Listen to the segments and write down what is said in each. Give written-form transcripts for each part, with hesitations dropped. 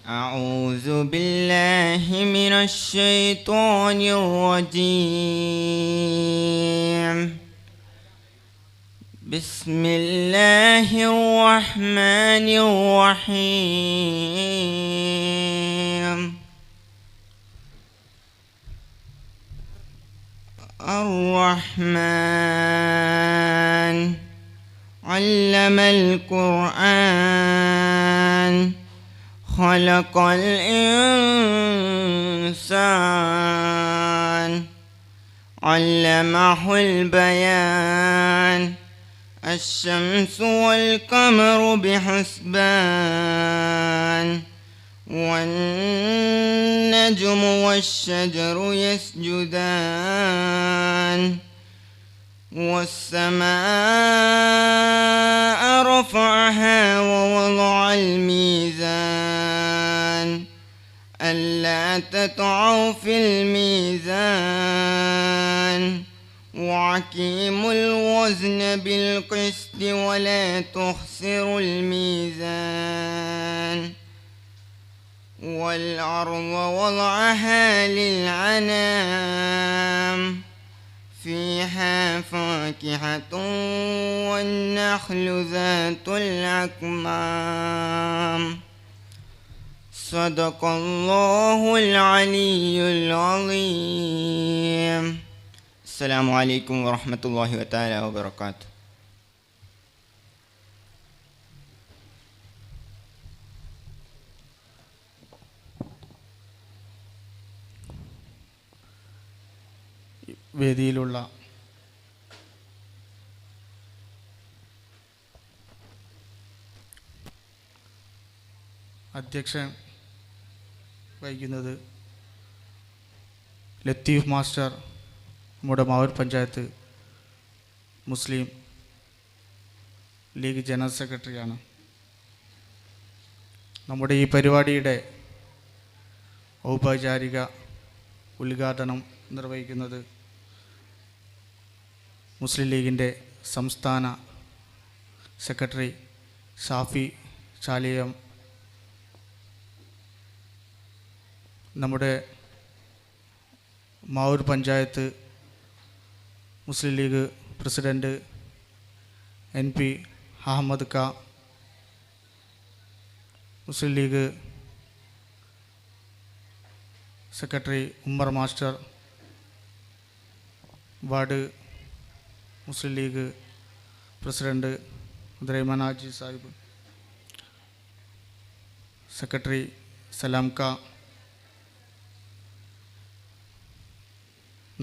أعوذ بالله من الشيطان الرجيم. بسم الله الرحمن الرحيم. الرحمن علم القرآن خلق الإنسان علمه البيان الشمس والقمر بحسبان والنجم والشجر يسجدان والسماء رفعها ووضع الميزان ألا تطغوا في الميزان وأقيموا الوزن بالقسط ولا تخسروا الميزان والأرض وضعها للأنام فيها فاكهة والنخل ذات الأكمام صدق الله العلي العظيم. السلام عليكم ورحمة الله تعالى وبركاته. വേദിയിലുള്ള അധ്യക്ഷൻ വഹിക്കുന്നത് ലത്തീഫ് മാസ്റ്റർ, നമ്മുടെ Mavoor panchayat Muslim league general സെക്രട്ടറിയാണ്. നമ്മുടെ ഈ പരിപാടിയുടെ ഔപചാരിക ഉദ്ഘാടനം നിർവഹിക്കുന്നത് മുസ്ലിം ലീഗിൻ്റെ സംസ്ഥാന സെക്രട്ടറി ഷാഫി ചാലിയം, നമ്മുടെ Mavoor panchayat Muslim League president NP Ahmed ക, Muslim League secretary Ummer master, ward Muslim League president Udraiman Haji Sahib, secretary Salam ക,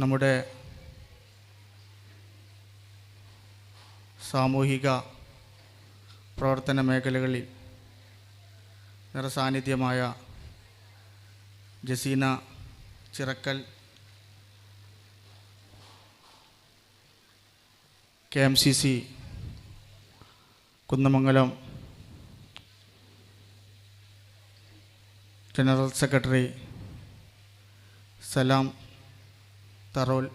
നമ്മുടെ സാമൂഹിക പ്രവർത്തന മേഖലകളിൽ നിറസാന്നിധ്യമായ Jaseena Chirakkal, KMCC Kunnamangalam general secretary Salam Tharol,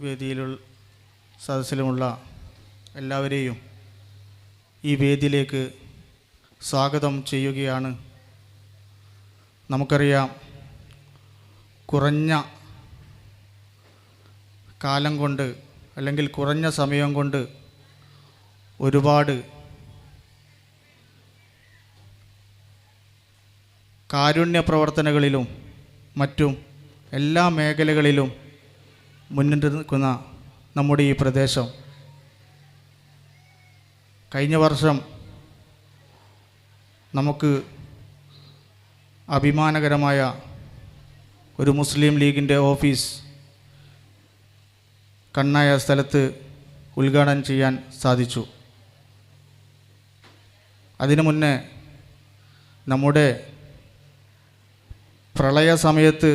വേദിയിലുള്ള സദസ്സിലുമുള്ള എല്ലാവരെയും ഈ വേദിയിലേക്ക് സ്വാഗതം ചെയ്യുകയാണ്. നമുക്കറിയാം, കുറഞ്ഞ കാലം കൊണ്ട് അല്ലെങ്കിൽ കുറഞ്ഞ സമയം കൊണ്ട് ഒരുപാട് കാരുണ്യ പ്രവർത്തനങ്ങളിലും മറ്റും എല്ലാ മേഖലകളിലും മുന്നിട്ട് നിൽക്കുന്ന നമ്മുടെ ഈ പ്രദേശം കഴിഞ്ഞ വർഷം നമുക്ക് അഭിമാനകരമായ ഒരു മുസ്ലിം ലീഗിൻ്റെ ഓഫീസ് കണ്ണായ സ്ഥലത്ത് ഉദ്ഘാടനം ചെയ്യാൻ സാധിച്ചു. അതിനു മുന്നേ നമ്മുടെ പ്രളയ സമയത്ത്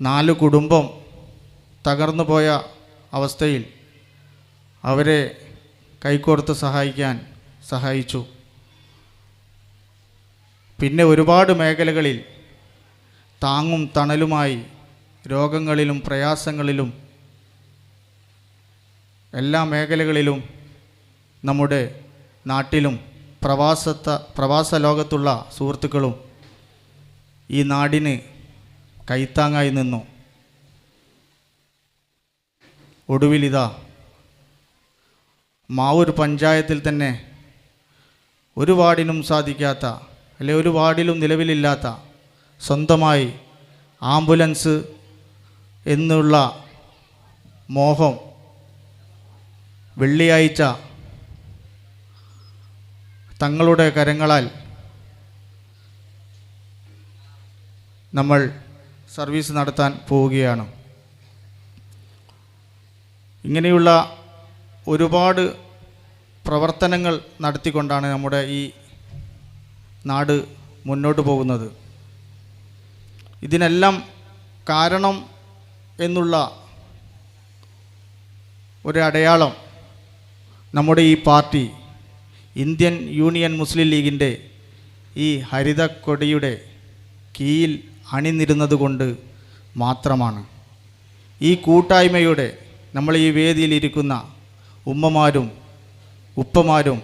4 കുടുംബം തകർന്നു പോയ അവസ്ഥയിൽ അവരെ കൈകോർത്ത് സഹായിച്ചു. പിന്നെ ഒരുപാട് മേഖലകളിൽ താങ്ങും തണലുമായി രോഗങ്ങളിലും പ്രയാസങ്ങളിലും എല്ലാ മേഖലകളിലും നമ്മുടെ നാട്ടിലും പ്രവാസ ലോകത്തുള്ള സുഹൃത്തുക്കളും ഈ നാടിന് കൈത്താങ്ങായി നിന്നു. ഒടുവിലിതാ മാവൂർ പഞ്ചായത്തിൽ തന്നെ ഒരു വാർഡിനും സാധിക്കാത്ത, അല്ലെ ഒരു വാർഡിലും നിലവിലില്ലാത്ത സ്വന്തമായി ആംബുലൻസ് എന്നുള്ള മോഹം വെള്ളിയാഴ്ച തങ്ങളുടെ കരങ്ങളാൽ നമ്മൾ സർവീസ് നടത്താൻ പോവുകയാണ്. ഇങ്ങനെയുള്ള ഒരുപാട് പ്രവർത്തനങ്ങൾ നടത്തിക്കൊണ്ടാണ് നമ്മുടെ ഈ നാട് മുന്നോട്ട് പോകുന്നത്. ഇതിനെല്ലാം കാരണം എന്നുള്ള ഒരു അടയാളം നമ്മുടെ ഈ പാർട്ടി ഇന്ത്യൻ യൂണിയൻ മുസ്ലിം ലീഗിൻ്റെ ഈ ഹരിത കൊടിയുടെ കീഴിൽ അണിനിരുന്നത് കൊണ്ട് മാത്രമാണ്. ഈ കൂട്ടായ്മയുടെ നമ്മൾ ഈ വേദിയിലിരിക്കുന്ന ഉമ്മമാരും ഉപ്പമാരും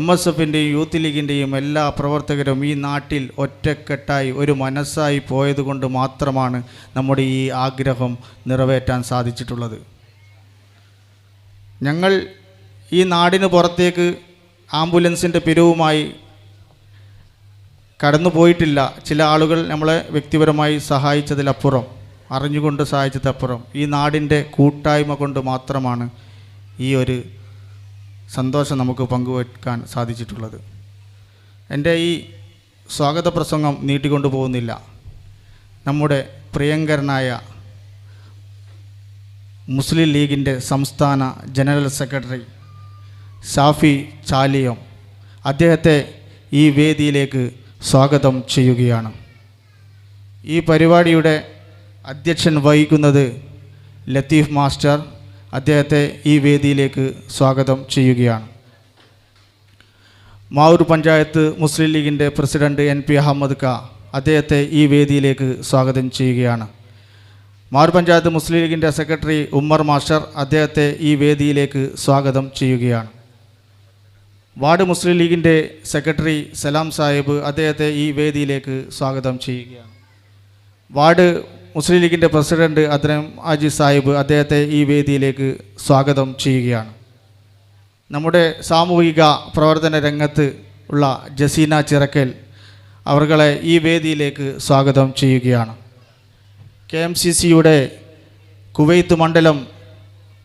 MSFൻ്റെയും യൂത്ത് ലീഗിൻ്റെയും എല്ലാ പ്രവർത്തകരും ഈ നാട്ടിൽ ഒറ്റക്കെട്ടായി ഒരു മനസ്സായി പോയതുകൊണ്ട് മാത്രമാണ് നമ്മുടെ ഈ ആഗ്രഹം നിറവേറ്റാൻ സാധിച്ചിട്ടുള്ളത്. ഞങ്ങൾ ഈ നാടിന് പുറത്തേക്ക് ആംബുലൻസിൻ്റെ പിരിവുമായി കടന്നു പോയിട്ടില്ല. ചില ആളുകൾ നമ്മളെ വ്യക്തിപരമായി സഹായിച്ചതിലപ്പുറം, അറിഞ്ഞുകൊണ്ട് സഹായിച്ചതിലപ്പുറം ഈ നാടിൻ്റെ കൂട്ടായ്മ കൊണ്ട് മാത്രമാണ് ഈ ഒരു സന്തോഷം നമുക്ക് പങ്കുവയ്ക്കാൻ സാധിച്ചിട്ടുള്ളത്. എൻ്റെ ഈ സ്വാഗത പ്രസംഗം നീട്ടിക്കൊണ്ടു പോകുന്നില്ല. നമ്മുടെ പ്രിയങ്കരനായ മുസ്ലിം ലീഗിൻ്റെ സംസ്ഥാന ജനറൽ സെക്രട്ടറി ഷാഫി ചാലിയം, അദ്ദേഹത്തെ ഈ വേദിയിലേക്ക് സ്വാഗതം ചെയ്യുകയാണ്. ഈ പരിപാടിയുടെ അധ്യക്ഷൻ വഹിക്കുന്നത് ലത്തീഫ് മാസ്റ്റർ, അദ്ദേഹത്തെ ഈ വേദിയിലേക്ക് സ്വാഗതം ചെയ്യുകയാണ്. മാവൂർ പഞ്ചായത്ത് മുസ്ലിം ലീഗിൻ്റെ പ്രസിഡന്റ് NP അഹമ്മദ് ക, അദ്ദേഹത്തെ ഈ വേദിയിലേക്ക് സ്വാഗതം ചെയ്യുകയാണ്. മാവൂർ പഞ്ചായത്ത് മുസ്ലിം ലീഗിൻ്റെ സെക്രട്ടറി ഉമ്മർ മാസ്റ്റർ, അദ്ദേഹത്തെ ഈ വേദിയിലേക്ക് സ്വാഗതം ചെയ്യുകയാണ്. വാർഡ് മുസ്ലിം ലീഗിൻ്റെ സെക്രട്ടറി സലാം സാഹിബ്, അദ്ദേഹത്തെ ഈ വേദിയിലേക്ക് സ്വാഗതം ചെയ്യുകയാണ്. വാർഡ് മുസ്ലിം ലീഗിൻ്റെ പ്രസിഡന്റ് അദ്രം ആജി സാഹിബ്, അദ്ദേഹത്തെ ഈ വേദിയിലേക്ക് സ്വാഗതം ചെയ്യുകയാണ്. നമ്മുടെ സാമൂഹിക പ്രവർത്തന രംഗത്ത് ഉള്ള ജസീന ചിറക്കൽ, അവർകളെ ഈ വേദിയിലേക്ക് സ്വാഗതം ചെയ്യുകയാണ്. KMCCയുടെ കുവൈത്ത് മണ്ഡലം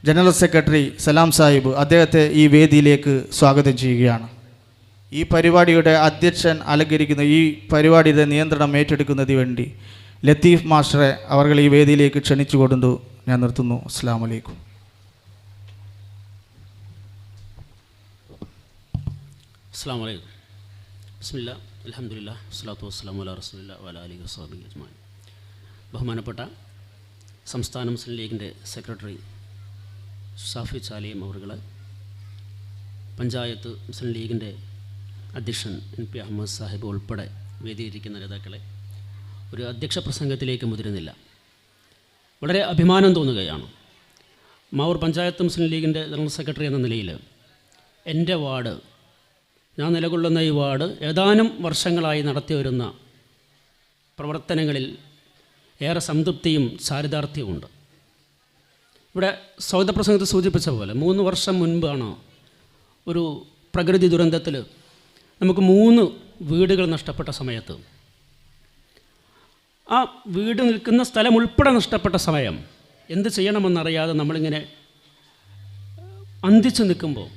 ജനറൽ സെക്രട്ടറി സലാം സാഹിബ്, അദ്ദേഹത്തെ ഈ വേദിയിലേക്ക് സ്വാഗതം ചെയ്യുകയാണ്. ഈ പരിപാടിയുടെ അധ്യക്ഷൻ അലങ്കരിക്കുന്ന, ഈ പരിപാടിയുടെ നിയന്ത്രണം ഏറ്റെടുക്കുന്നതിന് വേണ്ടി ലത്തീഫ് മാസ്റ്ററെ അവർ ഈ വേദിയിലേക്ക് ക്ഷണിച്ചുകൊണ്ടു ഞാൻ നിർത്തുന്നു. അസ്സലാമു അലൈക്കും. അസ്സലാമു അലൈക്കും. ബിസ്മില്ലാ, അൽഹംദുലില്ലാ, വസ്സലാത്തു വസ്സലാമു അലാ റസൂലില്ലാ വഅലാ ആലിഹി വസ്സഹ്ബിഹി അജ്മഈൻ. ബഹുമാനപ്പെട്ട സംസ്ഥാന മുസ്ലിം ലീഗിൻ്റെ സെക്രട്ടറി ഷാഫി ചാലിയം അവറുകൾ, പഞ്ചായത്ത് മുസ്ലിം ലീഗിൻ്റെ അധ്യക്ഷൻ NP അഹമ്മദ് സാഹിബ് ഉൾപ്പെടെ വേദിയിരിക്കുന്ന നേതാക്കളെ, ഒരു അധ്യക്ഷ പ്രസംഗത്തിലേക്ക് മുതിരുന്നില്ല. വളരെ അഭിമാനം തോന്നുകയാണ്. മാവൂർ പഞ്ചായത്ത് മുസ്ലിം ലീഗിൻ്റെ ജനറൽ സെക്രട്ടറി എന്ന നിലയിൽ എൻ്റെ വാർഡ്, ഞാൻ നിലകൊള്ളുന്ന ഈ വാർഡ് ഏതാനും വർഷങ്ങളായി നടത്തി വരുന്ന പ്രവർത്തനങ്ങളിൽ ഏറെ സംതൃപ്തിയും ചാരിതാർത്ഥ്യവുമുണ്ട്. ഇവിടെ സ്വാഗത പ്രസംഗത്തിൽ സൂചിപ്പിച്ച പോലെ 3 വർഷം മുൻപാണ് ഒരു പ്രകൃതി ദുരന്തത്തിൽ നമുക്ക് 3 വീടുകൾ നഷ്ടപ്പെട്ട സമയത്ത്, ആ വീട് നിൽക്കുന്ന സ്ഥലം ഉൾപ്പെടെ നഷ്ടപ്പെട്ട സമയം എന്ത് ചെയ്യണമെന്നറിയാതെ നമ്മളിങ്ങനെ അന്തിച്ച് നിൽക്കുമ്പോൾ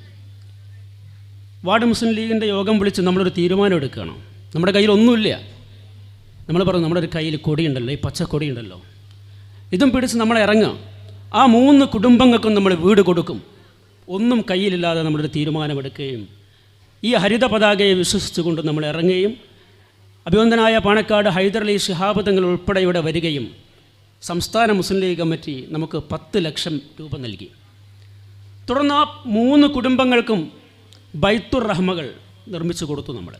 വാർഡ് മുസ്ലിം ലീഗിൻ്റെ യോഗം വിളിച്ച് നമ്മളൊരു തീരുമാനം എടുക്കുകയാണ്. നമ്മുടെ കയ്യിൽ ഒന്നുമില്ല. നമ്മൾ പറഞ്ഞു, നമ്മുടെ ഒരു കയ്യിൽ കൊടിയുണ്ടല്ലോ, ഈ പച്ചക്കൊടിയുണ്ടല്ലോ, ഇതും പിടിച്ച് നമ്മൾ ഇറങ്ങുക. ആ 3 കുടുംബങ്ങൾക്കും നമ്മൾ വീട് കൊടുക്കും. ഒന്നും കയ്യിലില്ലാതെ നമ്മളൊരു തീരുമാനമെടുക്കുകയും ഈ ഹരിത പതാകയെ വിശ്വസിച്ചുകൊണ്ട് നമ്മൾ ഇറങ്ങുകയും അഭിവന്ദനായ പാണക്കാട് ഹൈദരലി ശിഹാബ് തങ്ങൾ ഉൾപ്പെടെ ഇവിടെ വരികയും സംസ്ഥാന മുസ്ലിം ലീഗ് കമ്മിറ്റി നമുക്ക് 10 ലക്ഷം രൂപ നൽകി. തുടർന്ന് ആ 3 കുടുംബങ്ങൾക്കും ബൈത്തുർ റഹ്മകൾ നിർമ്മിച്ചു കൊടുത്തു. നമ്മൾ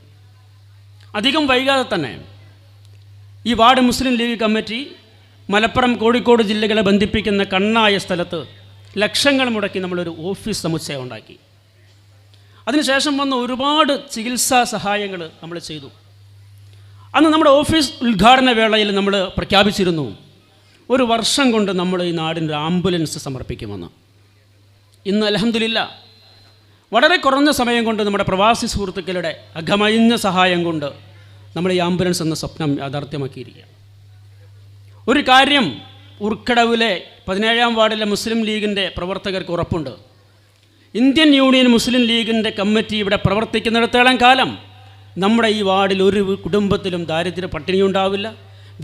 അധികം വൈകാതെ തന്നെ ഈ ward Muslim league committee Malappuram Kozhikode ജില്ലകളെ ബന്ധിപ്പിക്കുന്ന കണ്ണായ സ്ഥലത്ത് ലക്ഷങ്ങൾ മുടക്കി നമ്മളൊരു ഓഫീസ് സമുച്ചയം ഉണ്ടാക്കി. അതിനുശേഷം വന്ന ഒരുപാട് ചികിത്സാ സഹായങ്ങൾ നമ്മൾ ചെയ്തു. അന്ന് നമ്മുടെ ഓഫീസ് ഉദ്ഘാടന വേളയിൽ നമ്മൾ പ്രഖ്യാപിച്ചിരുന്നു, 1 വർഷം കൊണ്ട് നമ്മൾ ഈ നാടിൻ്റെ ആംബുലൻസ് സമർപ്പിക്കുമെന്ന്. ഇന്ന് അൽഹംദുലില്ലാ വളരെ കുറഞ്ഞ സമയം കൊണ്ട് നമ്മുടെ പ്രവാസി സുഹൃത്തുക്കളുടെ അകമഴിഞ്ഞ സഹായം കൊണ്ട് നമ്മൾ ഈ ആംബുലൻസ് എന്ന സ്വപ്നം യാഥാർത്ഥ്യമാക്കിയിരിക്കുക. ഒരു കാര്യം ഉർക്കടവിലെ 17-ാം വാർഡിലെ മുസ്ലിം ലീഗിൻ്റെ പ്രവർത്തകർക്ക് ഉറപ്പുണ്ട്, ഇന്ത്യൻ യൂണിയൻ മുസ്ലിം ലീഗിൻ്റെ കമ്മിറ്റി ഇവിടെ പ്രവർത്തിക്കുന്നിടത്തോളം കാലം നമ്മുടെ ഈ വാർഡിൽ ഒരു കുടുംബത്തിലും ദാരിദ്ര്യ പട്ടിണി ഉണ്ടാവില്ല,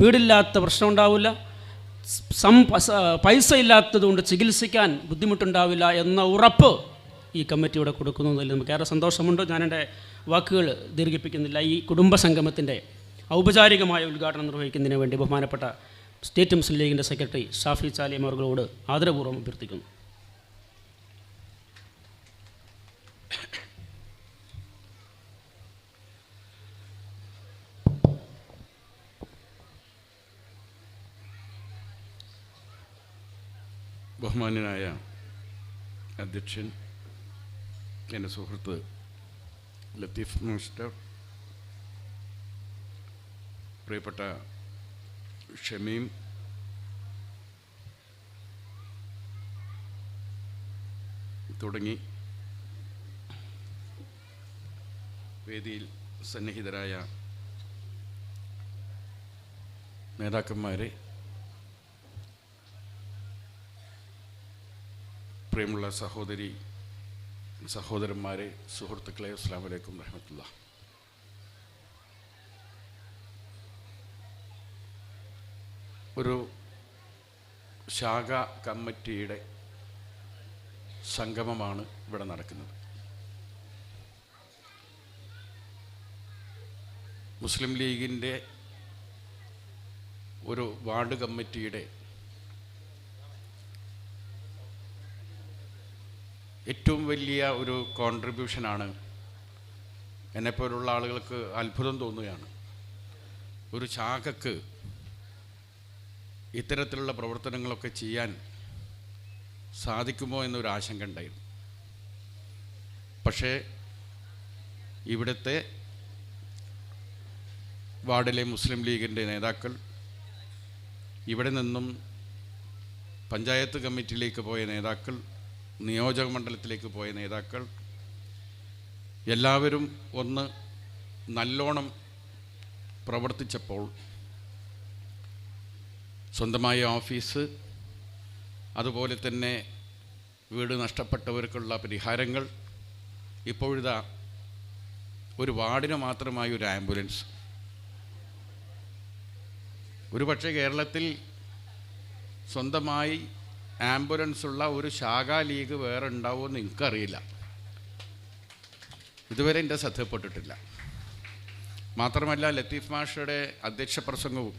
വീടില്ലാത്ത പ്രശ്നം ഉണ്ടാവില്ല, പൈസ ഇല്ലാത്തതുകൊണ്ട് ചികിത്സിക്കാൻ ബുദ്ധിമുട്ടുണ്ടാവില്ല എന്ന ഉറപ്പ് ഈ കമ്മിറ്റിയുടെ കൊടുക്കുന്നതിൽ നമുക്കേറെ സന്തോഷമുണ്ട്. ഞാൻ എൻ്റെ വാക്കുകൾ ദീർഘിപ്പിക്കുന്നില്ല. ഈ കുടുംബ സംഗമത്തിൻ്റെ ഔപചാരികമായ ഉദ്ഘാടനം നിർവഹിക്കുന്നതിന് വേണ്ടി ബഹുമാനപ്പെട്ട സ്റ്റേറ്റ് മുസ്ലിം ലീഗിൻ്റെ സെക്രട്ടറി ഷാഫി ചാലിയം അവர்களോട് ആദരപൂർവ്വം അഭ്യർത്ഥിക്കുന്നു. ബഹുമാന്യനായ അധ്യക്ഷൻ, എൻ്റെ സുഹൃത്ത് ലത്തീഫ് മാസ്റ്റർ, പ്രിയപ്പെട്ട ഷമീം, തുടങ്ങി വേദിയിൽ സന്നിഹിതരായ നേതാക്കന്മാരെ, പ്രിയമുള്ള സഹോദരന്മാരെ, സുഹൃത്തുക്കളെ, അസ്സലാമു അലൈക്കും വറഹ്മത്തുള്ളാഹി. ഒരു ശാഖ കമ്മിറ്റിയുടെ സംഗമമാണ് ഇവിടെ നടക്കുന്നത്. മുസ്ലിം ലീഗിൻ്റെ ഒരു വാർഡ് കമ്മിറ്റിയുടെ ഏറ്റവും വലിയ ഒരു കോൺട്രിബ്യൂഷനാണ്. എന്നെപ്പോലുള്ള ആളുകൾക്ക് അത്ഭുതം തോന്നുകയാണ്, ഒരു ശാഖക്ക് ഇത്തരത്തിലുള്ള പ്രവർത്തനങ്ങളൊക്കെ ചെയ്യാൻ സാധിക്കുമോ എന്നൊരു ആശങ്ക ഉണ്ടായിരുന്നു. പക്ഷേ ഇവിടുത്തെ വാർഡിലെ മുസ്ലിം ലീഗിൻ്റെ നേതാക്കൾ, ഇവിടെ നിന്നും പഞ്ചായത്ത് കമ്മിറ്റിയിലേക്ക് പോയ നേതാക്കൾ, നിയോജക മണ്ഡലത്തിലേക്ക് പോയ നേതാക്കൾ, എല്ലാവരും ഒന്ന് നല്ലോണം പ്രവർത്തിച്ചപ്പോൾ സ്വന്തമായ ഓഫീസ്, അതുപോലെ തന്നെ വീട് നഷ്ടപ്പെട്ടവർക്കുള്ള പരിഹാരങ്ങൾ, ഇപ്പോഴിതാ ഒരു വാർഡിന് മാത്രമായി ഒരു ആംബുലൻസ്. ഒരു പക്ഷേ കേരളത്തിൽ സ്വന്തമായി ആംബുലൻസ് ഉള്ള ഒരു ശാഖാ ലീഗ് വേറെ ഉണ്ടാവുമെന്ന് എനിക്കറിയില്ല, ഇതുവരെ എൻ്റെ ശ്രദ്ധപ്പെട്ടിട്ടില്ല. മാത്രമല്ല, ലത്തീഫ് മാഷയുടെ അധ്യക്ഷ പ്രസംഗവും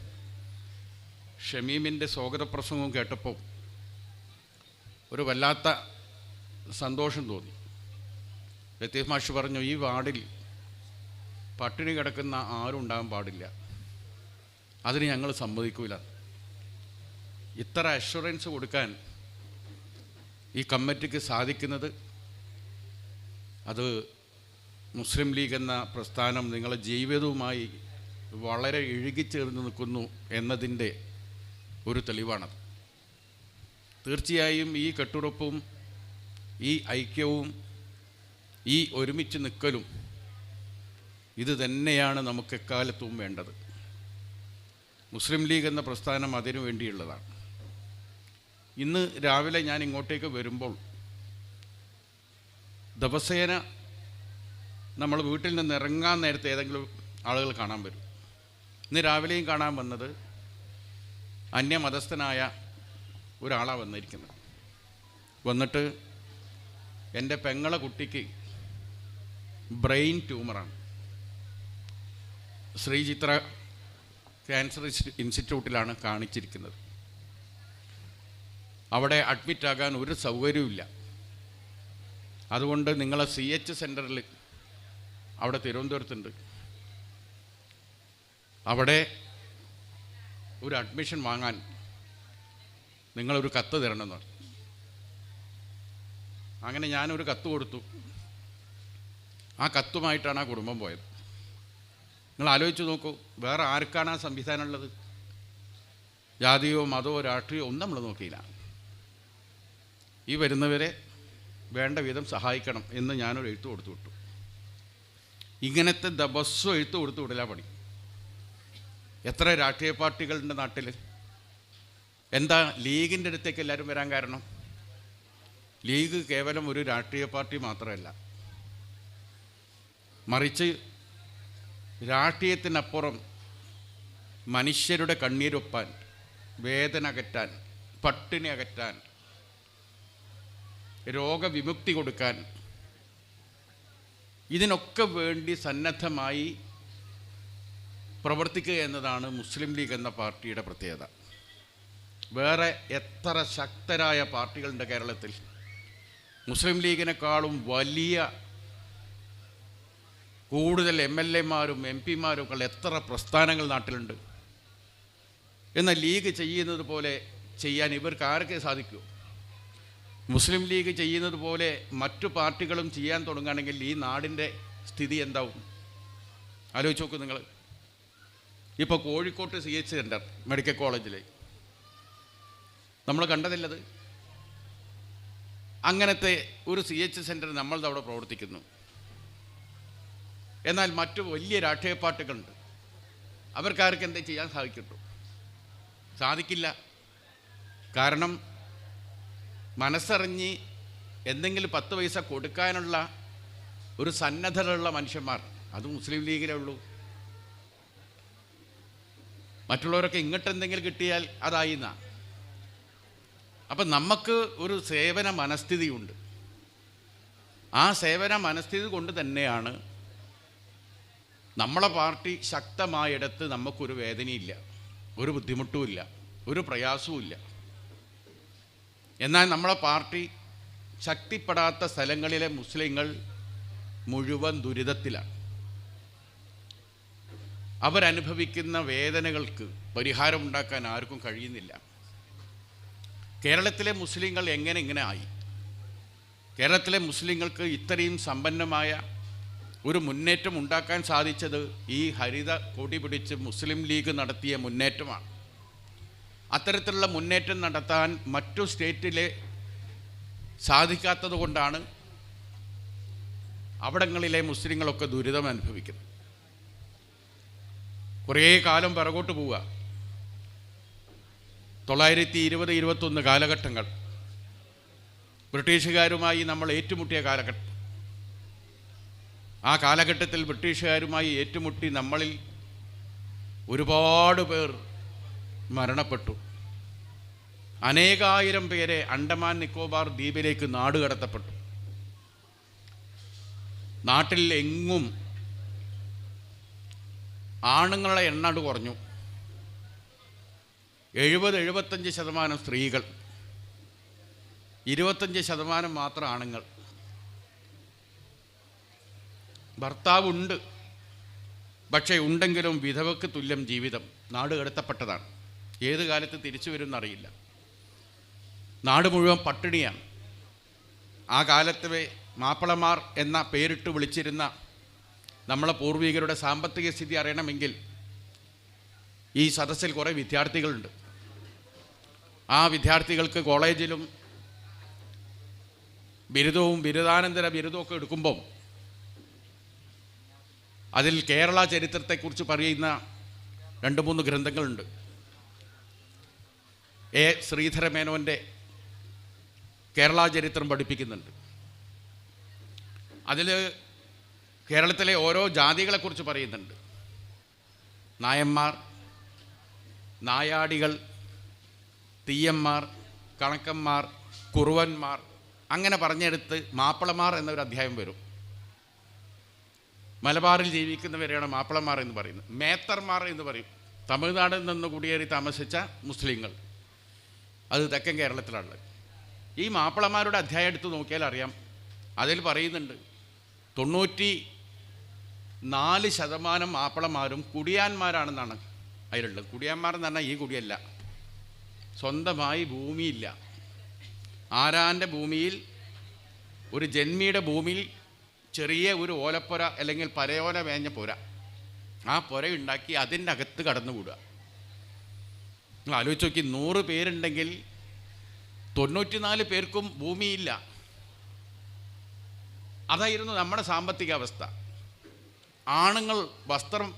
ഷമീമിൻ്റെ സ്വാഗത പ്രസംഗവും കേട്ടപ്പോൾ ഒരു വല്ലാത്ത സന്തോഷം തോന്നി. ലത്തീഫ് മാഷ് പറഞ്ഞു, ഈ വാർഡിൽ പട്ടിണി കിടക്കുന്ന ആരും ഉണ്ടാകാൻ പാടില്ല, അതിന് ഞങ്ങൾ സമ്മതിക്കില്ല. ഇത്ര അഷുറൻസ് കൊടുക്കാൻ ഈ കമ്മിറ്റിക്ക് സാധിക്കുന്നത് അത് മുസ്ലിം ലീഗ് എന്ന പ്രസ്ഥാനം നിങ്ങളുടെ ജീവിതവുമായി വളരെ ഇഴുകിച്ചേർന്ന് നിൽക്കുന്നു എന്നതിൻ്റെ ഒരു തെളിവാണത്. തീർച്ചയായും ഈ കെട്ടുറപ്പും ഈ ഐക്യവും ഈ ഒരുമിച്ച് നിൽക്കലും ഇത് തന്നെയാണ് നമുക്ക് എക്കാലത്തും വേണ്ടത്. മുസ്ലിം ലീഗ് എന്ന പ്രസ്ഥാനം അതിനു വേണ്ടിയുള്ളതാണ്. ഇന്ന് രാവിലെ ഞാൻ ഇങ്ങോട്ടേക്ക് വരുമ്പോൾ ദിവസേന നമ്മൾ വീട്ടിൽ നിന്ന് ഇറങ്ങാൻ നേരത്തെ ഏതെങ്കിലും ആളുകൾ കാണാൻ വരും. ഇന്ന് രാവിലെയും കാണാൻ വന്നത് അന്യമതസ്ഥനായ ഒരാളാണ് വന്നിരിക്കുന്നത്. വന്നിട്ട് എൻ്റെ പെങ്ങളെ കുട്ടിക്ക് ബ്രെയിൻ ട്യൂമറാണ്, ശ്രീചിത്ര ക്യാൻസർ ഇൻസ്റ്റിറ്റ്യൂട്ടിലാണ് കാണിച്ചിരിക്കുന്നത്. അവിടെ അഡ്മിറ്റാകാൻ ഒരു സൗകര്യവുമില്ല. അതുകൊണ്ട് നിങ്ങളെ CH സെൻറ്ററിൽ അവിടെ തിരുവനന്തപുരത്തുണ്ട്, അവിടെ ഒരു അഡ്മിഷൻ വാങ്ങാൻ നിങ്ങളൊരു കത്ത് തരണമെന്ന് പറഞ്ഞു. അങ്ങനെ ഞാനൊരു കത്ത് കൊടുത്തു. ആ കത്തുമായിട്ടാണ് ആ കുടുംബം പോയത്. നിങ്ങൾ ആലോചിച്ച് നോക്കൂ, വേറെ ആർക്കാണ് ആ സംവിധാനം ഉള്ളത്? ജാതിയോ മതമോ രാഷ്ട്രീയമോ ഒന്നും നമ്മൾ നോക്കിയില്ല. ഈ വരുന്നവരെ വേണ്ട വിധം സഹായിക്കണം എന്ന് ഞാനൊരു എഴുത്ത് കൊടുത്തു വിട്ടു. ഇങ്ങനത്തെ ദിവസവും എഴുത്ത് കൊടുത്തു വിടില്ല പണി. എത്ര രാഷ്ട്രീയ പാർട്ടികളുണ്ട് നാട്ടിൽ? എന്താ ലീഗിൻ്റെ അടുത്തേക്ക് എല്ലാവരും വരാൻ കാരണം? ലീഗ് കേവലം ഒരു രാഷ്ട്രീയ പാർട്ടി മാത്രമല്ല, മറിച്ച് രാഷ്ട്രീയത്തിനപ്പുറം മനുഷ്യരുടെ കണ്ണീരൊപ്പാൻ, വേദന അകറ്റാൻ, പട്ടിണി അകറ്റാൻ, രോഗവിമുക്തി കൊടുക്കാൻ, ഇതിനൊക്കെ വേണ്ടി സന്നദ്ധമായി പ്രവർത്തിക്കുക എന്നതാണ് മുസ്ലിം ലീഗ് എന്ന പാർട്ടിയുടെ പ്രത്യേകത. വേറെ എത്ര ശക്തരായ പാർട്ടികളുണ്ട് കേരളത്തിൽ? മുസ്ലിം ലീഗിനേക്കാളും വലിയ കൂടുതൽ MLA-മാരും MP-മാരും ഒക്കെ എത്ര പ്രസ്ഥാനങ്ങൾ നാട്ടിലുണ്ട്. എന്നാൽ ലീഗ് ചെയ്യുന്നത് പോലെ ചെയ്യാൻ ഇവർക്ക് ആരൊക്കെ സാധിക്കുമോ? മുസ്ലിം ലീഗ് ചെയ്യുന്നത് പോലെ മറ്റു പാർട്ടികളും ചെയ്യാൻ തുടങ്ങുകയാണെങ്കിൽ ഈ നാടിൻ്റെ സ്ഥിതി എന്താവും? ആലോചിച്ച് നോക്കൂ നിങ്ങൾ. ഇപ്പോൾ കോഴിക്കോട്ട് CH സെൻറ്റർ മെഡിക്കൽ കോളേജിൽ നമ്മൾ കണ്ടതില്ലത്. അങ്ങനത്തെ ഒരു CH സെൻറ്റർ നമ്മളുടെ അവിടെ പ്രവർത്തിക്കുന്നു. എന്നാൽ മറ്റു വലിയ രാഷ്ട്രീയ പാർട്ടികളുണ്ട്, അവർക്കാർക്ക് എന്താ ചെയ്യാൻ സാധിക്കില്ല. കാരണം മനസ്സറിഞ്ഞ് എന്തെങ്കിലും 10 പൈസ കൊടുക്കാനുള്ള ഒരു സന്നദ്ധതയുള്ള മനുഷ്യന്മാർ അത് മുസ്ലിം ലീഗിലേ ഉള്ളൂ. മറ്റുള്ളവരൊക്കെ ഇങ്ങോട്ട് എന്തെങ്കിലും കിട്ടിയാൽ അതായിന്ന. അപ്പം നമുക്ക് ഒരു സേവന മനസ്ഥിതിയുണ്ട്. ആ സേവന മനസ്ഥിതി കൊണ്ട് തന്നെയാണ് നമ്മളെ പാർട്ടി ശക്തമായിടത്ത് നമുക്കൊരു വേദനയില്ല, ഒരു ബുദ്ധിമുട്ടുമില്ല, ഒരു പ്രയാസവുമില്ല. എന്നാൽ നമ്മളെ പാർട്ടി ശക്തിപ്പെടാത്ത സ്ഥലങ്ങളിലെ മുസ്ലിങ്ങൾ മുഴുവൻ ദുരിതത്തിലാണ്. അവരനുഭവിക്കുന്ന വേദനകൾക്ക് പരിഹാരമുണ്ടാക്കാൻ ആർക്കും കഴിയുന്നില്ല. കേരളത്തിലെ മുസ്ലിങ്ങൾ ഇങ്ങനെ ആയി? കേരളത്തിലെ മുസ്ലിങ്ങൾക്ക് ഇത്രയും സമ്പന്നമായ ഒരു മുന്നേറ്റം ഉണ്ടാക്കാൻ സാധിച്ചത് ഈ ഹരിത കൊടി പിടിച്ച് മുസ്ലിം ലീഗ് നടത്തിയ മുന്നേറ്റമാണ്. അത്തരത്തിലുള്ള മുന്നേറ്റം നടത്താൻ മറ്റു സ്റ്റേറ്റിലെ സാധിക്കാത്തത് കൊണ്ടാണ് അവിടങ്ങളിലെ മുസ്ലിങ്ങളൊക്കെ ദുരിതം അനുഭവിക്കുന്നത്. കുറേ കാലം പിറകോട്ട് പോവുക. 1920-21 കാലഘട്ടങ്ങൾ ബ്രിട്ടീഷുകാരുമായി നമ്മൾ ഏറ്റുമുട്ടിയ കാലഘട്ടം. ആ കാലഘട്ടത്തിൽ ബ്രിട്ടീഷുകാരുമായി ഏറ്റുമുട്ടി നമ്മളിൽ ഒരുപാട് പേർ മരണപ്പെട്ടു. അനേകായിരം പേരെ അണ്ടമാൻ നിക്കോബാർ ദ്വീപിലേക്ക് നാടുകടത്തപ്പെട്ടു. നാട്ടിൽ എങ്ങും ആണുങ്ങളുടെ എണ്ണം കുറഞ്ഞു. 70-75% സ്ത്രീകൾ, 25% മാത്രം ആണുങ്ങൾ. ഭർത്താവുണ്ട്, പക്ഷേ ഉണ്ടെങ്കിലും വിധവക്ക് തുല്യം ജീവിതം. നാട് കടത്തപ്പെട്ടതാണ്. ഏത് കാലത്ത് തിരിച്ചു വരുമെന്നറിയില്ല. നാട് മുഴുവൻ പട്ടിണിയാണ്. ആ കാലത്തെ മാപ്പിളമാർ എന്ന പേരിട്ട് വിളിച്ചിരുന്ന നമ്മളെ പൂർവികരുടെ സാമ്പത്തിക സ്ഥിതി അറിയണമെങ്കിൽ ഈ സദസ്സിൽ കുറേ വിദ്യാർത്ഥികളുണ്ട്. ആ വിദ്യാർത്ഥികൾക്ക് കോളേജിലും ബിരുദവും ബിരുദാനന്തര ബിരുദമൊക്കെ എടുക്കുമ്പം അതിൽ കേരള ചരിത്രത്തെക്കുറിച്ച് പറയുന്ന 2-3 ഗ്രന്ഥങ്ങളുണ്ട്. A. ശ്രീധരമേനോൻ്റെ കേരള ചരിത്രം പഠിപ്പിക്കുന്നുണ്ട്. അതിൽ കേരളത്തിലെ ഓരോ ജാതികളെക്കുറിച്ച് പറയുന്നുണ്ട്. നായന്മാർ, നായാടികൾ, തീയന്മാർ, കണക്കന്മാർ, കുറുവന്മാർ, അങ്ങനെ പറഞ്ഞെടുത്ത് മാപ്പിളമാർ എന്നൊരു അധ്യായം വരും. മലബാറിൽ ജീവിക്കുന്നവരെയാണ് മാപ്പിളമാർ എന്ന് പറയുന്നത്. മേത്തർമാർ എന്ന് പറയും. തമിഴ്നാട്ടിൽ നിന്ന് കുടിയേറി താമസിച്ച മുസ്ലിങ്ങൾ, അത് തെക്കൻ കേരളത്തിലാണുള്ളത്. ഈ മാപ്പിളമാരുടെ അധ്യായം എടുത്ത് നോക്കിയാൽ അറിയാം. അതിൽ പറയുന്നുണ്ട് 94% മാപ്പിളമാരും കുടിയാന്മാരാണെന്നാണ് അതിലുള്ളത്. കുടിയാന്മാരെന്ന് പറഞ്ഞാൽ ഈ കുടിയല്ല, സ്വന്തമായി ഭൂമിയില്ല. ആരാൻ്റെ ഭൂമിയിൽ, ഒരു ജന്മിയുടെ ഭൂമിയിൽ ചെറിയ ഒരു ഓലപ്പുര അല്ലെങ്കിൽ പരയോല വേഞ്ഞ പുര, ആ പുര ഉണ്ടാക്കി അതിൻ്റെ അകത്ത് കടന്നുകൂടുക. നിങ്ങൾ ആലോചിച്ച് നോക്കി, 100 പേരുണ്ടെങ്കിൽ 94 പേർക്കും ഭൂമിയില്ല. അതായിരുന്നു നമ്മുടെ സാമ്പത്തിക അവസ്ഥ. ആണുങ്ങൾ വസ്ത്രം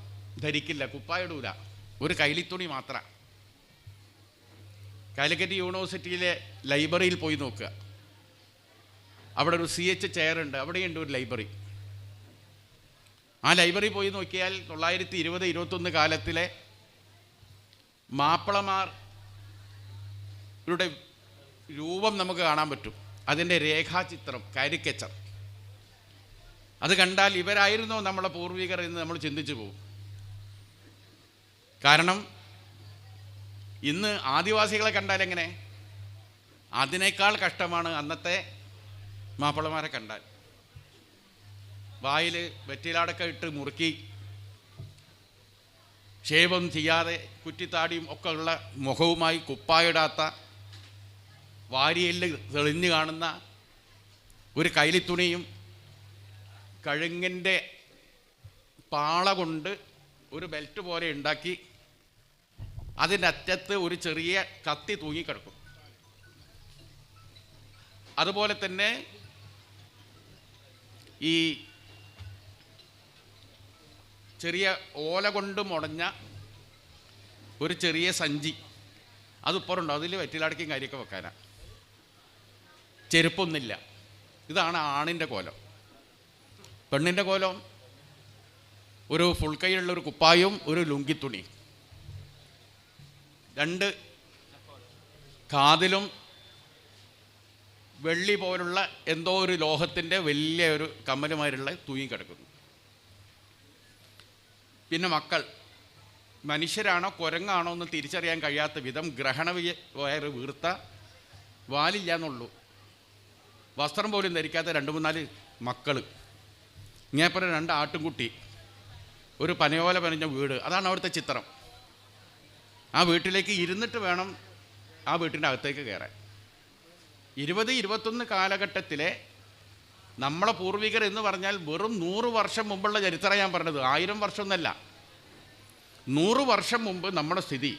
ധരിക്കില്ല, കുപ്പായിടൂല, ഒരു കൈലിത്തുണി മാത്രം. കാലിക്കറ്റ് യൂണിവേഴ്സിറ്റിയിലെ ലൈബ്രറിയിൽ പോയി നോക്കുക, അവിടെ ഒരു CH ചെയറുണ്ട്, അവിടെയുണ്ട് ഒരു ലൈബ്രറി. ആ ലൈബ്രറി പോയി നോക്കിയാൽ 1920-21 കാലത്തിലെ മാപ്പിളമാരുടെ രൂപം നമുക്ക് കാണാൻ പറ്റും. അതിൻ്റെ രേഖാചിത്രം, കാരിക്കച്ചർ. അത് കണ്ടാൽ ഇവരായിരുന്നോ നമ്മളെ പൂർവികർ എന്ന് നമ്മൾ ചിന്തിച്ചു പോകും. കാരണം ഇന്ന് ആദിവാസികളെ കണ്ടാൽ എങ്ങനെ, അതിനേക്കാൾ കഷ്ടമാണ് അന്നത്തെ മാപ്പിളമാരെ കണ്ടാൽ. വായിൽ വെറ്റിലാടൊക്കെ ഇട്ട് മുറുക്കി, ഷേവം ചെയ്യാതെ കുറ്റിത്താടിയും ഒക്കെ ഉള്ള മുഖവുമായി, കുപ്പായിടാത്ത, വാരിയെല്ല് തെളിഞ്ഞു കാണുന്ന ഒരു കൈലിത്തുണിയും കഴുങ്ങിൻ്റെ പാള കൊണ്ട് ഒരു ബെൽറ്റ് പോലെ ഉണ്ടാക്കി അതിൻ്റെ അറ്റത്ത് ഒരു ചെറിയ കത്തി തൂങ്ങിക്കിടക്കും. അതുപോലെ തന്നെ ഈ ചെറിയ ഓല കൊണ്ട് മുടഞ്ഞ ഒരു ചെറിയ സഞ്ചി അതിപ്പുറമുണ്ടോ, അതിൽ വെറ്റിലടക്കും കാര്യമൊക്കെ വെക്കാനാണ്. ചെരുപ്പൊന്നുമില്ല. ഇതാണ് ആണിൻ്റെ കോലം. പെണ്ണിൻ്റെ കോലം ഒരു ഫുൾ കൈയുള്ള ഒരു കുപ്പായവും ഒരു ലുങ്കിത്തുണി, 2 കാതിലും വെള്ളി പോലുള്ള എന്തോ ഒരു ലോഹത്തിൻ്റെ വലിയ ഒരു കമ്മലുമാരുള്ള തൂങ്ങിക്കിടക്കുന്നു. പിന്നെ മക്കൾ മനുഷ്യരാണോ കുരങ്ങാണോ എന്ന് തിരിച്ചറിയാൻ കഴിയാത്ത വിധം വയറ് വീർത്ത, വാലില്ല എന്നുള്ളൂ, വസ്ത്രം പോലും ധരിക്കാത്ത 2-3-4 മക്കൾ, ഇങ്ങേപ്പുറം 2 ആട്ടുംകുട്ടി, ഒരു പനയോല പനഞ്ഞ വീട്. അതാണ് അവിടുത്തെ ചിത്രം. ആ വീട്ടിലേക്ക് ഇരുന്നിട്ട് വേണം ആ വീട്ടിൻ്റെ അകത്തേക്ക് കയറാൻ. 20-21 കാലഘട്ടത്തിലെ നമ്മളെ പൂർവികർ എന്ന് പറഞ്ഞാൽ വെറും 100 വർഷം മുമ്പുള്ള ചരിത്രം ഞാൻ പറഞ്ഞത്, 1000 വർഷമൊന്നല്ല. 100 വർഷം മുമ്പ് നമ്മുടെ സ്ഥിതി,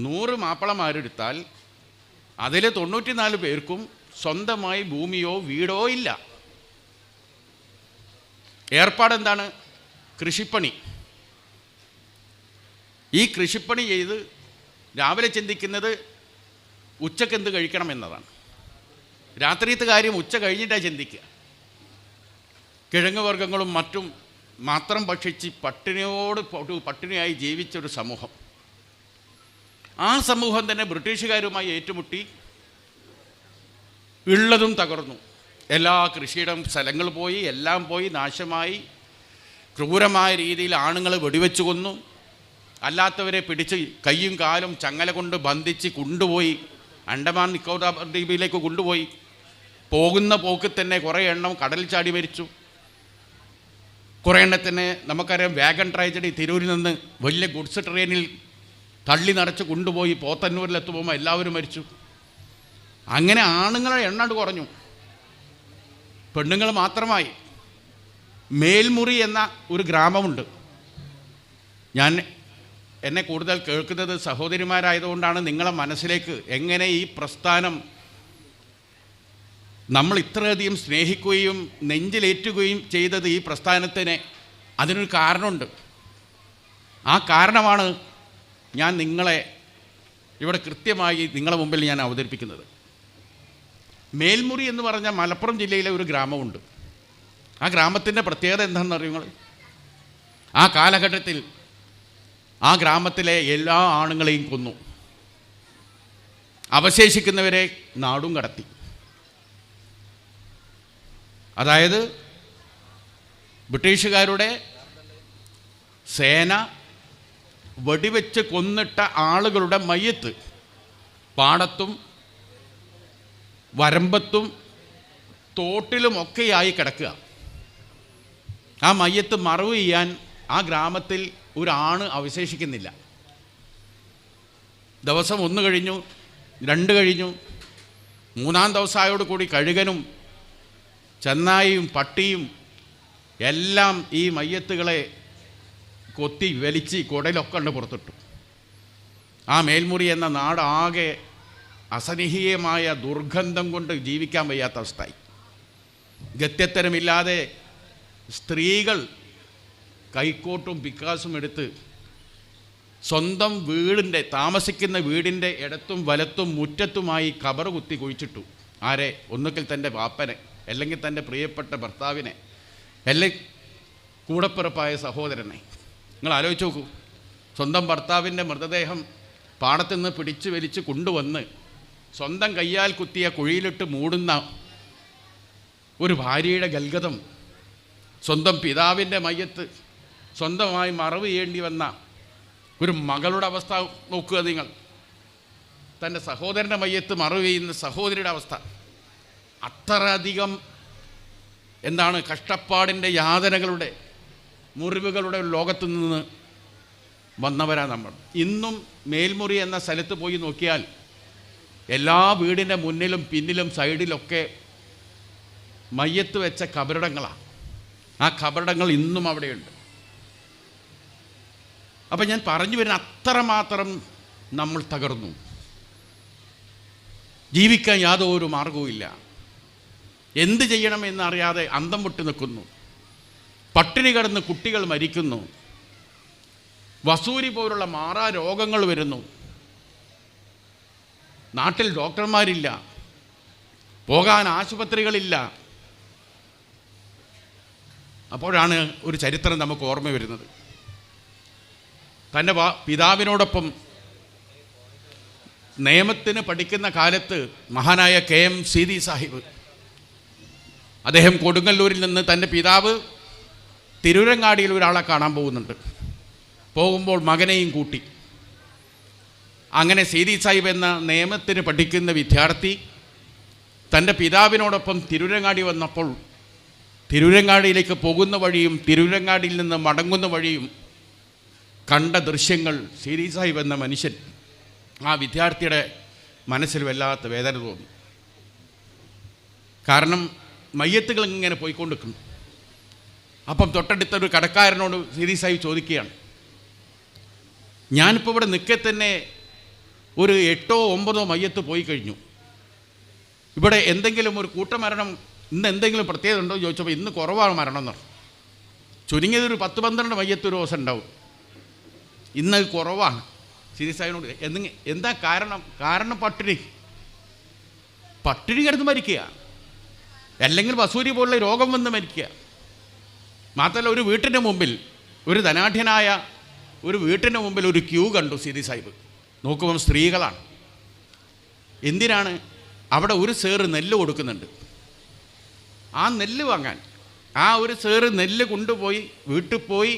100 മാപ്പിളമാരെടുത്താൽ അതിൽ 94 പേർക്കും സ്വന്തമായി ഭൂമിയോ വീടോ ഇല്ല. ഏർപ്പാടെന്താണ്? കൃഷിപ്പണി. ഈ കൃഷിപ്പണി ചെയ്ത് രാവിലെ ചിന്തിക്കുന്നത് ഉച്ചക്ക് എന്ത് കഴിക്കണം എന്നതാണ്. രാത്രിയത്തെ കാര്യം ഉച്ച കഴിഞ്ഞിട്ടാണ് ചിന്തിക്കുക. കിഴങ്ങ് വർഗ്ഗങ്ങളും മറ്റും മാത്രം ഭക്ഷിച്ച് പട്ടിണിയായി ജീവിച്ചൊരു സമൂഹം. ആ സമൂഹം തന്നെ ബ്രിട്ടീഷുകാരുമായി ഏറ്റുമുട്ടി ഉള്ളതും തകർന്നു. എല്ലാ കൃഷിയിടം സ്ഥലങ്ങൾ പോയി, എല്ലാം പോയി, നാശമായി. ക്രൂരമായ രീതിയിൽ ആണുങ്ങൾ വെടിവെച്ച് കൊന്നു, അല്ലാത്തവരെ പിടിച്ച് കൈയും കാലും ചങ്ങല കൊണ്ട് ബന്ധിച്ച് കൊണ്ടുപോയി അണ്ടമാൻ നിക്കോബാർ ദ്വീപിലേക്ക് കൊണ്ടുപോയി. പോകുന്ന പോക്കിൽ തന്നെ കുറേ എണ്ണം കടലിൽ ചാടി മരിച്ചു. കുറേ എണ്ണത്തിന് നമുക്കറിയാം വാഗൺ ട്രാജഡി, തിരൂരിൽ നിന്ന് വലിയ ഗുഡ്സ് ട്രെയിനിൽ തള്ളി നിറച്ച് കൊണ്ടുപോയി പോത്തന്നൂരിലെത്തുമ്പോൾ എല്ലാവരും മരിച്ചു. അങ്ങനെ ആണുങ്ങളെ എണ്ണ കുറഞ്ഞു, പെണ്ണുങ്ങൾ മാത്രമായി. മേൽമുറി എന്ന ഒരു ഗ്രാമമുണ്ട്. എന്നെ കൂടുതൽ കേൾക്കുന്നത് സഹോദരിമാരായതുകൊണ്ടാണ് നിങ്ങളെ മനസ്സിലേക്ക് എങ്ങനെ ഈ പ്രസ്ഥാനം നമ്മൾ ഇത്രയധികം സ്നേഹിക്കുകയും നെഞ്ചിലേറ്റുകയും ചെയ്തത് ഈ പ്രസ്ഥാനത്തിന്, അതിനൊരു കാരണമുണ്ട്. ആ കാരണമാണ് ഞാൻ നിങ്ങളെ ഇവിടെ കൃത്യമായി നിങ്ങളുടെ മുമ്പിൽ ഞാൻ അവതരിപ്പിക്കുന്നത്. മേൽമുറി എന്ന് പറഞ്ഞാൽ മലപ്പുറം ജില്ലയിലെ ഒരു ഗ്രാമമുണ്ട്. ആ ഗ്രാമത്തിൻ്റെ പ്രത്യേകത എന്താണെന്ന് അറിയുങ്ങൾ? ആ കാലഘട്ടത്തിൽ ആ ഗ്രാമത്തിലെ എല്ലാ ആണുങ്ങളെയും കൊന്നു, അവശേഷിക്കുന്നവരെ നാടും കടത്തി. അതായത് ബ്രിട്ടീഷുകാരുടെ സേന വെടിവെച്ച് കൊന്നിട്ട ആളുകളുടെ മയ്യത്ത് പാടത്തും വരമ്പത്തും തോട്ടിലുമൊക്കെയായി കിടക്കുക. ആ മയ്യത്ത് മറവ് ചെയ്യാൻ ആ ഗ്രാമത്തിൽ ഒരാണ് അവശേഷിക്കുന്നില്ല. ദിവസം 1 കഴിഞ്ഞു, 2 കഴിഞ്ഞു, 3-ാം ദിവസമായോട് കൂടി കഴുകനും ചെന്നായിയും പട്ടിയും എല്ലാം ഈ മയ്യത്തുകളെ കൊത്തി വലിച്ച് കുടലൊക്കെ ഉണ്ട് പുറത്തിട്ടു. ആ മേൽമുറി എന്ന നാടാകെ അസഹനീയമായ ദുർഗന്ധം കൊണ്ട് ജീവിക്കാൻ വയ്യാത്ത അവസ്ഥയായി. ഗത്യത്തരമില്ലാതെ സ്ത്രീകൾ കൈക്കോട്ടും പിക്കാസും എടുത്ത് സ്വന്തം വീടിൻ്റെ താമസിക്കുന്ന വീടിൻ്റെ ഇടത്തും വലത്തും മുറ്റത്തുമായി കബർ കുത്തി കുഴിച്ചിട്ടു. ആരെ? ഒന്നുകിൽ തൻ്റെ പാപ്പനെ, അല്ലെങ്കിൽ തൻ്റെ പ്രിയപ്പെട്ട ഭർത്താവിനെ, അല്ലെങ്കിൽ കൂടപ്പിറപ്പായ സഹോദരനെ. നിങ്ങൾ ആലോചിച്ച് നോക്കൂ, സ്വന്തം ഭർത്താവിൻ്റെ മൃതദേഹം പാടത്തു നിന്ന് പിടിച്ചു വലിച്ച് കൊണ്ടുവന്ന് സ്വന്തം കയ്യാൽ കുത്തിയ കുഴിയിലിട്ട് മൂടുന്ന ഒരു ഭാര്യയുടെ ഗൽഗതം, സ്വന്തം പിതാവിൻ്റെ മയ്യത്ത് സ്വന്തമായി മറവ് ചെയ്യേണ്ടി വന്ന ഒരു മകളുടെ അവസ്ഥ നോക്കുക നിങ്ങൾ. തൻ്റെ സഹോദരൻ്റെ മയ്യത്ത് മറവ് ചെയ്യുന്ന സഹോദരിയുടെ അവസ്ഥ. അത്രയധികം എന്താണ് കഷ്ടപ്പാടിൻ്റെ യാതനകളുടെ മുറിവുകളുടെ ലോകത്തു നിന്ന് വന്നവരാണ് നമ്മൾ. ഇന്നും മേൽമുറി എന്ന സ്ഥലത്ത് പോയി നോക്കിയാൽ എല്ലാ വീടിൻ്റെ മുന്നിലും പിന്നിലും സൈഡിലൊക്കെ മയ്യത്ത് വെച്ച കബറിടങ്ങളാണ്. ആ കബറിടങ്ങൾ ഇന്നും അവിടെയുണ്ട്. അപ്പം ഞാൻ പറഞ്ഞു വരുന്ന അത്രമാത്രം നമ്മൾ തകർന്നു. ജീവിക്കാൻ യാതൊരു മാർഗവുമില്ല. എന്ത് ചെയ്യണമെന്നറിയാതെ അന്തം വിട്ട് നിൽക്കുന്നു. പട്ടിണി കിടന്ന് കുട്ടികൾ മരിക്കുന്നു. വസൂരി പോലുള്ള മാറാ രോഗങ്ങൾ വരുന്നു. നാട്ടിൽ ഡോക്ടർമാരില്ല, പോകാൻ ആശുപത്രികളില്ല. അപ്പോഴാണ് ഒരു ചരിത്രം നമുക്ക് ഓർമ്മ വരുന്നത്. തൻ്റെ പിതാവിനോടൊപ്പം നിയമത്തിന് പഠിക്കുന്ന കാലത്ത് മഹാനായ KM സീതി സാഹിബ്, അദ്ദേഹം കൊടുങ്ങല്ലൂരിൽ നിന്ന് തൻ്റെ പിതാവ് തിരൂരങ്ങാടിയിൽ ഒരാളെ കാണാൻ പോകുന്നുണ്ട്. പോകുമ്പോൾ മകനെയും കൂട്ടി. അങ്ങനെ സീതി സാഹിബ് എന്ന നിയമത്തിന് പഠിക്കുന്ന വിദ്യാർത്ഥി തൻ്റെ പിതാവിനോടൊപ്പം തിരൂരങ്ങാടി വന്നപ്പോൾ തിരൂരങ്ങാടിയിലേക്ക് പോകുന്ന വഴിയും തിരൂരങ്ങാടിയിൽ നിന്ന് മടങ്ങുന്ന വഴിയും കണ്ട ദൃശ്യങ്ങൾ സീതി സാഹിബ് എന്ന മനുഷ്യൻ, ആ വിദ്യാർത്ഥിയുടെ മനസ്സിൽ വല്ലാത്ത വേദന തോന്നി. കാരണം മയ്യത്തുകൾ ഇങ്ങനെ പോയിക്കൊണ്ടിരിക്കുന്നു. അപ്പം തൊട്ടടുത്തൊരു കടക്കാരനോട് സീതി സാഹിബ് ചോദിക്കുകയാണ്, ഞാനിപ്പോൾ ഇവിടെ നിൽക്കെ തന്നെ ഒരു 8-9 മയ്യത്ത് പോയി കഴിഞ്ഞു. ഇവിടെ എന്തെങ്കിലും ഒരു കൂട്ടമരണം ഇന്ന് എന്തെങ്കിലും പ്രത്യേകത ഉണ്ടോ എന്ന് ചോദിച്ചപ്പോൾ ഇന്ന് കുറവാണ് മരണം എന്ന് പറഞ്ഞു. ചുരുങ്ങിയതൊരു 10-12 മയ്യത്ത് ഒരു ദിവസം ഉണ്ടാവും. ഇന്ന് കുറവാണ്. സീതി സാഹിബിനോട് എന്താ കാരണം പട്ടിണി കിടന്ന് മരിക്കുക, അല്ലെങ്കിൽ വസൂരി പോലുള്ള രോഗം വന്ന് മരിക്കുക. മാത്രമല്ല ഒരു വീട്ടിൻ്റെ മുമ്പിൽ, ഒരു ധനാഢ്യനായ ഒരു വീട്ടിൻ്റെ മുമ്പിൽ ഒരു ക്യൂ കണ്ടു സീതി സാഹിബ്. നോക്കുമ്പോൾ സ്ത്രീകളാണ്. എന്തിനാണ്? അവിടെ ഒരു സേറ് നെല്ല് കൊടുക്കുന്നുണ്ട്. ആ നെല്ല് വാങ്ങാൻ ആ ഒരു സേറ് നെല്ല് കൊണ്ടുപോയി വീട്ടിൽ പോയി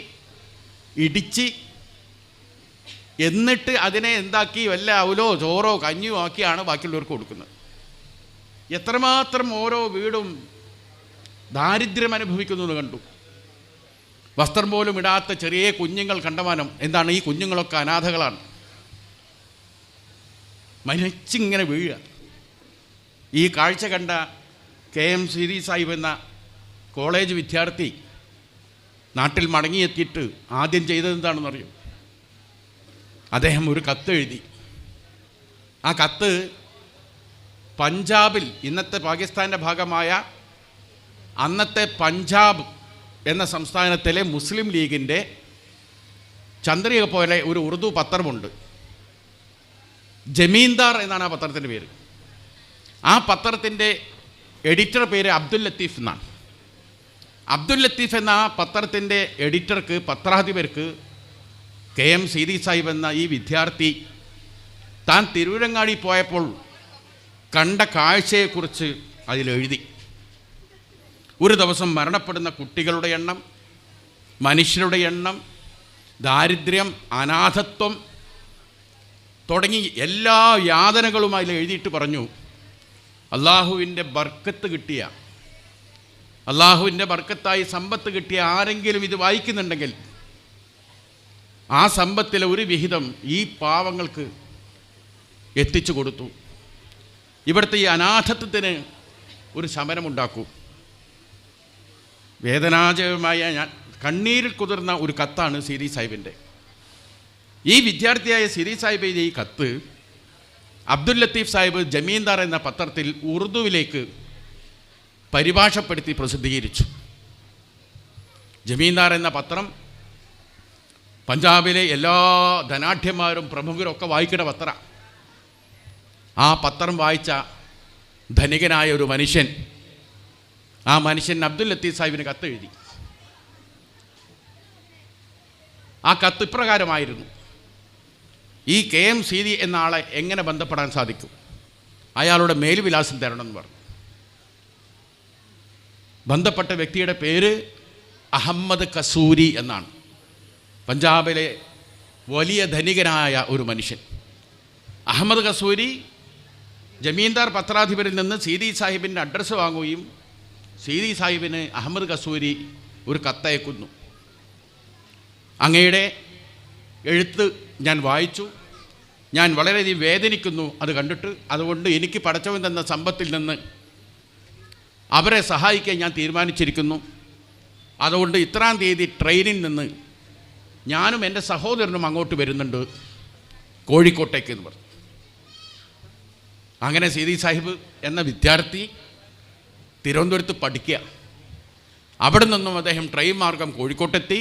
ഇടിച്ച് എന്നിട്ട് അതിനെ എന്താക്കി വല്ല അവലോ ചോറോ കഞ്ഞിയോ ആക്കിയാണ് ബാക്കിയുള്ളവർക്ക് കൊടുക്കുന്നത്. എത്രമാത്രം ഓരോ വീടും ദാരിദ്ര്യം അനുഭവിക്കുന്നത് കണ്ടു. വസ്ത്രം പോലും ഇടാത്ത ചെറിയ കുഞ്ഞുങ്ങൾ കണ്ടമാനം. എന്താണ്? ഈ കുഞ്ഞുങ്ങളൊക്കെ അനാഥകളാണ്. മരിച്ചിങ്ങനെ വീഴുക. ഈ കാഴ്ച കണ്ട KM സീതി സാഹിബ് എന്ന കോളേജ് വിദ്യാർത്ഥി നാട്ടിൽ മടങ്ങിയെത്തിയിട്ട് ആദ്യം ചെയ്തതെന്താണെന്നറിയും? അദ്ദേഹം ഒരു കത്ത് എഴുതി. ആ കത്ത് പഞ്ചാബിൽ, ഇന്നത്തെ പാകിസ്ഥാൻ്റെ ഭാഗമായ അന്നത്തെ പഞ്ചാബ് എന്ന സംസ്ഥാനത്തിലെ മുസ്ലിം ലീഗിൻ്റെ ചന്ദ്രിക പോലെ ഒരു ഉറുദു പത്രമുണ്ട്. ജമീന്ദാർ എന്നാണ് ആ പത്രത്തിൻ്റെ പേര്. ആ പത്രത്തിൻ്റെ എഡിറ്റർ പേര് അബ്ദുൽ ലത്തീഫ് എന്നാണ്. അബ്ദുൽ ലത്തീഫ് എന്ന ആ പത്രത്തിൻ്റെ എഡിറ്റർക്ക്, പത്രാധിപർക്ക് KM സീതി സാഹിബ് എന്ന ഈ വിദ്യാർത്ഥി താൻ തിരൂരങ്ങാടി പോയപ്പോൾ കണ്ട കാഴ്ചയെക്കുറിച്ച് അതിലെഴുതി. ഒരു ദിവസം മരണപ്പെടുന്ന കുട്ടികളുടെ എണ്ണം, മനുഷ്യരുടെ എണ്ണം, ദാരിദ്ര്യം, അനാഥത്വം തുടങ്ങി എല്ലാ യാതനകളും അതിൽ എഴുതിയിട്ട് പറഞ്ഞു, അള്ളാഹുവിൻ്റെ ബർക്കത്ത് കിട്ടിയ, അള്ളാഹുവിൻ്റെ ബർക്കത്തായി സമ്പത്ത് കിട്ടിയ ആരെങ്കിലും ഇത് വായിക്കുന്നുണ്ടെങ്കിൽ ആ സമ്പത്തിലെ ഒരു വിഹിതം ഈ പാവങ്ങൾക്ക് എത്തിച്ചു കൊടുത്തു. ഇവിടുത്തെ ഈ അനാഥത്വത്തിന് ഒരു ശമനമുണ്ടാക്കൂ. വേദനാജയമായ ഞാൻ കണ്ണീരിൽ കുതിർന്ന ഒരു കത്താണ് സിരി സാഹിബിൻ്റെ. ഈ വിദ്യാർത്ഥിയായ സിരി സാഹിബിൻ്റെ ഈ കത്ത് അബ്ദുൽ ലത്തീഫ് സാഹിബ് ജമീന്ദാർ എന്ന പത്രത്തിൽ ഉറുദുവിലേക്ക് പരിഭാഷപ്പെടുത്തി പ്രസിദ്ധീകരിച്ചു. ജമീന്ദാർ എന്ന പത്രം പഞ്ചാബിലെ എല്ലാ ധനാഢ്യന്മാരും പ്രമുഖരും ഒക്കെ വായിക്കുന്ന പത്രം. ആ പത്രം വായിച്ച ധനികനായ ഒരു മനുഷ്യൻ, ആ മനുഷ്യൻ അബ്ദുൽ ലത്തീഫ് സാഹിബിന് കത്ത് എഴുതി. ആ കത്ത് ഇപ്രകാരമായിരുന്നു: ഈ KM സീതി എന്ന ആളെ എങ്ങനെ ബന്ധപ്പെടാൻ സാധിക്കും? അയാളുടെ മേൽവിലാസം തരണമെന്ന് പറഞ്ഞു. ബന്ധപ്പെട്ട വ്യക്തിയുടെ പേര് അഹമ്മദ് കസൂരി എന്നാണ്. പഞ്ചാബിലെ വലിയ ധനികനായ ഒരു മനുഷ്യൻ. അഹമ്മദ് കസൂരി ജമീന്ദാർ പത്രാധിപരിൽ നിന്ന് സീതി സാഹിബിൻ്റെ അഡ്രസ്സ് വാങ്ങുകയും സീതി സാഹിബിന് അഹമ്മദ് കസൂരി ഒരു കത്തയക്കുന്നു. അങ്ങയുടെ എഴുത്ത് ഞാൻ വായിച്ചു, ഞാൻ വളരെയധികം വേദനിക്കുന്നു അത് കണ്ടിട്ട്. അതുകൊണ്ട് എനിക്ക് പടച്ചവൻ തന്ന സമ്പത്തിൽ നിന്ന് അവരെ സഹായിക്കാൻ ഞാൻ തീരുമാനിച്ചിരിക്കുന്നു. അതുകൊണ്ട് ഇത്രാം തീയതി ട്രെയിനിൽ നിന്ന് ഞാനും എൻ്റെ സഹോദരനും അങ്ങോട്ട് വരുന്നുണ്ട്, കോഴിക്കോട്ടേക്ക് എന്ന് പറഞ്ഞു. അങ്ങനെ സീതി സാഹിബ് എന്ന വിദ്യാർത്ഥി തിരുവനന്തപുരത്ത് പഠിക്കുക. അവിടെ നിന്നും അദ്ദേഹം ട്രെയിൻ മാർഗം കോഴിക്കോട്ടെത്തി.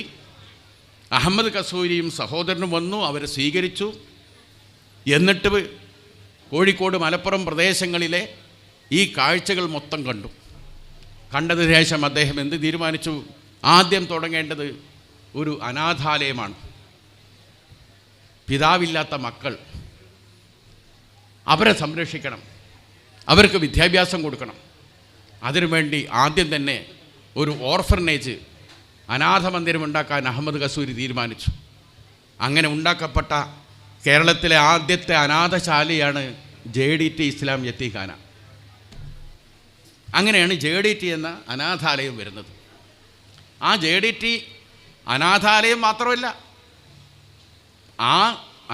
അഹമ്മദ് കസൂരിയും സഹോദരനും വന്നു, അവരെ സ്വീകരിച്ചു. എന്നിട്ട് കോഴിക്കോട് മലപ്പുറം പ്രദേശങ്ങളിലെ ഈ കാഴ്ചകൾ മൊത്തം കണ്ടു. കണ്ടതിന് ശേഷം അദ്ദേഹം എന്ത് തീരുമാനിച്ചു? ആദ്യം തുടങ്ങേണ്ടത് ഒരു അനാഥാലയമാണ്. പിതാവില്ലാത്ത മക്കൾ, അവരെ സംരക്ഷിക്കണം, അവർക്ക് വിദ്യാഭ്യാസം കൊടുക്കണം. അതിനുവേണ്ടി ആദ്യം തന്നെ ഒരു ഓർഫനേജ്, അനാഥ മന്ദിരം ഉണ്ടാക്കാൻ അഹമ്മദ് കസൂരി തീരുമാനിച്ചു. അങ്ങനെ ഉണ്ടാക്കപ്പെട്ട കേരളത്തിലെ ആദ്യത്തെ അനാഥശാലയാണ് JDT ഇസ്ലാം യത്തീംഖാന. അങ്ങനെയാണ് JDT എന്ന അനാഥാലയം വരുന്നത്. ആ JDT അനാഥാലയം മാത്രമല്ല, ആ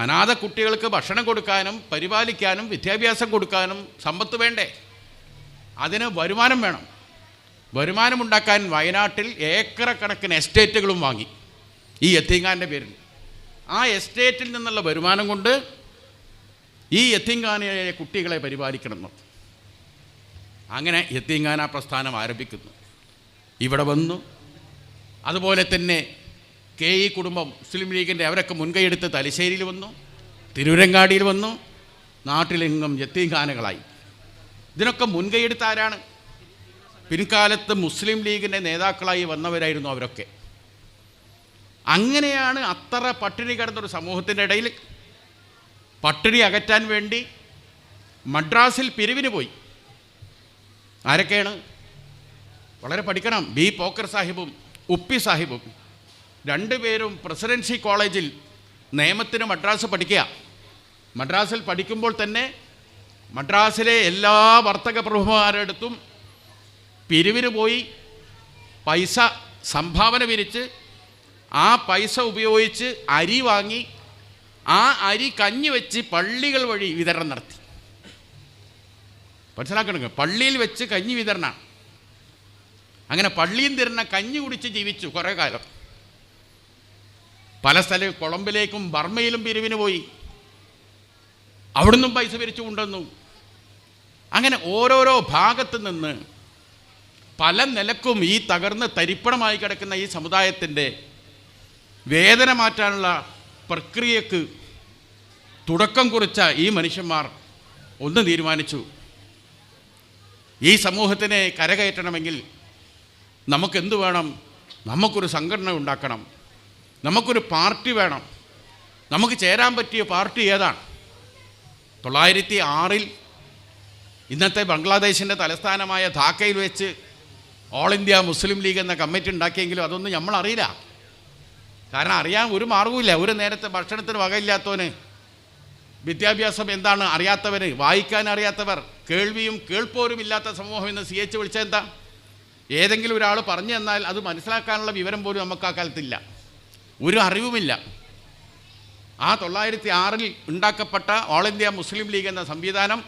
അനാഥ കുട്ടികൾക്ക് ഭക്ഷണം കൊടുക്കാനും പരിപാലിക്കാനും വിദ്യാഭ്യാസം കൊടുക്കാനും സമ്പത്ത് വേണ്ടേ? അതിന് വരുമാനം വേണം. വരുമാനമുണ്ടാക്കാൻ വയനാട്ടിൽ ഏക്കറക്കണക്കിന് എസ്റ്റേറ്റുകളും വാങ്ങി ഈ യത്തീംഖാനയുടെ പേരിൽ. ആ എസ്റ്റേറ്റിൽ നിന്നുള്ള വരുമാനം കൊണ്ട് ഈ യത്തീംഖാനയിലെ കുട്ടികളെ പരിപാലിക്കണം. അങ്ങനെ യത്തീംഖാന പ്രസ്ഥാനം ആരംഭിക്കുന്നു. ഇവിടെ വന്നു. അതുപോലെ തന്നെ KE കുടുംബം, മുസ്ലിം ലീഗിൻ്റെ അവരൊക്കെ മുൻകൈയെടുത്ത് തലശ്ശേരിയിൽ വന്നു, തിരൂരങ്ങാടിയിൽ വന്നു, നാട്ടിലെങ്ങും യത്തീംഖാനകളായി. ഇതിനൊക്കെ മുൻകൈയെടുത്ത ആരാണ്? പിൻകാലത്ത് മുസ്ലിം ലീഗിൻ്റെ നേതാക്കളായി വന്നവരായിരുന്നു അവരൊക്കെ. അങ്ങനെയാണ് അത്ര പട്ടിണി കിടന്നൊരു സമൂഹത്തിൻ്റെ ഇടയിൽ പട്ടിണി അകറ്റാൻ വേണ്ടി മദ്രാസിൽ പിരിവിന് പോയി. ആരൊക്കെയാണ്? വളരെ പഠിക്കണം. B. പോക്കർ സാഹിബും ഉപ്പി സാഹിബും രണ്ടുപേരും പ്രസിഡൻസി കോളേജിൽ നിയമത്തിന് മദ്രാസ് പഠിക്കുക. മദ്രാസിൽ പഠിക്കുമ്പോൾ തന്നെ മദ്രാസിലെ എല്ലാ വർത്തക പ്രഭുമാരെടുത്തും പിരിവിന് പോയി പൈസ സംഭാവന പിരിച്ച് ആ പൈസ ഉപയോഗിച്ച് അരി വാങ്ങി ആ അരി കഞ്ഞി വെച്ച് പള്ളികൾ വഴി വിതരണം നടത്തി. മനസ്സിലാക്കണം, പള്ളിയിൽ വെച്ച് കഞ്ഞി വിതരണം. അങ്ങനെ പള്ളിയിൽ തരുന്ന കഞ്ഞി കുടിച്ച് ജീവിച്ചു കുറേ കാലം. പല സ്ഥലം കൊളംബിലേക്കും ബർമ്മയിലും പിരിവിന് പോയി, അവിടുന്നും പൈസ പിരിച്ചു കൊണ്ടുവന്നു. അങ്ങനെ ഓരോരോ ഭാഗത്ത് നിന്ന് പല നിലക്കും ഈ തകർന്ന് തരിപ്പണമായി കിടക്കുന്ന ഈ സമുദായത്തിൻ്റെ വേദന മാറ്റാനുള്ള പ്രക്രിയക്ക് തുടക്കം കുറിച്ച ഈ മനുഷ്യന്മാർ ഒന്ന് തീരുമാനിച്ചു: ഈ സമൂഹത്തിനെ കരകയറ്റണമെങ്കിൽ നമുക്കെന്ത് വേണം? നമുക്കൊരു സംഘടന ഉണ്ടാക്കണം, നമുക്കൊരു പാർട്ടി വേണം. നമുക്ക് ചേരാൻ പറ്റിയ പാർട്ടി ഏതാണ്? 1906 ഇന്നത്തെ ബംഗ്ലാദേശിൻ്റെ തലസ്ഥാനമായ ധാക്കയിൽ വെച്ച് ഓൾ ഇന്ത്യ മുസ്ലിം ലീഗ് എന്ന കമ്മിറ്റി ഉണ്ടാക്കിയെങ്കിലും അതൊന്നും നമ്മളറിയില്ല. കാരണം അറിയാൻ ഒരു മാർഗവുമില്ല. ഒരു നേരത്തെ ഭക്ഷണത്തിന് വകയില്ലാത്തവന്, വിദ്യാഭ്യാസം എന്താണ് അറിയാത്തവന്, വായിക്കാൻ അറിയാത്തവർ, കേൾവിയും കേൾപ്പോരും ഇല്ലാത്ത സമൂഹം എന്ന് CH വിളിച്ചതെന്താ? ഏതെങ്കിലും ഒരാൾ പറഞ്ഞു തന്നാൽ അത് മനസ്സിലാക്കാനുള്ള വിവരം പോലും നമുക്ക് ആ കാലത്തില്ല, ഒരു അറിവുമില്ല. ആ 1906 ഉണ്ടാക്കപ്പെട്ട ഓൾ ഇന്ത്യ മുസ്ലിം ലീഗ് എന്ന സംവിധാനം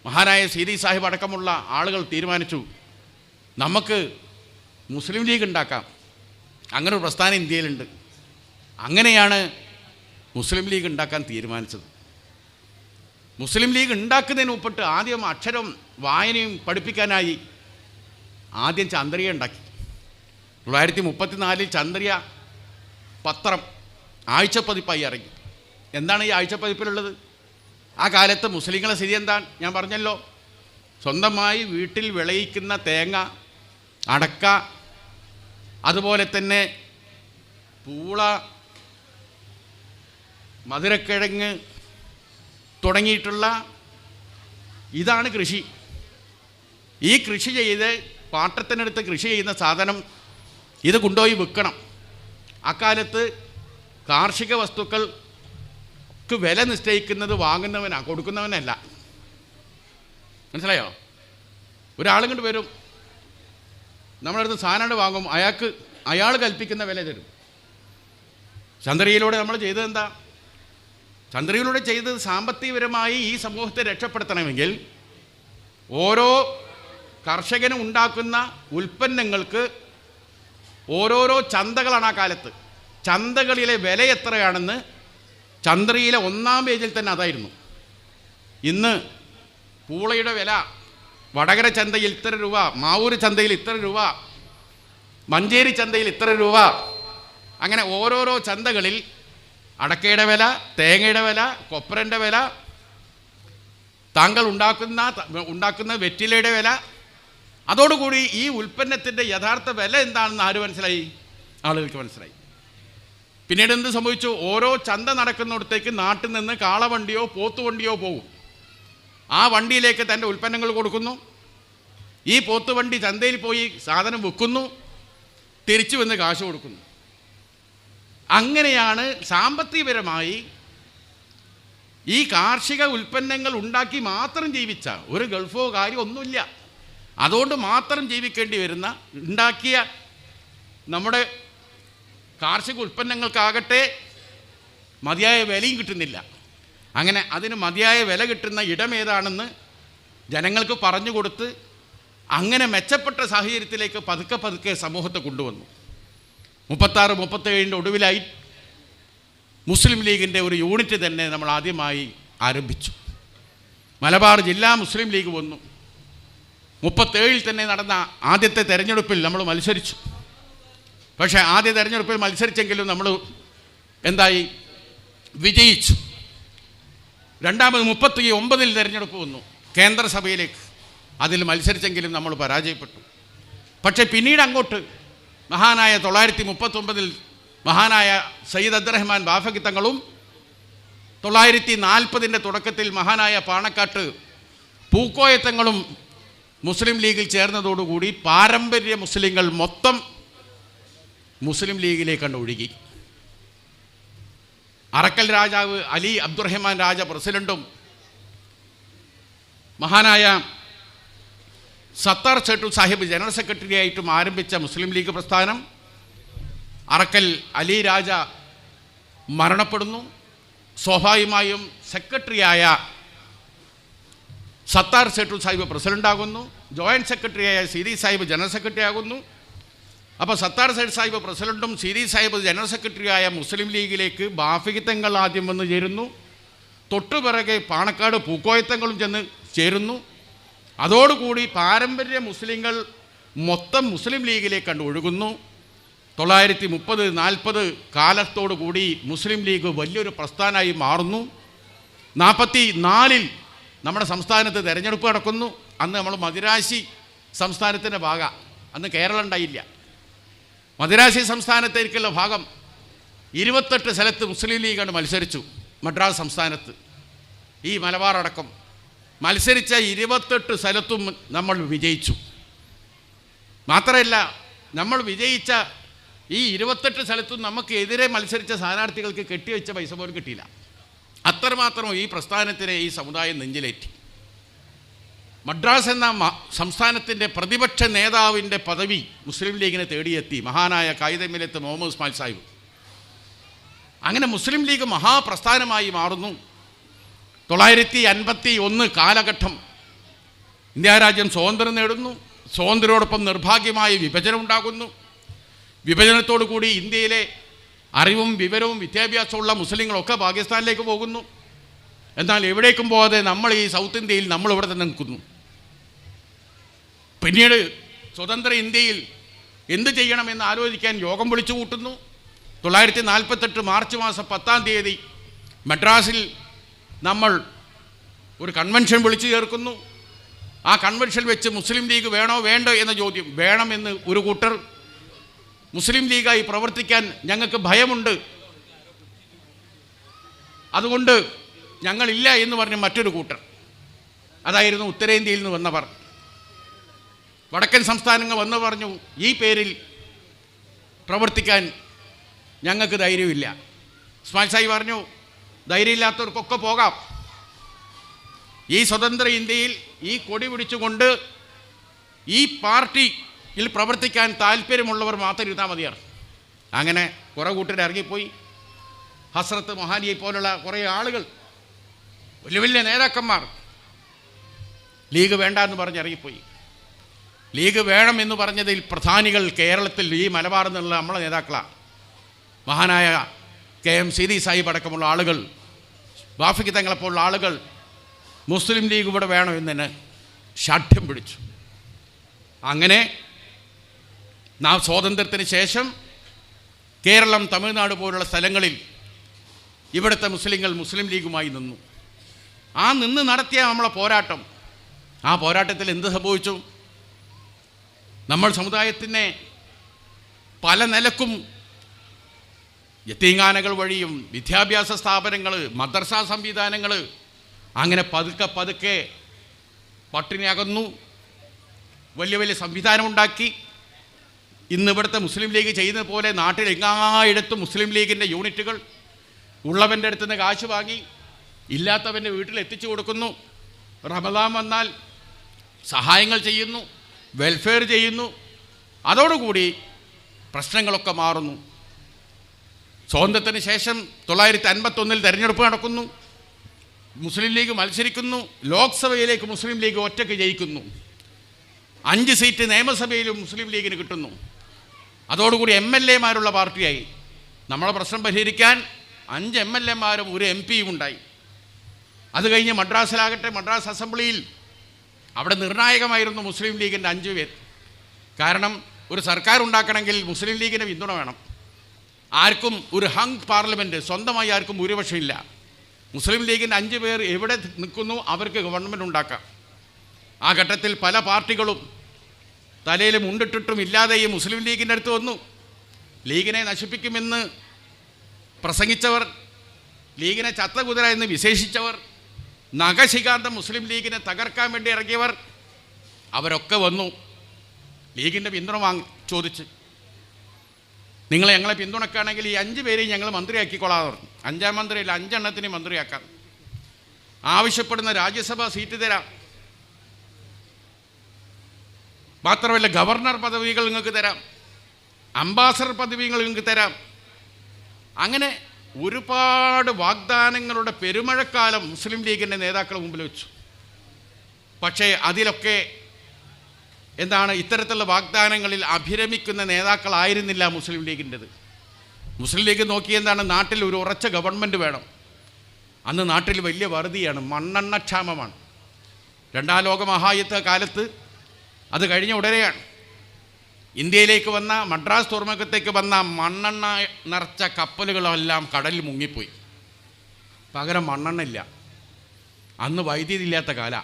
മഹാനായ സീതി സാഹിബ് അടക്കമുള്ള ആളുകൾ തീരുമാനിച്ചു, നമുക്ക് മുസ്ലിം ലീഗ് ഉണ്ടാക്കാം. അങ്ങനെ ഒരു പ്രസ്ഥാനം ഇന്ത്യയിലുണ്ട്. അങ്ങനെയാണ് മുസ്ലിം ലീഗ് ഉണ്ടാക്കാൻ തീരുമാനിച്ചത്. മുസ്ലിം ലീഗ് ഉണ്ടാക്കുന്നതിന് മുമ്പിട്ട് ആദ്യം അക്ഷരം വായനയും പഠിപ്പിക്കാനായി ആദ്യം ചന്ദ്രിക ഉണ്ടാക്കി. 1934 ചന്ദ്രിക പത്രം ആഴ്ചപ്പതിപ്പായി ഇറങ്ങി. എന്താണ് ഈ ആഴ്ചപ്പതിപ്പിലുള്ളത്? ആ കാലത്ത് മുസ്ലിങ്ങളെ സ്ഥിതി എന്താണ് ഞാൻ പറഞ്ഞല്ലോ. സ്വന്തമായി വീട്ടിൽ വിളയിക്കുന്ന തേങ്ങ, അടക്ക, അതുപോലെ തന്നെ പൂള, മധുരക്കിഴങ്ങ് തുടങ്ങിയിട്ടുള്ള ഇതാണ് കൃഷി. ഈ കൃഷി ചെയ്ത് പാട്ടത്തിനടുത്ത് കൃഷി ചെയ്യുന്ന സാധനം ഇത് കൊണ്ടുപോയി വിൽക്കണം. അക്കാലത്ത് കാർഷിക വസ്തുക്കൾക്ക് വില നിശ്ചയിക്കുന്നത് വാങ്ങുന്നവനാണ്, കൊടുക്കുന്നവനല്ല. മനസ്സിലായോ? ഒരാളിങ്ങോട്ട് വരും, നമ്മളടുത്ത് സാധനം വാങ്ങും, അയാൾ കൽപ്പിക്കുന്ന വില തരും. ചന്ദ്രയിലൂടെ നമ്മൾ ചെയ്തത് എന്താ? ചന്ദ്രയിലൂടെ ചെയ്തത് സാമ്പത്തികപരമായി ഈ സമൂഹത്തെ രക്ഷപ്പെടുത്തണമെങ്കിൽ ഓരോ കർഷകനും ഉണ്ടാക്കുന്ന ഉൽപ്പന്നങ്ങൾക്ക് ഓരോരോ ചന്തകളാണ് ആ കാലത്ത്. ചന്തകളിലെ വില എത്രയാണെന്ന് ചന്ദ്രയിലെ 1-ാം പേജിൽ തന്നെ അതായിരുന്നു. ഇന്ന് പൂളയുടെ വില വടകര ചന്തയിൽ ഇത്ര രൂപ, മാവൂർ ചന്തയിൽ ഇത്ര രൂപ, മഞ്ചേരി ചന്തയിൽ ഇത്ര രൂപ, അങ്ങനെ ഓരോരോ ചന്തകളിൽ അടക്കയുടെ വില, തേങ്ങയുടെ വില, കൊപ്രൻ്റെ വില, താങ്കൾ ഉണ്ടാക്കുന്ന വെറ്റിലയുടെ വില, അതോടുകൂടി ഈ ഉൽപ്പന്നത്തിൻ്റെ യഥാർത്ഥ വില എന്താണെന്ന് ആര് മനസ്സിലായി? ആളുകൾക്ക് മനസ്സിലായി. പിന്നീട് എന്ത് സംഭവിച്ചു? ഓരോ ചന്ത നടക്കുന്നിടത്തേക്ക് നാട്ടിൽ നിന്ന് കാളവണ്ടിയോ പോത്തുവണ്ടിയോ പോകും. ആ വണ്ടിയിലേക്ക് തൻ്റെ ഉൽപ്പന്നങ്ങൾ കൊടുക്കുന്നു. ഈ പോത്തുവണ്ടി ചന്തയിൽ പോയി സാധനം വിൽക്കുന്നു, തിരിച്ചു വന്ന് കാശ് കൊടുക്കുന്നു. അങ്ങനെയാണ് സാമ്പത്തികപരമായി ഈ കാർഷിക ഉൽപ്പന്നങ്ങൾ ഉണ്ടാക്കി മാത്രം ജീവിച്ച ഒരു ഗൾഫോ കാര്യം ഒന്നുമില്ല. അതുകൊണ്ട് മാത്രം ജീവിക്കേണ്ടി വരുന്ന ഉണ്ടാക്കിയ നമ്മുടെ കാർഷിക ഉൽപ്പന്നങ്ങൾക്കാകട്ടെ മതിയായ വിലയും കിട്ടുന്നില്ല. അങ്ങനെ അതിന് മതിയായ വില കിട്ടുന്ന ഇടമേതാണെന്ന് ജനങ്ങൾക്ക് പറഞ്ഞു കൊടുത്ത് അങ്ങനെ മെച്ചപ്പെട്ട സാഹചര്യത്തിലേക്ക് പതുക്കെ പതുക്കെ സമൂഹത്തെ കൊണ്ടുവന്നു. 36-37 ഒടുവിലായി മുസ്ലിം ലീഗിൻ്റെ ഒരു യൂണിറ്റ് തന്നെ നമ്മൾ ആദ്യമായി ആരംഭിച്ചു. മലബാർ ജില്ലാ മുസ്ലിം ലീഗ് വന്നു. 37 തന്നെ നടന്ന ആദ്യത്തെ തെരഞ്ഞെടുപ്പിൽ നമ്മൾ മത്സരിച്ചു. പക്ഷേ ആദ്യ തെരഞ്ഞെടുപ്പിൽ മത്സരിച്ചെങ്കിലും നമ്മൾ എന്തായി? വിജയിച്ചു. രണ്ടാമത് 39 തെരഞ്ഞെടുപ്പ് വന്നു കേന്ദ്രസഭയിലേക്ക്. അതിൽ മത്സരിച്ചെങ്കിലും നമ്മൾ പരാജയപ്പെട്ടു. പക്ഷേ പിന്നീട് അങ്ങോട്ട് മഹാനായ 939 മഹാനായ സയ്യിദ് അബ്ദുറഹ്മാൻ ബാഫഖി തങ്ങളും 940 തുടക്കത്തിൽ മഹാനായ പാണക്കാട്ട് പൂക്കോയത്തങ്ങളും മുസ്ലിം ലീഗിൽ ചേർന്നതോടുകൂടി പാരമ്പര്യ മുസ്ലിങ്ങൾ മൊത്തം മുസ്ലിം ലീഗിലേക്കാണ് ഒഴുകി. അറക്കൽ രാജാവ് അലി അബ്ദുറഹ്മാൻ രാജ പ്രസിഡൻറ്റും മഹാനായ സത്താർ ചേട്ടു സാഹിബ് ജനറൽ സെക്രട്ടറി ആയിട്ടും ആരംഭിച്ച മുസ്ലിം ലീഗ് പ്രസ്ഥാനം അറക്കൽ അലി രാജ മരണപ്പെടുന്നു. സ്വാഭാവികമായും സെക്രട്ടറിയായ സത്താർ ചേട്ടു സാഹിബ് പ്രസിഡൻ്റാകുന്നു. ജോയിൻറ്റ് സെക്രട്ടറിയായ സീരി സാഹിബ് ജനറൽ സെക്രട്ടറി ആകുന്നു. അപ്പോൾ സത്താർ സൈഡ് സാഹിബ് പ്രസിഡൻറ്റും സീരി സാഹിബ് ജനറൽ സെക്രട്ടറിയായ മുസ്ലിം ലീഗിലേക്ക് ബാഫിത്തങ്ങൾ ആദ്യം വന്ന് ചേരുന്നു. തൊട്ടുപിറകെ പാണക്കാട് പൂക്കോയത്തങ്ങളും ചെന്ന് ചേരുന്നു. അതോടുകൂടി പാരമ്പര്യ മുസ്ലിങ്ങൾ മൊത്തം മുസ്ലിം ലീഗിലേക്കണ്ട് ഒഴുകുന്നു. 930-40 കാലത്തോടു കൂടി മുസ്ലിം ലീഗ് വലിയൊരു പ്രസ്ഥാനമായി മാറുന്നു. 44 നമ്മുടെ സംസ്ഥാനത്ത് തിരഞ്ഞെടുപ്പ് നടക്കുന്നു. അന്ന് നമ്മൾ മദിരാശി സംസ്ഥാനത്തിൻ്റെ ഭാഗം, അന്ന് കേരളം ഉണ്ടായില്ല. മദിരാശി സംസ്ഥാനത്തേക്കുള്ള ഭാഗം 28 സ്ഥലത്ത് മുസ്ലിം ലീഗാണ് മത്സരിച്ചു. മദ്രാസ് സംസ്ഥാനത്ത് ഈ മലബാർ അടക്കം മത്സരിച്ച 28 സ്ഥലത്തും നമ്മൾ വിജയിച്ചു. മാത്രമല്ല നമ്മൾ വിജയിച്ച ഈ 28 സ്ഥലത്തും നമുക്ക് എതിരെ മത്സരിച്ച സ്ഥാനാർത്ഥികൾക്ക് കെട്ടിവെച്ച പൈസ പോലും കിട്ടിയില്ല. അത്രമാത്രം ഈ പ്രസ്ഥാനത്തിനെ ഈ സമുദായം നെഞ്ചിലേറ്റി. മദ്രാസ് എന്ന സംസ്ഥാനത്തിൻ്റെ പ്രതിപക്ഷ നേതാവിൻ്റെ പദവി മുസ്ലിം ലീഗിനെ തേടിയെത്തി മഹാനായ കായിദമിലത്ത് മുഹമ്മദ് ഉസ്മാൻ സാഹിബ്. അങ്ങനെ മുസ്ലിം ലീഗ് മഹാപ്രസ്ഥാനമായി മാറുന്നു. 951 കാലഘട്ടം ഇന്ത്യ രാജ്യം സ്വാതന്ത്ര്യം നേടുന്നു. സ്വാതന്ത്ര്യോടൊപ്പം നിർഭാഗ്യമായ വിഭജനം ഉണ്ടാകുന്നു. വിഭജനത്തോടു കൂടി ഇന്ത്യയിലെ അറിവും വിവരവും വിദ്യാഭ്യാസമുള്ള മുസ്ലിങ്ങളൊക്കെ പാകിസ്ഥാനിലേക്ക് പോകുന്നു. എന്നാൽ എവിടേക്കും പോകാതെ നമ്മൾ ഈ സൗത്ത് ഇന്ത്യയിൽ നമ്മളിവിടെ തന്നെ നിൽക്കുന്നു. പിന്നീട് സ്വതന്ത്ര ഇന്ത്യയിൽ എന്ത് ചെയ്യണമെന്ന് ആലോചിക്കാൻ യോഗം വിളിച്ചു കൂട്ടുന്നു. 1948 മാർച്ച് മാസം 10-ാം തീയതി മദ്രാസിൽ നമ്മൾ ഒരു കൺവെൻഷൻ വിളിച്ചു ചേർക്കുന്നു. ആ കൺവെൻഷൻ വെച്ച് മുസ്ലിം ലീഗ് വേണോ വേണ്ടോ എന്ന ചോദ്യം. വേണമെന്ന് ഒരു കൂട്ടർ, മുസ്ലിം ലീഗായി പ്രവർത്തിക്കാൻ ഞങ്ങൾക്ക് ഭയമുണ്ട്, അതുകൊണ്ട് ഞങ്ങളില്ല എന്ന് പറഞ്ഞ് മറ്റൊരു കൂട്ടർ, അതായിരുന്നു ഉത്തരേന്ത്യയിൽ നിന്ന് വന്നവർ. വടക്കൻ സംസ്ഥാനങ്ങൾ വന്ന് പറഞ്ഞു ഈ പേരിൽ പ്രവർത്തിക്കാൻ ഞങ്ങൾക്ക് ധൈര്യമില്ല. ഇസ്മായിൽ സാഹിബ് പറഞ്ഞു ധൈര്യമില്ലാത്തവർക്കൊക്കെ പോകാം, ഈ സ്വതന്ത്ര ഇന്ത്യയിൽ ഈ കൊടി പിടിച്ചുകൊണ്ട് ഈ പാർട്ടിയിൽ പ്രവർത്തിക്കാൻ താല്പര്യമുള്ളവർ മാത്രം ഇരുന്നാൽ മതിയാണ്. അങ്ങനെ കുറേ കൂട്ടർ ഇറങ്ങിപ്പോയി. ഹസ്രത്ത് മൊഹാനിയെ പോലുള്ള കുറേ ആളുകൾ, വലിയ വലിയ നേതാക്കന്മാർ ലീഗ് വേണ്ട എന്ന് പറഞ്ഞ് ഇറങ്ങിപ്പോയി. ലീഗ് വേണമെന്ന് പറഞ്ഞതിൽ പ്രധാനികൾ കേരളത്തിൽ ഈ മലബാറിൽ നിന്നുള്ള നമ്മളെ നേതാക്കളാണ്. മഹാനായ KM സീതി സാഹിബ് അടക്കമുള്ള ആളുകൾ, ബാഫിക്ക് തങ്ങളെപ്പോലുള്ള ആളുകൾ മുസ്ലിം ലീഗ് ഇവിടെ വേണമെന്ന് ശാഠ്യം പിടിച്ചു. അങ്ങനെ സ്വാതന്ത്ര്യത്തിന് ശേഷം കേരളം, തമിഴ്നാട് പോലുള്ള സ്ഥലങ്ങളിൽ ഇവിടുത്തെ മുസ്ലിങ്ങൾ മുസ്ലിം ലീഗുമായി നിന്നു. ആ നിന്ന് നടത്തിയ നമ്മളെ പോരാട്ടം, ആ പോരാട്ടത്തിൽ എന്ത് സംഭവിച്ചു? നമ്മൾ സമുദായത്തിനെ പല നിലക്കും യതീംഖാനകൾ വഴിയും വിദ്യാഭ്യാസ സ്ഥാപനങ്ങൾ, മദ്രസ സംവിധാനങ്ങൾ, അങ്ങനെ പതുക്കെ പതുക്കെ പട്ടിണി അകന്നു. വലിയ വലിയ സംവിധാനമുണ്ടാക്കി. ഇന്ന് ഇവിടുത്തെ മുസ്ലിം ലീഗ് ചെയ്യുന്ന പോലെ നാട്ടിൽ എങ്ങായിടത്തും മുസ്ലിം ലീഗിൻ്റെ യൂണിറ്റുകൾ ഉള്ളവൻ്റെ അടുത്ത് നിന്ന് കാശ് വാങ്ങി ഇല്ലാത്തവൻ്റെ വീട്ടിൽ എത്തിച്ചു കൊടുക്കുന്നു. റമദാൻ വന്നാൽ സഹായങ്ങൾ ചെയ്യുന്നു, വെൽഫെയർ ചെയ്യുന്നു. അതോടുകൂടി പ്രശ്നങ്ങളൊക്കെ മാറുന്നു. സ്വാതന്ത്ര്യത്തിന് ശേഷം 1951 തെരഞ്ഞെടുപ്പ് നടക്കുന്നു. മുസ്ലിം ലീഗ് മത്സരിക്കുന്നു. ലോക്സഭയിലേക്ക് മുസ്ലിം ലീഗ് ഒറ്റയ്ക്ക് ജയിക്കുന്നു. 5 സീറ്റ് നിയമസഭയിലും മുസ്ലിം ലീഗിന് കിട്ടുന്നു. അതോടുകൂടി MLA-മാരുള്ള പാർട്ടിയായി. നമ്മളെ പ്രശ്നം പരിഹരിക്കാൻ 5 MLA-മാരും ഒരു MP-യും ഉണ്ടായി. അത് കഴിഞ്ഞ് മദ്രാസിലാകട്ടെ, മദ്രാസ് അസംബ്ലിയിൽ അവിടെ നിർണായകമായിരുന്നു മുസ്ലിം ലീഗിൻ്റെ 5 പേർ. കാരണം ഒരു സർക്കാർ ഉണ്ടാക്കണമെങ്കിൽ മുസ്ലിം ലീഗിന് പിന്തുണ വേണം. ആർക്കും ഒരു ഹങ് പാർലമെൻറ്റ്, സ്വന്തമായി ആർക്കും ഭൂരിപക്ഷമില്ല. മുസ്ലിം ലീഗിൻ്റെ 5 പേർ എവിടെ നിൽക്കുന്നു അവർക്ക് ഗവൺമെൻറ് ഉണ്ടാക്കാം. ആ ഘട്ടത്തിൽ പല പാർട്ടികളും തലയിൽ മുണ്ടിട്ടിട്ടും ഇല്ലാതെ ഈ മുസ്ലിം ലീഗിൻ്റെ അടുത്ത് വന്നു. ലീഗിനെ നശിപ്പിക്കുമെന്ന് പ്രസംഗിച്ചവർ, ലീഗിനെ ചത്ത കുതിര എന്ന് വിശേഷിച്ചവർ, നഖശികാന്തം മുസ്ലിം ലീഗിനെ തകർക്കാൻ വേണ്ടി ഇറങ്ങിയവർ, അവരൊക്കെ വന്നു ലീഗിൻ്റെ പിന്തുണ ചോദിച്ച്. നിങ്ങൾ ഞങ്ങളെ പിന്തുണക്കുകയാണെങ്കിൽ ഈ 5 പേരെയും ഞങ്ങൾ മന്ത്രിയാക്കിക്കൊള്ളാതെ പറഞ്ഞു. 5-ാം മന്ത്രിയിൽ 5 എണ്ണത്തിന് മന്ത്രിയാക്കാം. ആവശ്യപ്പെടുന്ന രാജ്യസഭാ സീറ്റ് തരാം, മാത്രമല്ല ഗവർണർ പദവികൾ നിങ്ങൾക്ക് തരാം, അംബാസഡർ പദവികൾ നിങ്ങൾക്ക് തരാം. അങ്ങനെ ഒരുപാട് വാഗ്ദാനങ്ങളുടെ പെരുമഴക്കാലം മുസ്ലിം ലീഗിൻ്റെ നേതാക്കൾ മുമ്പിൽ വെച്ചു. പക്ഷേ അതിലൊക്കെ എന്താണ്, ഇത്തരത്തിലുള്ള വാഗ്ദാനങ്ങളിൽ അഭിരമിക്കുന്ന നേതാക്കളായിരുന്നില്ല മുസ്ലിം ലീഗിൻ്റെത്. മുസ്ലിം ലീഗ് നോക്കിയെന്താണ്, നാട്ടിൽ ഒരു ഉറച്ച ഗവൺമെൻറ് വേണം. അന്ന് നാട്ടിൽ വലിയ വറുതിയാണ്, മണ്ണെണ്ണ ക്ഷാമമാണ്. 2-ാം ലോക മഹായുദ്ധ കാലത്ത്, അത് കഴിഞ്ഞ ഉടനെയാണ് ഇന്ത്യയിലേക്ക് വന്ന, മദ്രാസ് തുറമുഖത്തേക്ക് വന്ന മണ്ണെണ്ണ നിറച്ച കപ്പലുകളെല്ലാം കടലിൽ മുങ്ങിപ്പോയി. പകരം മണ്ണെണ്ണ ഇല്ല. അന്ന് വൈദ്യുതി ഇല്ലാത്ത കാല,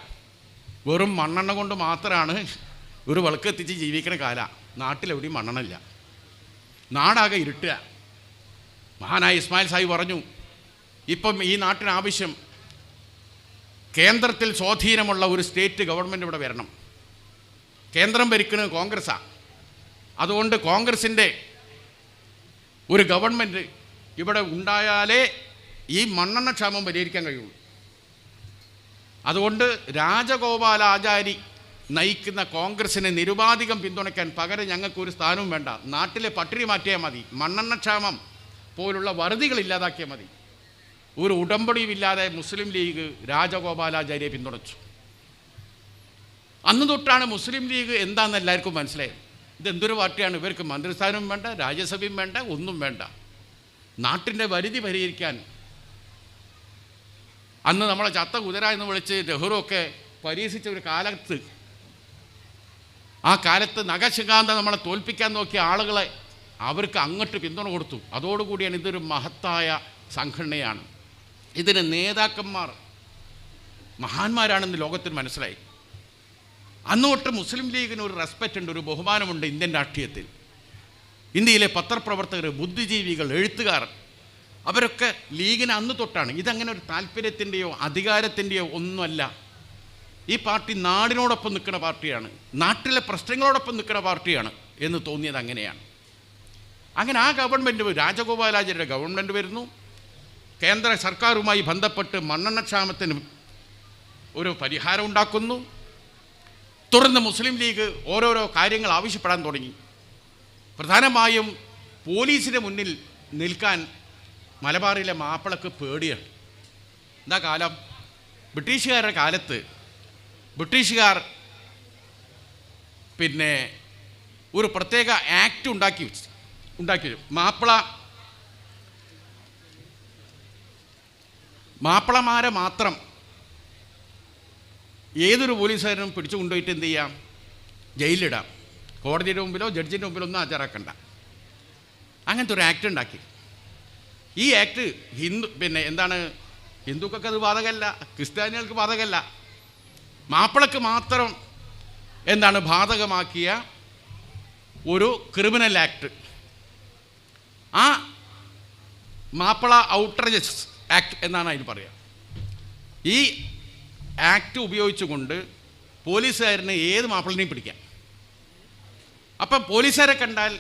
വെറും മണ്ണെണ്ണ കൊണ്ട് മാത്രമാണ് ഒരു വിളക്കെത്തിച്ച് ജീവിക്കുന്ന കാല. നാട്ടിലെവിടെയും മണ്ണെണ്ണ ഇല്ല, നാടാകെ ഇരുട്ടുക. മഹാനായ ഇസ്മായിൽ സാഹിബ് പറഞ്ഞു, ഇപ്പം ഈ നാട്ടിന് ആവശ്യം കേന്ദ്രത്തിൽ സ്വാധീനമുള്ള ഒരു സ്റ്റേറ്റ് ഗവൺമെൻറ് ഇവിടെ വരണം. കേന്ദ്രം ഭരിക്കുന്നത് കോൺഗ്രസ്സാണ്. അതുകൊണ്ട് കോൺഗ്രസിൻ്റെ ഒരു ഗവൺമെൻറ് ഇവിടെ ഉണ്ടായാലേ ഈ മണ്ണെണ്ണ ക്ഷാമം പരിഹരിക്കാൻ കഴിയുള്ളൂ. അതുകൊണ്ട് രാജഗോപാലാചാരി നയിക്കുന്ന കോൺഗ്രസിനെ നിരുപാധികം പിന്തുണയ്ക്കാൻ പകരം ഞങ്ങൾക്കൊരു സ്ഥാനവും വേണ്ട. നാട്ടിലെ പട്ടിണി മാറ്റിയാൽ മതി, മണ്ണെണ്ണ ക്ഷാമം പോലുള്ള വറുതികൾ ഇല്ലാതാക്കിയാൽ മതി. ഒരു ഉടമ്പടിയും ഇല്ലാതെ മുസ്ലിം ലീഗ് രാജഗോപാലാചാര്യയെ പിന്തുണച്ചു. അന്ന് തൊട്ടാണ് മുസ്ലിം ലീഗ് എന്താണെന്ന് എല്ലാവർക്കും മനസ്സിലായത്. ഇതെന്തൊരു പാർട്ടിയാണ്, ഇവർക്ക് മന്ത്രിസ്ഥാനവും വേണ്ട, രാജ്യസഭയും വേണ്ട, ഒന്നും വേണ്ട. നാട്ടിൻ്റെ പരിധി പരിഹരിക്കാൻ അന്ന് നമ്മളെ ചത്ത കുതിര എന്ന് വിളിച്ച് നെഹ്റുവൊക്കെ പരീക്ഷിച്ച ഒരു കാലത്ത്, ആ കാലത്ത് നഖശിഖാന്ത നമ്മളെ തോൽപ്പിക്കാൻ നോക്കിയ ആളുകളെ അവർക്ക് അങ്ങോട്ട് പിന്തുണ കൊടുത്തു. അതോടുകൂടിയാണ് ഇതൊരു മഹത്തായ സംഘടനയാണ്, ഇതിന് നേതാക്കന്മാർ മഹാന്മാരാണെന്ന് ലോകത്തിന് മനസ്സിലായി. അന്ന് തൊട്ട് മുസ്ലിം ലീഗിന് ഒരു റെസ്പെക്റ്റ് ഉണ്ട്, ഒരു ബഹുമാനമുണ്ട് ഇന്ത്യൻ രാഷ്ട്രീയത്തിൽ. ഇന്ത്യയിലെ പത്രപ്രവർത്തകർ, ബുദ്ധിജീവികൾ, എഴുത്തുകാർ, അവരൊക്കെ ലീഗിന് അന്ന് തൊട്ടാണ്. ഇതങ്ങനെ ഒരു താല്പര്യത്തിൻ്റെയോ അധികാരത്തിൻ്റെയോ ഒന്നുമല്ല. ഈ പാർട്ടി നാടിനോടൊപ്പം നിൽക്കുന്ന പാർട്ടിയാണ്, നാട്ടിലെ പ്രശ്നങ്ങളോടൊപ്പം നിൽക്കുന്ന പാർട്ടിയാണ് എന്ന് തോന്നിയത് അങ്ങനെയാണ്. അങ്ങനെ ആ ഗവൺമെൻറ്, രാജഗോപാലാചാര്യരുടെ ഗവൺമെൻറ് വരുന്നു. കേന്ദ്ര സർക്കാരുമായി ബന്ധപ്പെട്ട് മണ്ണെണ്ണ ക്ഷാമത്തിന് ഒരു പരിഹാരം ഉണ്ടാക്കുന്നു. തുടർന്ന് മുസ്ലിം ലീഗ് ഓരോരോ കാര്യങ്ങൾ ആവശ്യപ്പെടാൻ തുടങ്ങി. പ്രധാനമായും പോലീസിന് മുന്നിൽ നിൽക്കാൻ മലബാറിലെ മാപ്പിളക്ക് പേടിയാണ്. എന്താ കാലം, ബ്രിട്ടീഷുകാരുടെ കാലത്ത് ബ്രിട്ടീഷുകാർ പിന്നെ ഒരു പ്രത്യേക ആക്ട് ഉണ്ടാക്കി മാപ്പിളമാരെ മാത്രം ഏതൊരു പോലീസുകാരനും പിടിച്ചു കൊണ്ടുപോയിട്ട് എന്ത് ചെയ്യാം, ജയിലിലിടാം. കോടതിയുടെ മുമ്പിലോ ജഡ്ജിൻ്റെ മുമ്പിലോ ഒന്നും ഹാജരാക്കണ്ട. അങ്ങനത്തെ ഒരു ആക്ട് ഉണ്ടാക്കി. ഈ ആക്ട് ഹിന്ദുക്കൾക്ക് അത് ബാധകമല്ല, ക്രിസ്ത്യാനികൾക്ക് ബാധകമല്ല, മാപ്പിളക്ക് മാത്രം ബാധകമാക്കിയ ഒരു ക്രിമിനൽ ആക്ട്. ആ മാപ്പിള ഔട്ട്റേജസ് ആക്ട് എന്നാണ് അതിന് പറയുക. ഈ ആക്ട് ഉപയോഗിച്ചുകൊണ്ട് പോലീസുകാരന് ഏത് മാപ്പിളിനെയും പിടിക്കാം. അപ്പം പോലീസുകാരെ കണ്ടാൽ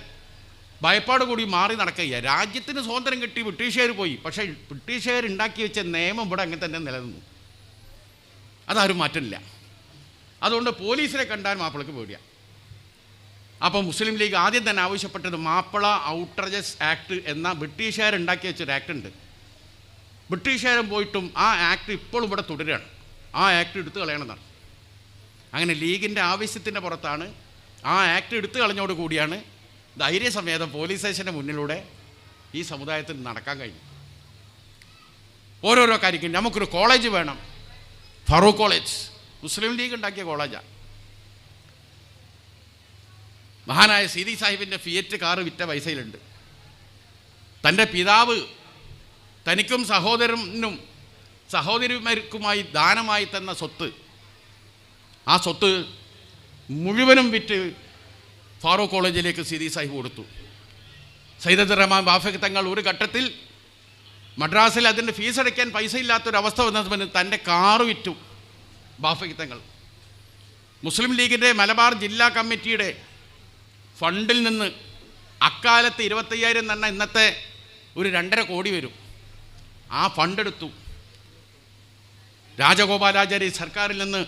ഭയപ്പാട് കൂടി മാറി നടക്കുക. രാജ്യത്തിന് സ്വാതന്ത്ര്യം കിട്ടി, ബ്രിട്ടീഷുകാർ പോയി, പക്ഷേ ബ്രിട്ടീഷുകാർ ഉണ്ടാക്കി വെച്ച നിയമം ഇവിടെ അങ്ങനെ തന്നെ നിലനിന്നു, അതാരും മാറ്റില്ല. അതുകൊണ്ട് പോലീസിനെ കണ്ടാൽ മാപ്പിളക്ക് പേടിയാണ്. അപ്പോൾ മുസ്ലിം ലീഗ് ആദ്യം തന്നെ ആവശ്യപ്പെട്ടത് മാപ്പിള ഔട്ട്റേജസ് ആക്ട് എന്ന ബ്രിട്ടീഷുകാരുണ്ടാക്കി വെച്ചൊരു ആക്ട് ഉണ്ട്. ബ്രിട്ടീഷുകാരും പോയിട്ടും ആ ആക്ട് ഇപ്പോഴും ഇവിടെ തുടരുകയാണ്. ആ ആക്ട് എടുത്തു കളയണമെന്നാണ്. അങ്ങനെ ലീഗിൻ്റെ ആവശ്യത്തിൻ്റെ പുറത്താണ് ആ ആക്ട് എടുത്തു കളഞ്ഞോടുകൂടിയാണ് ധൈര്യസമേതം പോലീസ് സ്റ്റേഷൻ്റെ മുന്നിലൂടെ ഈ സമുദായത്തിന് നടക്കാൻ കഴിഞ്ഞു. ഓരോരോ കാര്യക്കും നമുക്കൊരു കോളേജ് വേണം, ഫറൂഖ് കോളേജ് മുസ്ലിം ലീഗ് ഉണ്ടാക്കിയ കോളേജാണ്. മഹാനായ സീതി സാഹിബിൻ്റെ ഫിയറ്റ് കാറ് വിറ്റ പൈസയിലുണ്ട്. തൻ്റെ പിതാവ് തനിക്കും സഹോദരനും സഹോദരിമാർക്കുമായി ദാനമായി തന്ന സ്വത്ത്, ആ സ്വത്ത് മുഴുവനും വിറ്റ് ഫാറൂഖ് കോളേജിലേക്ക് സീതി സാഹിബ് കൊടുത്തു. സയ്യിദ് റഹ്മാൻ ബാഫഖ് തങ്ങൾ ഒരു ഘട്ടത്തിൽ മദ്രാസിൽ അതിൻ്റെ ഫീസ് അടയ്ക്കാൻ പൈസ ഇല്ലാത്തൊരവസ്ഥ വന്നതിന് തൻ്റെ കാറ് വിറ്റു ബാഫഖ് തങ്ങൾ. മുസ്ലിം ലീഗിൻ്റെ മലബാർ ജില്ലാ കമ്മിറ്റിയുടെ ഫണ്ടിൽ നിന്ന് അക്കാലത്ത് 25,000 തന്നെ ഇന്നത്തെ ഒരു 2.5 കോടി വരും. ആ ഫണ്ടെടുത്തു. രാജഗോപാലാചാരി സർക്കാരിൽ നിന്ന്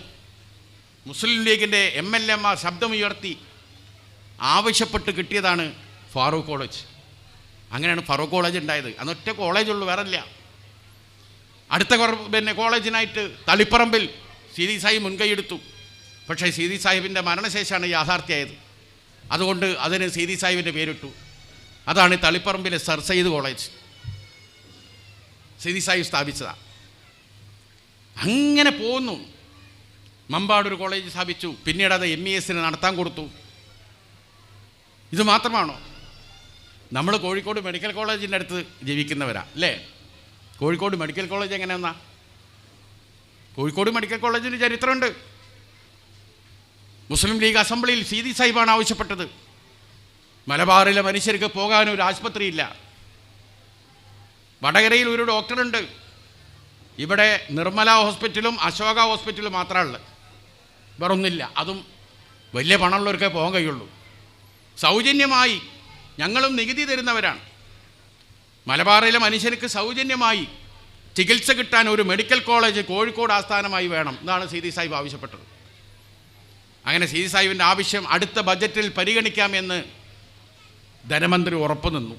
മുസ്ലിം ലീഗിൻ്റെ MLA ശബ്ദമുയർത്തി ആവശ്യപ്പെട്ട് കിട്ടിയതാണ് ഫാറൂഖ് കോളേജ്. അങ്ങനെയാണ് ഫാറൂഖ് കോളേജ് ഉണ്ടായത്. അന്നൊറ്റ കോളേജുള്ളൂ, വേറെ ഇല്ല. അടുത്ത കോളേജിനായിട്ട് തളിപ്പറമ്പിൽ സീതി സാഹിബ് മുൻകൈയെടുത്തു. പക്ഷേ സീതി സാഹിബിൻ്റെ മരണശേഷമാണ് യാഥാർത്ഥ്യമായത്. അതുകൊണ്ട് അതിന് സീതി സാഹിബിൻ്റെ പേരിട്ടു. അതാണ് തളിപ്പറമ്പിലെ സർ സയ്യിദ് കോളേജ്, സീതി സാഹിബ് സ്ഥാപിച്ചതാണ്. അങ്ങനെ പോകുന്നു. മമ്പാടൊരു കോളേജ് സ്ഥാപിച്ചു. പിന്നീട് അത് MES നടത്താൻ കൊടുത്തു. ഇത് മാത്രമാണോ? നമ്മൾ കോഴിക്കോട് മെഡിക്കൽ കോളേജിൻ്റെ അടുത്ത് ജീവിക്കുന്നവരാ അല്ലേ? കോഴിക്കോട് മെഡിക്കൽ കോളേജ് എങ്ങനെയാന്നാ? കോഴിക്കോട് മെഡിക്കൽ കോളേജിന് ചരിത്രമുണ്ട്. മുസ്ലിം ലീഗ് അസംബ്ലിയിൽ സീതി സാഹിബാണ് ആവശ്യപ്പെട്ടത്. മലബാറിലെ മനുഷ്യർക്ക് പോകാനൊരു ആശുപത്രിയില്ല. വടകരയിൽ ഒരു ഡോക്ടറുണ്ട്. ഇവിടെ നിർമ്മല ഹോസ്പിറ്റലും അശോക ഹോസ്പിറ്റലും മാത്രമുള്ളത്, വേറൊന്നുമില്ല. അതും വലിയ പണമുള്ളവർക്കേ പോകാൻ കഴിയുള്ളൂ. സൗജന്യമായി ഞങ്ങളും നികുതി തരുന്നവരാണ്. മലബാറിലെ മനുഷ്യർക്ക് സൗജന്യമായി ചികിത്സ കിട്ടാൻ ഒരു മെഡിക്കൽ കോളേജ് കോഴിക്കോട് ആസ്ഥാനമായി വേണം എന്നാണ് സീതി സാഹിബ് ആവശ്യപ്പെട്ടത്. അങ്ങനെ സീതി സാഹിബിൻ്റെ ആവശ്യം അടുത്ത ബഡ്ജറ്റിൽ പരിഗണിക്കാമെന്ന് ധനമന്ത്രി ഉറപ്പു നിന്നു.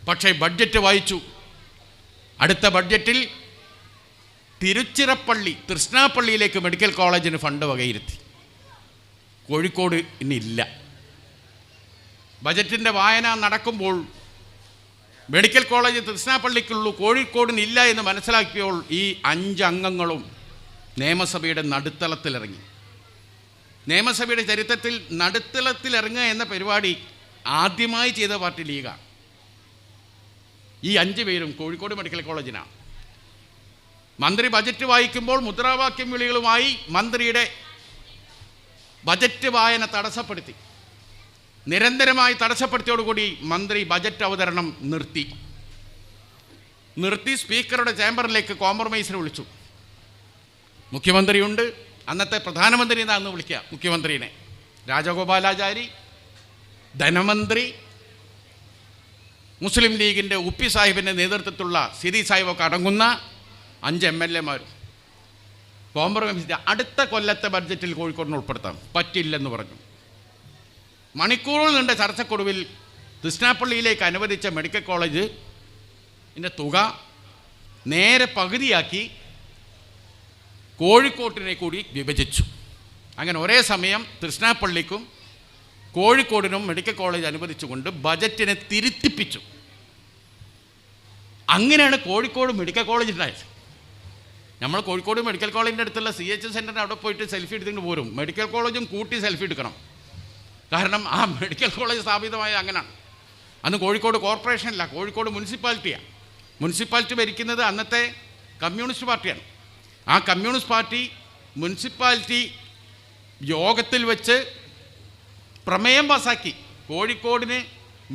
പക്ഷേ ബഡ്ജറ്റ് വായിച്ചു. അടുത്ത ബഡ്ജറ്റിൽ തിരുച്ചിറപ്പള്ളി, തൃശ്ശിനാപ്പള്ളിയിലേക്ക് മെഡിക്കൽ കോളേജിന് ഫണ്ട് വകയിരുത്തി. കോഴിക്കോട് ഇന്നില്ല. ബജറ്റിൻ്റെ വായന നടക്കുമ്പോൾ മെഡിക്കൽ കോളേജ് തൃശ്ശിനാപ്പള്ളിക്കുള്ളൂ, കോഴിക്കോടിനില്ല എന്ന് മനസ്സിലാക്കിയപ്പോൾ ഈ 5 അംഗങ്ങളും നിയമസഭയുടെ നടുത്തളത്തിലിറങ്ങി. നിയമസഭയുടെ ചരിത്രത്തിൽ നടുത്തളത്തിലിറങ്ങുക എന്ന പരിപാടി ആദ്യമായി ചെയ്ത പാർട്ടി ലീഗാണ്. ഈ 5 പേരും കോഴിക്കോട് മെഡിക്കൽ കോളേജിനാണ്. മന്ത്രി ബജറ്റ് വായിക്കുമ്പോൾ മുദ്രാവാക്യം വിളികളുമായി മന്ത്രിയുടെ ബജറ്റ് വായന തടസ്സപ്പെടുത്തി. നിരന്തരമായി തടസ്സപ്പെടുത്തിയോടുകൂടി മന്ത്രി ബജറ്റ് അവതരണം നിർത്തി. സ്പീക്കറുടെ ചേംബറിലേക്ക് കോംപ്രമൈസിന് വിളിച്ചു. മുഖ്യമന്ത്രിയുണ്ട്, അന്നത്തെ പ്രധാനമന്ത്രി എന്നാണ് വിളിക്കുക മുഖ്യമന്ത്രിനെ, രാജഗോപാലാചാരി, ധനമന്ത്രി, മുസ്ലിം ലീഗിൻ്റെ ഉപ്പി സാഹിബിൻ്റെ നേതൃത്വത്തിലുള്ള സിരി സാഹിബൊക്കെ അടങ്ങുന്ന 5 MLA കോംപ്രമൈസ് അടുത്ത കൊല്ലത്തെ ബഡ്ജറ്റിൽ കോഴിക്കോടിനെ ഉൾപ്പെടുത്താം, പറ്റില്ലെന്ന് പറഞ്ഞു. മണിക്കൂറുകൾ നീണ്ട ചർച്ചക്കൊടുവിൽ തൃശ്ശിനാപ്പള്ളിയിലേക്ക് അനുവദിച്ച മെഡിക്കൽ കോളേജിൻ്റെ തുക നേരെ പകുതിയാക്കി കോഴിക്കോട്ടിനെ കൂടി വിഭജിച്ചു. അങ്ങനെ ഒരേ സമയം തൃശ്ശിനാപ്പള്ളിക്കും കോഴിക്കോടിനും മെഡിക്കൽ കോളേജ് അനുവദിച്ചുകൊണ്ട് ബജറ്റിനെ തിരുത്തിപ്പിച്ചു. അങ്ങനെയാണ് കോഴിക്കോട് മെഡിക്കൽ കോളേജ് ഉണ്ടായത്. നമ്മൾ കോഴിക്കോട് മെഡിക്കൽ കോളേജിൻ്റെ അടുത്തുള്ള CH സെൻ്ററിന് അവിടെ പോയിട്ട് സെൽഫി എടുത്തിട്ട് പോരും. മെഡിക്കൽ കോളേജും കൂട്ടി സെൽഫി എടുക്കണം. കാരണം ആ മെഡിക്കൽ കോളേജ് സ്ഥാപിതമായ അങ്ങനെയാണ്. അന്ന് കോഴിക്കോട് കോർപ്പറേഷനല്ല, കോഴിക്കോട് മുനിസിപ്പാലിറ്റിയാണ്. മുനിസിപ്പാലിറ്റി ഭരിക്കുന്നത് അന്നത്തെ കമ്മ്യൂണിസ്റ്റ് പാർട്ടിയാണ്. ആ കമ്മ്യൂണിസ്റ്റ് പാർട്ടി മുനിസിപ്പാലിറ്റി യോഗത്തിൽ വെച്ച് പ്രമേയം പാസാക്കി. കോഴിക്കോടിന്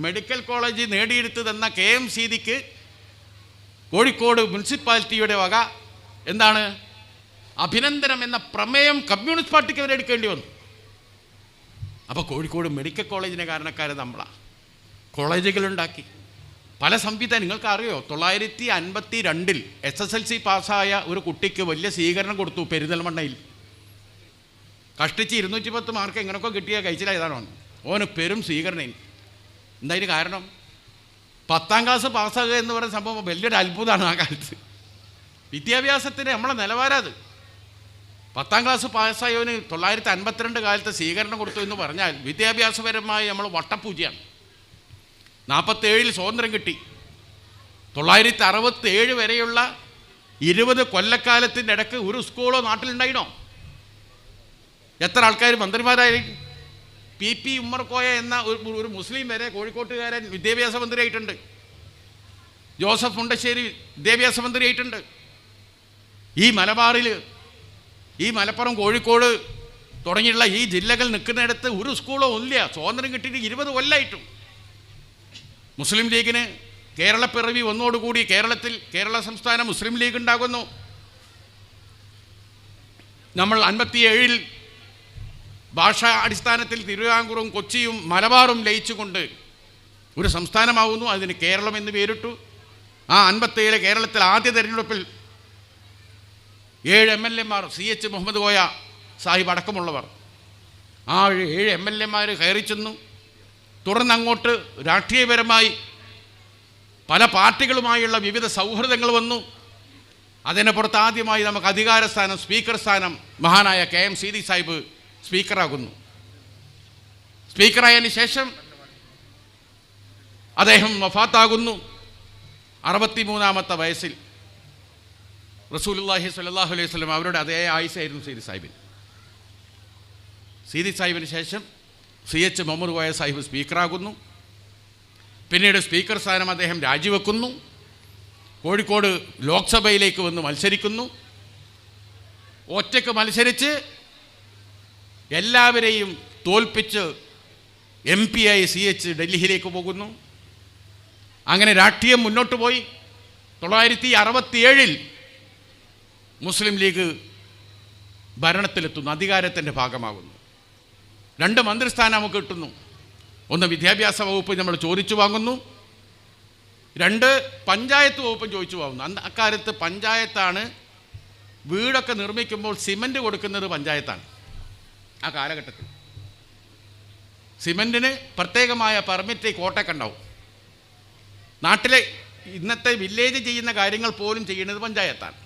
മെഡിക്കൽ കോളേജ് നേടിയെടുത്ത് തന്ന KMCDക്ക് കോഴിക്കോട് മുനിസിപ്പാലിറ്റിയുടെ വക എന്താണ് അഭിനന്ദനം എന്ന പ്രമേയം കമ്മ്യൂണിസ്റ്റ് പാർട്ടിക്ക് അവരെ എടുക്കേണ്ടി വന്നു. അപ്പോൾ കോഴിക്കോട് മെഡിക്കൽ കോളേജിനെ കാരണക്കാരെ നമ്മളാണ്. കോളേജുകളുണ്ടാക്കി, പല സംവിധാനം. നിങ്ങൾക്ക് അറിയോ, 952 SSLC പാസ്സായ ഒരു കുട്ടിക്ക് വലിയ സ്വീകരണം കൊടുത്തു പെരിന്തൽമണ്ണയിൽ. കഷ്ടിച്ച് 210 മാർക്ക് എങ്ങനെയൊക്കെ കിട്ടിയ കഴിച്ചിലായതാണോ, ഓന് പെരും സ്വീകരണം. എന്തായാലും കാരണം 10ാം ക്ലാസ് പാസ്സാകുക എന്ന് പറയുന്ന സംഭവം വലിയൊരു അത്ഭുതമാണ് ആ കാലത്ത്. വിദ്യാഭ്യാസത്തിന് നമ്മളെ നിലവാരം അത്. 10ാം ക്ലാസ് പാസ്സായവന് 952 കാലത്ത് സ്വീകരണം കൊടുത്തു എന്ന് പറഞ്ഞാൽ വിദ്യാഭ്യാസപരമായി നമ്മൾ വട്ടപ്പൂജയാണ്. 47 സ്വാതന്ത്ര്യം കിട്ടി. 967 വരെയുള്ള 20 കൊല്ലക്കാലത്തിൻ്റെ ഇടയ്ക്ക് ഒരു സ്കൂളോ നാട്ടിലുണ്ടായിനോ? എത്ര ആൾക്കാർ മന്ത്രിമാരായി? PP ഉമ്മർ കോയ എന്ന ഒരു മുസ്ലിം വരെ കോഴിക്കോട്ടുകാരൻ വിദ്യാഭ്യാസ മന്ത്രിയായിട്ടുണ്ട്. ജോസഫ് മുണ്ടശ്ശേരി വിദ്യാഭ്യാസ മന്ത്രിയായിട്ടുണ്ട്. ഈ മലബാറിൽ, ഈ മലപ്പുറം, കോഴിക്കോട് തുടങ്ങിയുള്ള ഈ ജില്ലകൾ നിൽക്കുന്നിടത്ത് ഒരു സ്കൂളോ ഇല്ല. സ്വാതന്ത്ര്യം കിട്ടിയിട്ട് 20 കൊല്ലമായിട്ടും. മുസ്ലിം ലീഗിന് കേരളപ്പിറവി വന്നോടുകൂടി കേരള സംസ്ഥാന മുസ്ലിം ലീഗ് ഉണ്ടാകുന്നു. നമ്മൾ 57-ൽ ഭാഷാ അടിസ്ഥാനത്തിൽ തിരുവിതാംകൂറും കൊച്ചിയും മലബാറും ലയിച്ചുകൊണ്ട് ഒരു സംസ്ഥാനമാകുന്നു. അതിന് കേരളം എന്ന് പേരിട്ടു. ആ 57 കേരളത്തിൽ ആദ്യ തെരഞ്ഞെടുപ്പിൽ 7 MLA CH മുഹമ്മദ് കോയ സാഹിബ് അടക്കമുള്ളവർ, ആ 7 MLA കയറി ചെന്നു. തുടർന്ന് അങ്ങോട്ട് രാഷ്ട്രീയപരമായി പല പാർട്ടികളുമായുള്ള വിവിധ സൗഹൃദങ്ങൾ വന്നു. അതിന് പുറത്ത് ആദ്യമായി നമുക്ക് അധികാരസ്ഥാനം, സ്പീക്കർ സ്ഥാനം മഹാനായ KMCD സാഹിബ് സ്പീക്കറാകുന്നു. സ്പീക്കറായതിന് ശേഷം അദ്ദേഹം വഫാത്താകുന്നു 63ാമത്തെ വയസ്സിൽ. റസൂലുള്ളാഹി സ്വല്ലല്ലാഹു അലൈഹി വസല്ലം അവരുടെ അതേ ആയുസ്സായിരുന്നു സീതി സാഹിബിന് ശേഷം CH മുഹമ്മദ് കോയ സാഹിബ് സ്പീക്കറാകുന്നു. പിന്നീട് സ്പീക്കർ സ്ഥാനം അദ്ദേഹം രാജിവെക്കുന്നു. കോഴിക്കോട് ലോക്സഭയിലേക്ക് വന്ന് മത്സരിക്കുന്നു. ഒറ്റയ്ക്ക് മത്സരിച്ച് എല്ലാവരെയും തോൽപ്പിച്ച് MP ആയി CH ഡൽഹിയിലേക്ക് പോകുന്നു. അങ്ങനെ രാഷ്ട്രീയം മുന്നോട്ട് പോയി. 967-ൽ മുസ്ലിം ലീഗ് ഭരണത്തിലെത്തുന്നു, അധികാരത്തിൻ്റെ ഭാഗമാകുന്നു. 2 മന്ത്രിസ്ഥാനം നമുക്ക് കിട്ടുന്നു. ഒന്ന് വിദ്യാഭ്യാസ വകുപ്പ് നമ്മൾ ചോദിച്ചു വാങ്ങുന്നു, 2 പഞ്ചായത്ത് വകുപ്പും ചോദിച്ചു വാങ്ങുന്നു. അക്കാലത്ത് പഞ്ചായത്താണ് വീടൊക്കെ നിർമ്മിക്കുമ്പോൾ സിമൻറ്റ് കൊടുക്കുന്നത് പഞ്ചായത്താണ്. ആ കാലഘട്ടത്തിൽ സിമൻറ്റിന് പ്രത്യേകമായ പെർമിറ്റ് കോട്ടയൊക്കെ ഉണ്ടാവും. നാട്ടിലെ ഇന്നത്തെ വില്ലേജ് ചെയ്യുന്ന കാര്യങ്ങൾ പോലും ചെയ്യുന്നത് പഞ്ചായത്താണ്.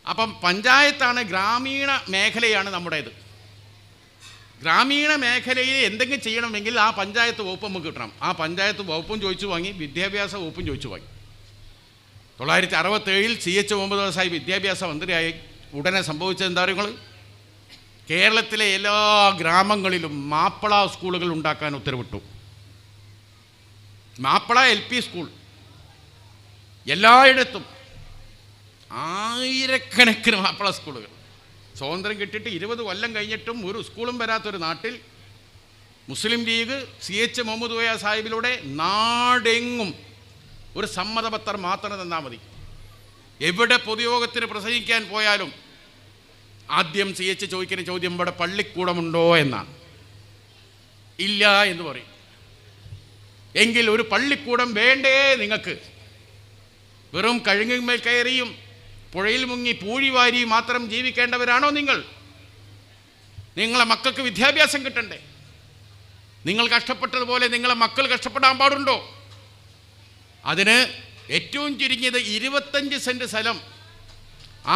അപ്പം പഞ്ചായത്താണ്, ഗ്രാമീണ മേഖലയാണ് നമ്മുടേത്. ഗ്രാമീണ മേഖലയിൽ എന്തെങ്കിലും ചെയ്യണമെങ്കിൽ ആ പഞ്ചായത്ത് വകുപ്പ് നമുക്ക് കിട്ടണം. ആ പഞ്ചായത്ത് വകുപ്പും ചോദിച്ചു വാങ്ങി, വിദ്യാഭ്യാസ വകുപ്പും ചോദിച്ചു വാങ്ങി. 967 CH മുഹമ്മദ് സാഹിബ് വിദ്യാഭ്യാസ മന്ത്രിയായി ഉടനെ സംഭവിച്ചത് എന്താ പറയുക? കേരളത്തിലെ എല്ലാ ഗ്രാമങ്ങളിലും മാപ്പിള സ്കൂളുകൾ ഉണ്ടാക്കാൻ ഉത്തരവിട്ടു. മാപ്പിള LP സ്കൂൾ എല്ലായിടത്തും, ആയിരക്കണക്കിന് മാപ്പിള സ്കൂളുകൾ. സ്വാതന്ത്ര്യം കിട്ടിയിട്ട് 20 കൊല്ലം കഴിഞ്ഞിട്ടും ഒരു സ്കൂളും വരാത്തൊരു നാട്ടിൽ മുസ്ലിം ലീഗ് CH മുഹമ്മദ് കോയ സാഹിബിലൂടെ നാടെങ്ങും ഒരു സമ്മതപത്രം മാത്രം തന്നാൽ മതി. എവിടെ പൊതുയോഗത്തിന് പ്രസംഗിക്കാൻ പോയാലും ആദ്യം CH ചോദിക്കുന്ന ചോദ്യം ഇവിടെ പള്ളിക്കൂടമുണ്ടോ എന്നാണ്. ഇല്ല എന്ന് പറയും. എങ്കിൽ ഒരു പള്ളിക്കൂടം വേണ്ടേ നിങ്ങൾക്ക്? വെറും കഴുങ്ങിന്മേൽ കയറിയും പുഴയിൽ മുങ്ങി പൂഴി വാരി മാത്രം ജീവിക്കേണ്ടവരാണോ നിങ്ങൾ? നിങ്ങളെ മക്കൾക്ക് വിദ്യാഭ്യാസം കിട്ടണ്ടേ? നിങ്ങൾ കഷ്ടപ്പെട്ടതുപോലെ നിങ്ങളെ മക്കൾ കഷ്ടപ്പെടാൻ പാടുണ്ടോ? അതിന് ഏറ്റവും ചുരുങ്ങിയത് 25 സെൻറ്റ് സ്ഥലം,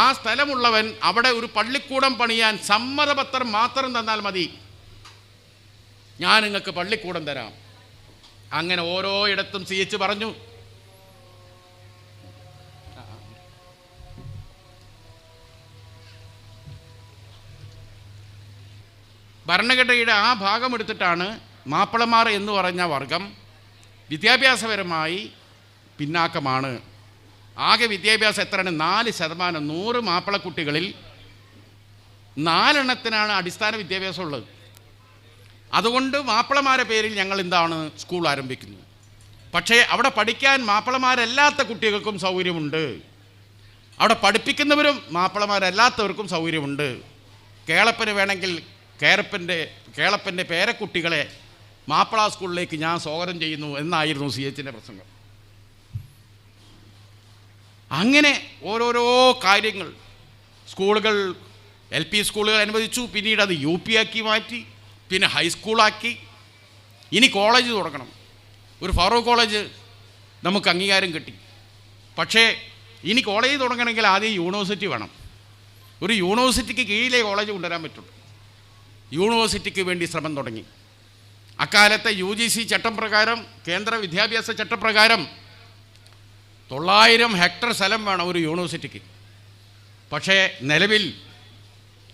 ആ സ്ഥലമുള്ളവൻ അവിടെ ഒരു പള്ളിക്കൂടം പണിയാൻ സമ്മതപത്രം മാത്രം തന്നാൽ മതി, ഞാൻ നിങ്ങൾക്ക് പള്ളിക്കൂടം തരാം. അങ്ങനെ ഓരോ ഇടത്തും CH പറഞ്ഞു. ഭരണഘടനയുടെ ആ ഭാഗം എടുത്തിട്ടാണ് മാപ്പിളമാർ എന്ന് പറഞ്ഞ വർഗം വിദ്യാഭ്യാസപരമായി പിന്നാക്കമാണ്. ആകെ വിദ്യാഭ്യാസം എത്രയാണ്? 4%. 100 മാപ്പിളക്കുട്ടികളിൽ 4 അടിസ്ഥാന വിദ്യാഭ്യാസം ഉള്ളത്. അതുകൊണ്ട് മാപ്പിളമാരുടെ പേരിൽ ഞങ്ങൾ എന്താണ് സ്കൂൾ ആരംഭിക്കുന്നത്. പക്ഷേ അവിടെ പഠിക്കാൻ മാപ്പിളമാരല്ലാത്ത കുട്ടികൾക്കും സൗകര്യമുണ്ട്. അവിടെ പഠിപ്പിക്കുന്നവരും മാപ്പിളമാരല്ലാത്തവർക്കും സൗകര്യമുണ്ട്. കേളപ്പന് വേണമെങ്കിൽ കേളപ്പൻ്റെ പേരക്കുട്ടികളെ മാപ്പിള സ്കൂളിലേക്ക് ഞാൻ സ്വാഗതം ചെയ്യുന്നു എന്നായിരുന്നു CHൻ്റെ പ്രസംഗം. അങ്ങനെ ഓരോരോ കാര്യങ്ങൾ സ്കൂളുകൾ, LP സ്കൂളുകൾ അനുവദിച്ചു. പിന്നീട് അത് UP ആക്കി മാറ്റി, പിന്നെ ഹൈസ്കൂളാക്കി. ഇനി കോളേജ് തുടങ്ങണം. ഒരു ഫറൂഖ് കോളേജ് നമുക്ക് അംഗീകാരം കിട്ടി. പക്ഷേ ഇനി കോളേജ് തുടങ്ങണമെങ്കിൽ ആദ്യം യൂണിവേഴ്സിറ്റി വേണം. ഒരു യൂണിവേഴ്സിറ്റിക്ക് കീഴിലേ കോളേജ് കൊണ്ടുവരാൻ പറ്റുള്ളൂ. യൂണിവേഴ്സിറ്റിക്ക് വേണ്ടി ശ്രമം തുടങ്ങി. അക്കാലത്തെ UGC ചട്ടം പ്രകാരം, കേന്ദ്ര വിദ്യാഭ്യാസ ചട്ടപ്രകാരം 900 ഹെക്ടർ സ്ഥലം വേണം ഒരു യൂണിവേഴ്സിറ്റിക്ക്. പക്ഷേ നിലവിൽ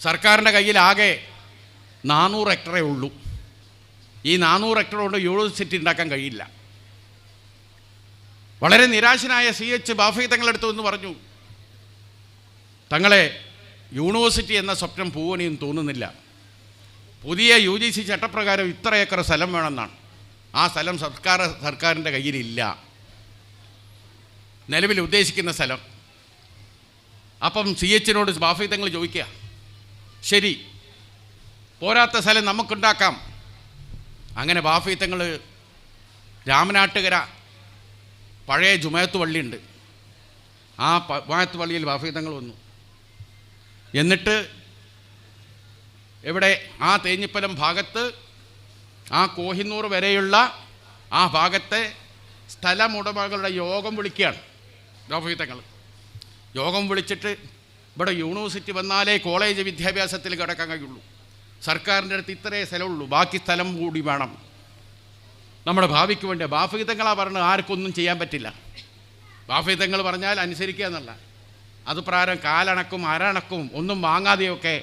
സർക്കാരിൻ്റെ കയ്യിൽ ആകെ 400 ഹെക്ടറേ ഉള്ളൂ. ഈ 400 ഹെക്ടർ കൊണ്ട് യൂണിവേഴ്സിറ്റി ഉണ്ടാക്കാൻ കഴിയില്ല. വളരെ നിരാശനായ CH ബാഫി തങ്ങളെടുത്തു എന്ന് പറഞ്ഞു, തങ്ങളെ യൂണിവേഴ്സിറ്റി എന്ന സ്വപ്നം പൂവണിയും തോന്നുന്നില്ല. പുതിയ UGC ചട്ടപ്രകാരം ഇത്ര ഏക്കർ സ്ഥലം വേണമെന്നാണ്. ആ സ്ഥലം സർക്കാരിൻ്റെ കയ്യിലില്ല, നിലവിൽ ഉദ്ദേശിക്കുന്ന സ്ഥലം. അപ്പം CHനോട് ബാഫി തങ്ങൾ ചോദിക്കുക, ശരി, പോരാത്ത സ്ഥലം നമുക്കുണ്ടാക്കാം. അങ്ങനെ ബാഫി തങ്ങൾ രാമനാട്ടുകര പഴയ ജുമായത്ത് പള്ളിയുണ്ട്, ആ ജുമായത്ത് പള്ളിയിൽ ബാഫി തങ്ങൾ വന്നു. എന്നിട്ട് ഇവിടെ ആ തേഞ്ഞിപ്പലം ഭാഗത്ത്, ആ കോഹിന്നൂർ വരെയുള്ള ആ ഭാഗത്തെ സ്ഥലമുടമകളുടെ യോഗം വിളിക്കുകയാണ് ബാഫി തങ്ങൾ. യോഗം വിളിച്ചിട്ട് ഇവിടെ യൂണിവേഴ്സിറ്റി വന്നാലേ കോളേജ് വിദ്യാഭ്യാസത്തിൽ കിടക്കാൻ കഴിയുള്ളൂ, സർക്കാരിൻ്റെ അടുത്ത് ഇത്രേ സ്ഥലമുള്ളൂ, ബാക്കി സ്ഥലം കൂടി വേണം നമ്മുടെ ഭാവിക്ക് വേണ്ടി. ബാഫി തങ്ങളാ പറഞ്ഞ് ആർക്കൊന്നും ചെയ്യാൻ പറ്റില്ല. ബാഫി തങ്ങൾ പറഞ്ഞാൽ അനുസരിക്കുക എന്നല്ല, അത് പ്രകാരം കാലണക്കും അരണക്കും ഒന്നും വാങ്ങാതെയൊക്കെ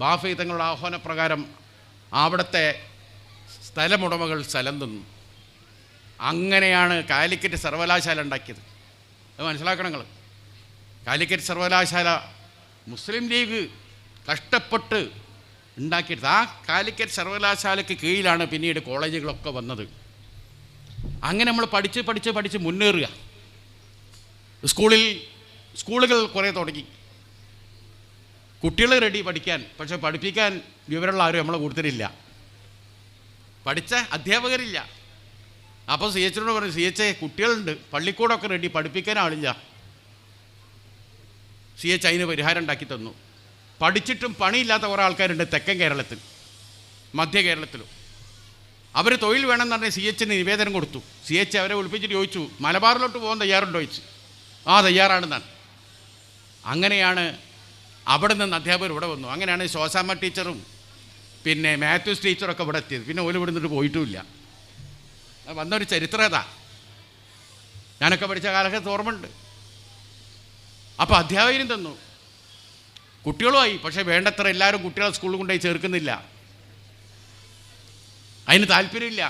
ബാഫി തങ്ങളുടെ ആഹ്വാനപ്രകാരം അവിടുത്തെ സ്ഥലമുടമകൾ സ്ഥലം തന്നു. അങ്ങനെയാണ് കാലിക്കറ്റ് സർവകലാശാല ഉണ്ടാക്കിയത്. അത് മനസ്സിലാക്കണം നിങ്ങൾ. കാലിക്കറ്റ് സർവകലാശാല മുസ്ലിം ലീഗ് കഷ്ടപ്പെട്ട് ഉണ്ടാക്കിയത്. ആ കാലിക്കറ്റ് സർവകലാശാലയ്ക്ക് കീഴിലാണ് പിന്നീട് കോളേജുകളൊക്കെ വന്നത്. അങ്ങനെ നമ്മൾ പഠിച്ച് മുന്നേറുക. സ്കൂളുകൾ കുറേ തുടങ്ങി, കുട്ടികൾ റെഡി പഠിക്കാൻ. പക്ഷെ പഠിപ്പിക്കാൻ വിവരമുള്ള ആരും നമ്മളെ കൂടുതലില്ല, പഠിച്ച അധ്യാപകരില്ല. അപ്പോൾ CHനോട് പറഞ്ഞു, CH കുട്ടികളുണ്ട്, പള്ളിക്കൂടമൊക്കെ റെഡി, പഠിപ്പിക്കാൻ ആളില്ല. CH അതിന് പരിഹാരം ഉണ്ടാക്കി തന്നു. പഠിച്ചിട്ടും പണിയില്ലാത്ത കുറേ ആൾക്കാരുണ്ട് തെക്കൻ കേരളത്തിൽ, മധ്യ കേരളത്തിലും. അവർ തൊഴിൽ വേണമെന്ന് പറഞ്ഞാൽ CHന് നിവേദനം കൊടുത്തു. CH അവരെ വിളിപ്പിച്ചിട്ട് ചോദിച്ചു, മലബാറിലോട്ട് പോകാൻ തയ്യാറുണ്ടോ ചോദിച്ചു. ആ തയ്യാറാണെന്നാണ്. അങ്ങനെയാണ് അവിടെ നിന്ന് അധ്യാപകർ ഇവിടെ വന്നു. അങ്ങനെയാണ് ശോശാമ്മ ടീച്ചറും പിന്നെ മാത്യൂസ് ടീച്ചറൊക്കെ ഇവിടെ എത്തിയത്. പിന്നെ ഓല് ഇവിടെ നിന്നിട്ട് പോയിട്ടുമില്ല. വന്നൊരു ചരിത്രം അതാ. ഞാനൊക്കെ പഠിച്ച കാലഘട്ടത്ത് ഓർമ്മയുണ്ട്. അപ്പോൾ അധ്യാപകനും തന്നു, കുട്ടികളുമായി. പക്ഷേ വേണ്ടത്ര എല്ലാവരും കുട്ടികളെ സ്കൂളിൽ കൊണ്ടുപോയി ചേർക്കുന്നില്ല. അതിന് താല്പര്യമില്ല.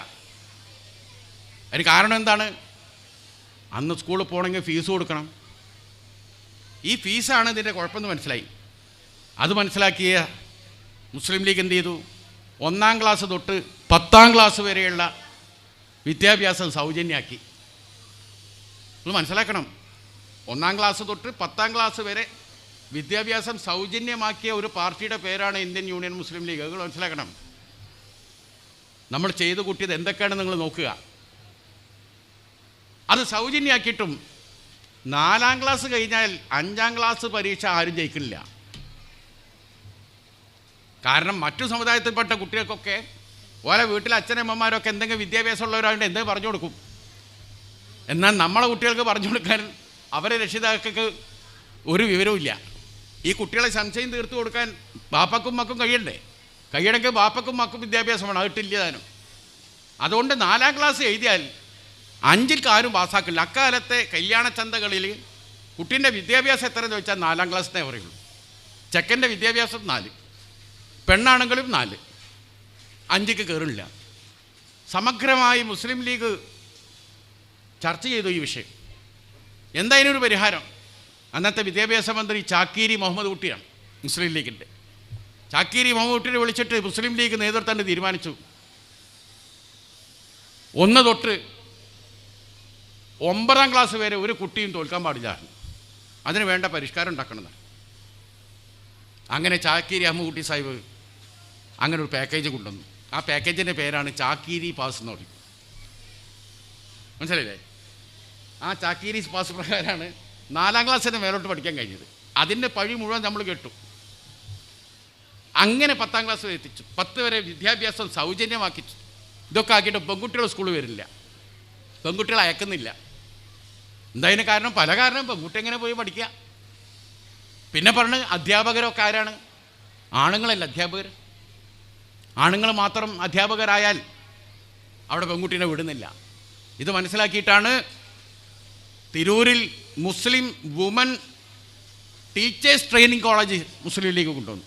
അതിന് കാരണം എന്താണ്? അന്ന് സ്കൂളിൽ പോകണമെങ്കിൽ ഫീസ് കൊടുക്കണം. ഈ ഫീസാണ് ഇതിൻ്റെ കുഴപ്പമെന്ന് മനസ്സിലായി. അത് മനസ്സിലാക്കിയ മുസ്ലിം ലീഗ് എന്ത് ചെയ്തു? 1-ാം ക്ലാസ് തൊട്ട് 10-ാം ക്ലാസ് വരെയുള്ള വിദ്യാഭ്യാസം സൗജന്യമാക്കി. നിങ്ങൾ മനസ്സിലാക്കണം, 1-ാം ക്ലാസ് തൊട്ട് 10-ാം ക്ലാസ് വരെ വിദ്യാഭ്യാസം സൗജന്യമാക്കിയ ഒരു പാർട്ടിയുടെ പേരാണ് ഇന്ത്യൻ യൂണിയൻ മുസ്ലിം ലീഗ്. നിങ്ങൾ മനസ്സിലാക്കണം. നമ്മൾ ചെയ്തു കൂട്ടിയത് എന്തൊക്കെയാണ് നിങ്ങൾ നോക്കുക. അത് സൗജന്യമാക്കിയിട്ടും 4-ാം ക്ലാസ് കഴിഞ്ഞാൽ 5-ാം ക്ലാസ് പരീക്ഷ ആരും ജയിക്കില്ല. കാരണം മറ്റു സമുദായത്തിൽപ്പെട്ട കുട്ടികൾക്കൊക്കെ ഓരോ വീട്ടിലെ അച്ഛനമ്മമാരൊക്കെ എന്തെങ്കിലും വിദ്യാഭ്യാസം ഉള്ളവരായിട്ട് എന്തെങ്കിലും പറഞ്ഞു കൊടുക്കും. എന്നാൽ നമ്മളെ കുട്ടികൾക്ക് പറഞ്ഞു കൊടുക്കാൻ അവരെ രക്ഷിതാക്കൾക്ക് ഒരു വിവരവും. ഈ കുട്ടികളെ സംശയം തീർത്തു കൊടുക്കാൻ ബാപ്പക്കും മക്കും കഴിയണ്ടേ? കഴിയണമെങ്കിൽ ബാപ്പക്കും മക്കും വിദ്യാഭ്യാസം വേണം. അതിട്ടില്ല താനും. അതുകൊണ്ട് 4-ാം ക്ലാസ് എഴുതിയാൽ 5-ൽ ആരും പാസ്സാക്കില്ല. അക്കാലത്തെ കല്യാണ ചന്തകളിൽ കുട്ടീൻ്റെ വിദ്യാഭ്യാസം എത്രയെന്ന് ചോദിച്ചാൽ 4-ാം ക്ലാസ്സിനെ പറയുള്ളൂ. ചെക്കൻ്റെ വിദ്യാഭ്യാസം 4, പെണ്ണാണെങ്കിലും 4, 5ക്ക് കയറില്ല. സമഗ്രമായി മുസ്ലിം ലീഗ് ചർച്ച ചെയ്തു ഈ വിഷയം. എന്താ ഇതിനൊരു പരിഹാരം? അന്നത്തെ വിദ്യാഭ്യാസ മന്ത്രി ചാക്കീരി മുഹമ്മദ് കുട്ടിയാണ്, മുസ്ലിം ലീഗിൻ്റെ. ചാക്കീരി മുഹമ്മദ് കുട്ടിയെ വിളിച്ചിട്ട് മുസ്ലിം ലീഗ് നേതൃത്വം തീരുമാനിച്ചു, 1 തൊട്ട് 9-ാം ക്ലാസ് വരെ ഒരു കുട്ടിയും തോൽക്കാൻ പാടില്ല. അതിന് വേണ്ട പരിഷ്കാരം ഉണ്ടാക്കണമെന്ന്. അങ്ങനെ ചാക്കീരി അഹമ്മദ് സാഹിബ് അങ്ങനെ ഒരു പാക്കേജ് കൊണ്ടുവന്നു. ആ പാക്കേജിൻ്റെ പേരാണ് ചാക്കീരി പാസ് എന്ന് പറയും. മനസ്സിലായില്ലേ? ആ ചാക്കീരി പാസ് പ്രകാരമാണ് 4-ാം ക്ലാസ്സിന് മേലോട്ട് പഠിക്കാൻ കഴിഞ്ഞത്. അതിൻ്റെ പഴി മുഴുവൻ നമ്മൾ കേട്ടു. അങ്ങനെ 10-ാം ക്ലാസ് വരെ എത്തിച്ചു. 10 വരെ വിദ്യാഭ്യാസം സൗജന്യമാക്കിച്ചു. ഇതൊക്കെ ആക്കിയിട്ട് പെൺകുട്ടികൾ സ്കൂളിൽ വരില്ല, പെൺകുട്ടികളെ അയക്കുന്നില്ല. എന്താ അതിന് കാരണം? പല കാരണം. പെൺകുട്ടി എങ്ങനെ പോയി പഠിക്കുക? പിന്നെ പറഞ്ഞ് അധ്യാപകരൊക്കെ ആരാണ്? ആണുങ്ങളല്ല അധ്യാപകർ. ആണുങ്ങൾ മാത്രം അധ്യാപകരായാൽ അവിടെ പെൺകുട്ടീനെ വിടുന്നില്ല. ഇത് മനസ്സിലാക്കിയിട്ടാണ് തിരൂരിൽ മുസ്ലിം വുമൻ ടീച്ചേഴ്സ് ട്രെയിനിങ് കോളേജ് മുസ്ലിം ലീഗ് കൊണ്ടുവന്നു.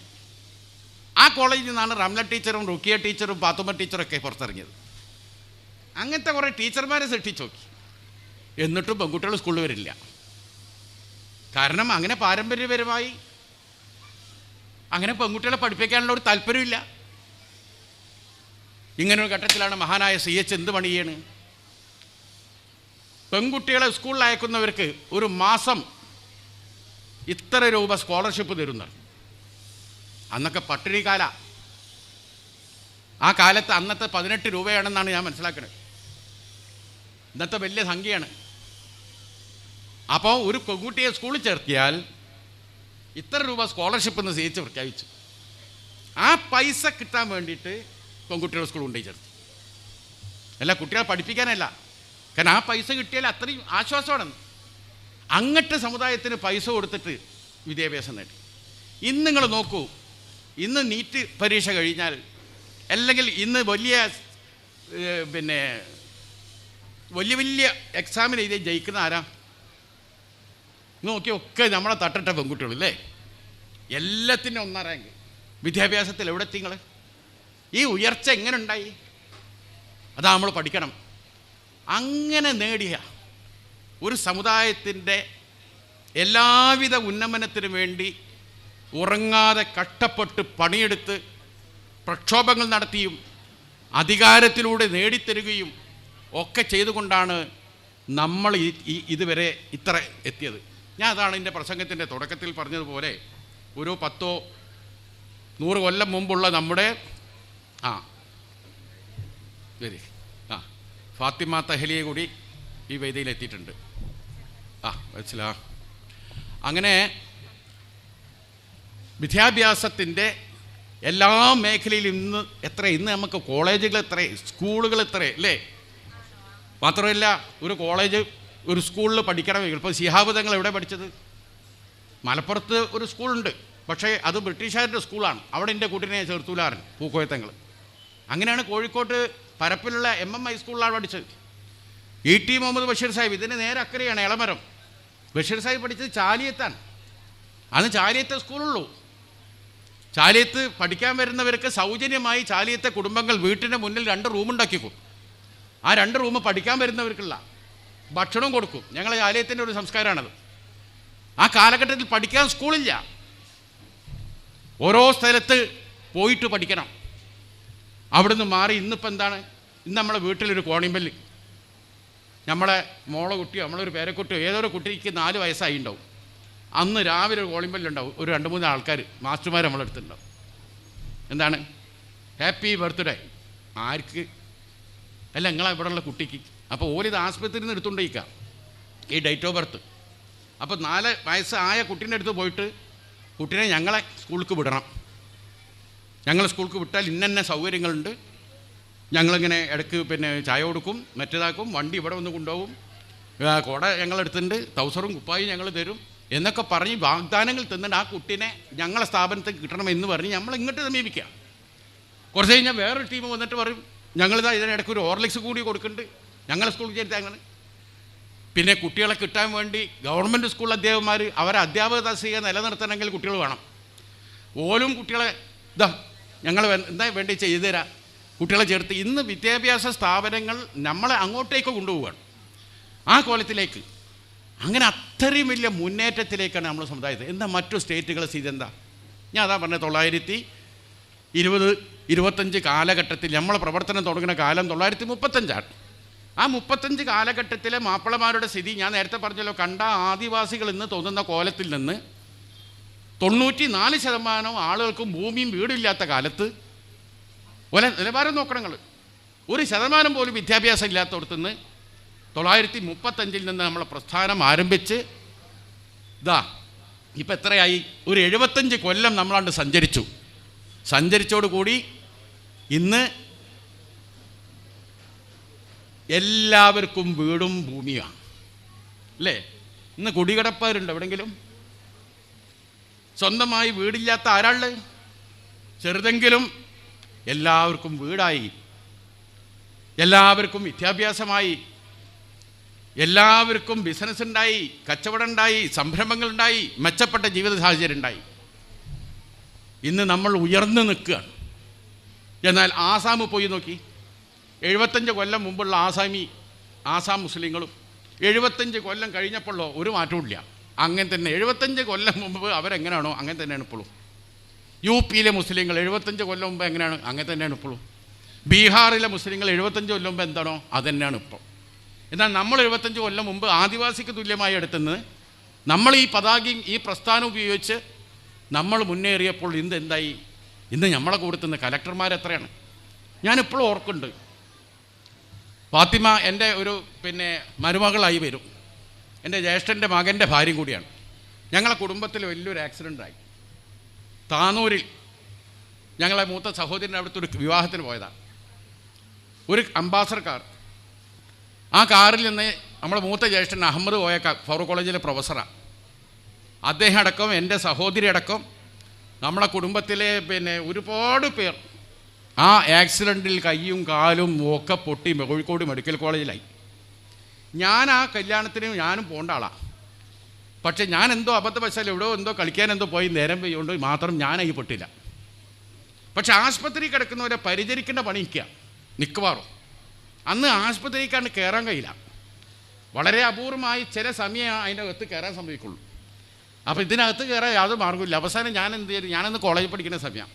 ആ കോളേജിൽ നിന്നാണ് റംല ടീച്ചറും റുക്കിയ ടീച്ചറും പാത്തുമ്മ ടീച്ചറൊക്കെ പുറത്തിറങ്ങിയത്. അങ്ങനത്തെ കുറേ ടീച്ചർമാരെ സൃഷ്ടിച്ചു നോക്കി. എന്നിട്ടും പെൺകുട്ടികൾ സ്കൂളിൽ വരില്ല. കാരണം അങ്ങനെ പാരമ്പര്യപരമായി അങ്ങനെ പെൺകുട്ടികളെ പഠിപ്പിക്കാനുള്ള ഒരു താല്പര്യമില്ല. ഇങ്ങനൊരു ഘട്ടത്തിലാണ് മഹാനായ CH എന്ത് പണിയാണ്? പെൺകുട്ടികളെ സ്കൂളിൽ അയക്കുന്നവർക്ക് ഒരു മാസം ഇത്ര രൂപ സ്കോളർഷിപ്പ് തരുന്നത്. അന്നൊക്കെ പട്ടിണി കാല. ആ കാലത്ത് അന്നത്തെ 18 രൂപയാണെന്നാണ് ഞാൻ മനസ്സിലാക്കുന്നത്. ഇന്നത്തെ വലിയ സംഖ്യയാണ്. അപ്പോൾ ഒരു പെൺകുട്ടിയെ സ്കൂളിൽ ചേർത്തിയാൽ ഇത്ര രൂപ സ്കോളർഷിപ്പ് എന്ന് CH പ്രഖ്യാപിച്ചു. ആ പൈസ കിട്ടാൻ വേണ്ടിയിട്ട് പെൺകുട്ടികളെ സ്കൂൾ കൊണ്ടുപോയി ചേർത്തി. അല്ല, കുട്ടികളെ പഠിപ്പിക്കാനല്ല. കാരണം ആ പൈസ കിട്ടിയാൽ അത്രയും ആശ്വാസമാണെന്ന്. അങ്ങോട്ട് സമുദായത്തിന് പൈസ കൊടുത്തിട്ട് വിദ്യാഭ്യാസം നേടി. ഇന്ന് നിങ്ങൾ നോക്കൂ, ഇന്ന് നീറ്റ് പരീക്ഷ കഴിഞ്ഞാൽ അല്ലെങ്കിൽ ഇന്ന് വലിയ വലിയ എക്സാമിന് എഴുതി ജയിക്കുന്ന ആരാ? നോക്കി ഒക്കെ നമ്മളെ തട്ടട്ട പെൺകുട്ടികളല്ലേ. എല്ലാത്തിനും 1-ാം റാങ്ക്. വിദ്യാഭ്യാസത്തിൽ എവിടെ എത്തി നിങ്ങൾ? ഈ ഉയർച്ച എങ്ങനെ ഉണ്ടായി? അതാ നമ്മൾ പഠിക്കണം. അങ്ങനെ നേടിയ ഒരു സമുദായത്തിൻ്റെ എല്ലാവിധ ഉന്നമനത്തിനു വേണ്ടി ഉറങ്ങാതെ കഷ്ടപ്പെട്ട് പണിയെടുത്ത് പ്രക്ഷോഭങ്ങൾ നടത്തിയും അധികാരത്തിലൂടെ നേടിത്തരുകയും ഒക്കെ ചെയ്തുകൊണ്ടാണ് നമ്മൾ ഇതുവരെ ഇത്ര എത്തിയത്. ഞാൻ അതാണ് എൻ്റെ പ്രസംഗത്തിൻ്റെ തുടക്കത്തിൽ പറഞ്ഞതുപോലെ ഒരു 10-100 കൊല്ലം മുമ്പുള്ള നമ്മുടെ ഫാത്തിമ തഹ്ലിയെ കൂടി ഈ വേദിയിലെത്തിയിട്ടുണ്ട്. മനസ്സിലാ. അങ്ങനെ വിദ്യാഭ്യാസത്തിൻ്റെ എല്ലാ മേഖലയിലും ഇന്ന് നമുക്ക് കോളേജുകൾ എത്ര, സ്കൂളുകൾ എത്ര അല്ലേ? മാത്രമല്ല ഒരു കോളേജ് ഒരു സ്കൂളിൽ പഠിക്കണമെങ്കിൽ ഇപ്പോൾ ശിഹാബ് തങ്ങൾ എവിടെ പഠിച്ചത്? മലപ്പുറത്ത് ഒരു സ്കൂളുണ്ട്, പക്ഷേ അത് ബ്രിട്ടീഷുകാരുടെ സ്കൂളാണ്. അവിടെ എൻ്റെ കുട്ടീനെ ചേർത്തൂലാറിന് പൂക്കോയത്തങ്ങൾ. അങ്ങനെയാണ് കോഴിക്കോട്ട് പരപ്പിലുള്ള MM ഹൈസ്കൂളിലാണ് പഠിച്ചത്. E.T. മുഹമ്മദ് ബഷീർ സാഹിബ് ഇതിന് നേരെ അക്കരെയാണ് എളമരം. ബഷീർ സാഹിബ് പഠിച്ചത് ചാലിയത്താണ്. അന്ന് ചാലിയത്തെ സ്കൂളുള്ളൂ. ചാലിയത്ത് പഠിക്കാൻ വരുന്നവർക്ക് സൗജന്യമായി ചാലിയത്തെ കുടുംബങ്ങൾ വീട്ടിൻ്റെ മുന്നിൽ 2 റൂമുണ്ടാക്കിക്കും. ആ 2 റൂം പഠിക്കാൻ വരുന്നവർക്കുള്ള ഭക്ഷണം കൊടുക്കും. ഞങ്ങളെ ചാലിയത്തിൻ്റെ ഒരു സംസ്കാരമാണത്. ആ കാലഘട്ടത്തിൽ പഠിക്കാൻ സ്കൂളില്ല. ഓരോ സ്ഥലത്ത് പോയിട്ട് പഠിക്കണം. അവിടുന്ന് മാറി ഇന്നിപ്പോൾ എന്താണ്, ഇന്ന് നമ്മളെ വീട്ടിലൊരു കോണിമ്പല്ല്, നമ്മളെ മോളെ കുട്ടിയോ നമ്മളൊരു പേരക്കുട്ടിയോ ഏതൊരു കുട്ടിക്ക് 4 വയസ്സായി ഉണ്ടാവും. അന്ന് രാവിലെ ഒരു കോളിമ്പല്ലുണ്ടാവും. ഒരു 2-3 ആൾക്കാർ മാസ്റ്റർമാർ നമ്മളെടുത്തുണ്ടാവും. എന്താണ്, ഹാപ്പി ബർത്ത്ഡേ ആർക്ക് അല്ല നിങ്ങളെ ഇവിടെയുള്ള കുട്ടിക്ക്. അപ്പോൾ ഓലിത് ആസ്പത്രിയിൽ നിന്ന് എടുത്തുകൊണ്ടിരിക്കാം ഈ ഡേറ്റ് ഓഫ് ബർത്ത്. അപ്പോൾ 4 വയസ്സായ കുട്ടീൻ്റെ അടുത്ത് പോയിട്ട് കുട്ടീനെ ഞങ്ങളെ സ്കൂൾക്ക് വിടണം. ഞങ്ങളെ സ്കൂൾക്ക് വിട്ടാൽ ഇന്ന സൗകര്യങ്ങളുണ്ട്, ഞങ്ങളിങ്ങനെ ഇടയ്ക്ക് പിന്നെ ചായ കൊടുക്കും, മറ്റേതാക്കും, വണ്ടി ഇവിടെ വന്ന് കൊണ്ടുപോകും, കുട ഞങ്ങളെടുത്തിട്ടുണ്ട്, ടൗസറും കുപ്പായും ഞങ്ങൾ തരും എന്നൊക്കെ പറഞ്ഞ് വാഗ്ദാനങ്ങൾ തന്നിട്ട് ആ കുട്ടീനെ ഞങ്ങളെ സ്ഥാപനത്തിൽ കിട്ടണമെന്ന് പറഞ്ഞ് നമ്മൾ ഇങ്ങോട്ട് സമീപിക്കുക. കുറച്ച് കഴിഞ്ഞാൽ വേറൊരു ടീം വന്നിട്ട് പറയും ഞങ്ങളിതാ ഇതിനിടയ്ക്ക് ഒരു ഹോർലിക്സ് കൂടി കൊടുക്കുന്നുണ്ട്, ഞങ്ങളെ സ്കൂളിൽ ചേർത്താങ്ങൾ. പിന്നെ കുട്ടികളെ കിട്ടാൻ വേണ്ടി ഗവൺമെൻറ് സ്കൂൾ അധ്യാപകന്മാർ അവരെ അധ്യാപക തസ്തിക നിലനിർത്തണമെങ്കിൽ കുട്ടികൾ വേണം. ഓലും കുട്ടികളെ ഇതാ ഞങ്ങൾ എന്താ വേണ്ടി ചെയ്തു തരാം, കുട്ടികളെ ചേർത്ത്. ഇന്ന് വിദ്യാഭ്യാസ സ്ഥാപനങ്ങൾ നമ്മളെ അങ്ങോട്ടേക്ക് കൊണ്ടുപോവുകയാണ്, ആ കോലത്തിലേക്ക്. അങ്ങനെ അത്രയും വലിയ മുന്നേറ്റത്തിലേക്കാണ് നമ്മൾ സമുദായത്തിൽ. എന്താ മറ്റു സ്റ്റേറ്റുകളെ സ്ഥിതി എന്താ? ഞാൻ അതാ പറഞ്ഞത്, 1920-25 കാലഘട്ടത്തിൽ നമ്മളെ പ്രവർത്തനം തുടങ്ങുന്ന കാലം 1935. ആ 35 കാലഘട്ടത്തിലെ മാപ്പിളമാരുടെ സ്ഥിതി ഞാൻ നേരത്തെ പറഞ്ഞല്ലോ, കണ്ട ആദിവാസികൾ എന്ന് തോന്നുന്ന കോലത്തിൽ നിന്ന് 94% ആളുകൾക്കും ഭൂമിയും വീടില്ലാത്ത കാലത്ത് നിലവാരം നോക്കണങ്ങൾ 1% പോലും വിദ്യാഭ്യാസം ഇല്ലാത്തടത്തുനിന്ന് 1935 നിന്ന് നമ്മളെ പ്രസ്ഥാനം ആരംഭിച്ച് ഇതാ ഇപ്പം എത്രയായി, ഒരു 75 കൊല്ലം നമ്മളാണ്ട് സഞ്ചരിച്ചോടുകൂടി ഇന്ന് എല്ലാവർക്കും വീടും ഭൂമിയാണ് അല്ലേ? ഇന്ന് കുടികിടപ്പവരുണ്ട് എവിടെയെങ്കിലും? സ്വന്തമായി വീടില്ലാത്ത ആരാള്? ചെറുതെങ്കിലും എല്ലാവർക്കും വീടായി, എല്ലാവർക്കും വിദ്യാഭ്യാസമായി, എല്ലാവർക്കും ബിസിനസ് ഉണ്ടായി, കച്ചവടം ഉണ്ടായി, സംരംഭങ്ങളുണ്ടായി, മെച്ചപ്പെട്ട ജീവിത സാഹചര്യം ഉണ്ടായി. ഇന്ന് നമ്മൾ ഉയർന്നു നിൽക്കുകയാണ്. എന്നാൽ ആസാം പോയി നോക്കി, 75 കൊല്ലം മുമ്പുള്ള ആസാം മുസ്ലിങ്ങളും 75 കൊല്ലം കഴിഞ്ഞപ്പോഴോ ഒരു മാറ്റമില്ല. അങ്ങനെ തന്നെ 75 കൊല്ലം മുമ്പ് അവരെങ്ങനെയാണോ അങ്ങനെ തന്നെയാണ് ഇപ്പോഴും. UP മുസ്ലിങ്ങൾ 75 കൊല്ലം മുമ്പ് എങ്ങനെയാണ് അങ്ങനെ തന്നെയാണ് ഇപ്പോഴും. ബീഹാറിലെ മുസ്ലിങ്ങൾ 75 കൊല്ലം മുമ്പ് എന്താണോ അതുതന്നെയാണ് ഇപ്പോൾ. എന്നാൽ നമ്മൾ 75 കൊല്ലം മുമ്പ് ആദിവാസിക്ക് തുല്യമായി എടുത്തുനിന്ന് നമ്മൾ ഈ പതാകയും ഈ പ്രസ്ഥാനം ഉപയോഗിച്ച് നമ്മൾ മുന്നേറിയപ്പോൾ ഇന്ന് എന്തായി? ഇന്ന് നമ്മളെ കൂടത്തുനിന്ന് കലക്ടർമാരെത്രയാണ്? ഞാനിപ്പോഴും ഓർക്കുന്നുണ്ട്, ഫാത്തിമ എൻ്റെ ഒരു മരുമകളായി വരും, എൻ്റെ ജ്യേഷ്ഠൻ്റെ മകൻ്റെ ഭാര്യയും കൂടിയാണ്. ഞങ്ങളെ കുടുംബത്തിൽ വലിയൊരു ആക്സിഡൻ്റായി. താനൂരിൽ ഞങ്ങളെ മൂത്ത സഹോദരൻ്റെ അവിടുത്തെ ഒരു വിവാഹത്തിന് പോയതാണ്. ഒരു അംബാസഡർ കാർ, ആ കാറിൽ നിന്ന് നമ്മളെ മൂത്ത ജ്യേഷ്ഠൻ അഹമ്മദ് പോയ ഫറൂഖ് കോളേജിലെ പ്രൊഫസറാണ്. അദ്ദേഹം അടക്കം എൻ്റെ സഹോദരി അടക്കം നമ്മളെ കുടുംബത്തിലെ ഒരുപാട് പേർ ആ ആക്സിഡൻറ്റിൽ കൈയും കാലും ഒക്കെ പൊട്ടി കോഴിക്കോട് മെഡിക്കൽ കോളേജിലായി. ഞാൻ ആ കല്യാണത്തിന് ഞാനും പോകേണ്ട ആളാണ്. പക്ഷേ ഞാൻ എന്തോ അബദ്ധവശാൽ എന്തോ കളിക്കാൻ പോയി നേരം പെയ്യുകൊണ്ട് മാത്രം ഞാനായി പെട്ടില്ല. പക്ഷെ ആശുപത്രി കിടക്കുന്നവരെ പരിചരിക്കേണ്ട പണിക്കുക മിക്കവാറും. അന്ന് ആശുപത്രിക്കാണ്ട് കയറാൻ കഴിയില്ല. വളരെ അപൂർവമായി ചില സമയം അതിൻ്റെ അകത്ത് കയറാൻ സംഭവിക്കുള്ളൂ. അപ്പോൾ ഇതിനകത്ത് കയറാൻ യാതൊരു മാർഗ്ഗമില്ല. അവസാനം ഞാൻ എന്ത് ചെയ്തു, ഞാനന്ന് കോളേജിൽ പഠിക്കുന്ന സമയം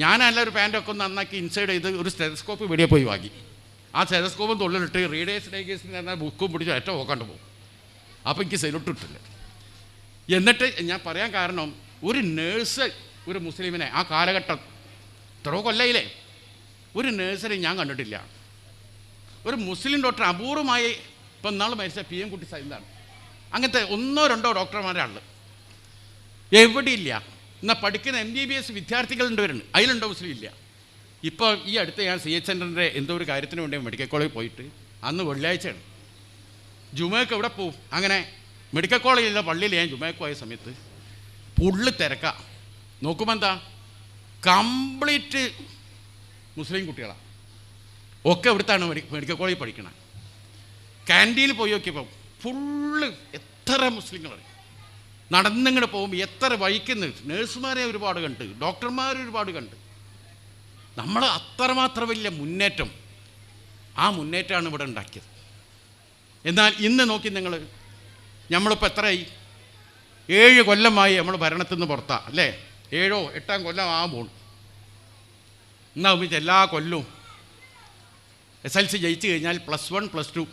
ഞാനല്ല ഒരു പാൻറ്റൊക്കെ ഒന്ന് നന്നാക്കി ഇൻസൈഡ് ചെയ്ത് ഒരു സ്റ്റെതസ്കോപ്പ് വീഡിയോ പോയി വാങ്ങി. ആ സ്റ്റെതസ്കോപ്പും തൊള്ളിലിട്ട് റീഡേഴ്സ് ഡൈഗേഴ്സിന് പറഞ്ഞാൽ ബുക്കും പിടിച്ച് ഏറ്റവും നോക്കാണ്ട് പോകും. അപ്പോൾ എനിക്ക് സൈലോട്ടിട്ടില്ല. എന്നിട്ട് ഞാൻ പറയാൻ കാരണം, ഒരു നേഴ്സ് ഒരു മുസ്ലിമിനെ ആ കാലഘട്ടം എത്രയോ കൊല്ലയില്ലേ, ഒരു നേഴ്സിനെ ഞാൻ കണ്ടിട്ടില്ല. ഒരു മുസ്ലിം ഡോക്ടർ അപൂർവമായി, ഇപ്പം ഇന്നാൾ മരിച്ച PM കുട്ടി സൈന്താണ്, അങ്ങനത്തെ 1-2 ഡോക്ടർമാരാണ് എവിടെയില്ല. എന്നാൽ പഠിക്കുന്ന MBBS വിദ്യാർത്ഥികളുണ്ട്, വരുന്നുണ്ട്, അതിലുണ്ടോ മുസ്ലിം ഇല്ല. ഇപ്പോൾ ഈ അടുത്ത് ഞാൻ CH സെൻ്ററിൻ്റെ എന്തോ ഒരു കാര്യത്തിന് വേണ്ടി മെഡിക്കൽ കോളേജിൽ പോയിട്ട്, അന്ന് വെള്ളിയാഴ്ചയാണ്, ജുമയ്ക്ക് എവിടെ പോവും, അങ്ങനെ മെഡിക്കൽ കോളേജിലുള്ള പള്ളിയിൽ ഞാൻ ജുമയ്ക്ക് പോയ സമയത്ത് പുള്ളി തിരക്കാം. നോക്കുമ്പോൾ എന്താ, കംപ്ലീറ്റ് മുസ്ലിം കുട്ടികളാണ്. ഒക്കെ ഇവിടുത്താണ് മെഡിക്കൽ കോളേജിൽ പഠിക്കണം. ക്യാൻറ്റീനിൽ പോയി നോക്കിയപ്പോൾ ഫുള്ള് എത്ര മുസ്ലിങ്ങൾ നടന്നിങ്ങനെ പോകുമ്പോൾ എത്ര വഴിക്കുന്നു. നേഴ്സുമാരെ ഒരുപാട് കണ്ട്, ഡോക്ടർമാരെ ഒരുപാട് കണ്ട്. നമ്മൾ അത്രമാത്രം വലിയ മുന്നേറ്റം, ആ മുന്നേറ്റമാണ് ഇവിടെ ഉണ്ടാക്കിയത്. എന്നാൽ ഇന്ന് നോക്കി നിങ്ങൾ, നമ്മളിപ്പോൾ എത്രയായി? 7 കൊല്ലമായി നമ്മൾ ഭരണത്തിൽ നിന്ന് പുറത്താണ് അല്ലേ? 7 or 8 കൊല്ലം ആകുമ്പോൾ എന്നാ ഉപയോഗിച്ച് എല്ലാ കൊല്ലവും SLC ജയിച്ചു കഴിഞ്ഞാൽ +1 +2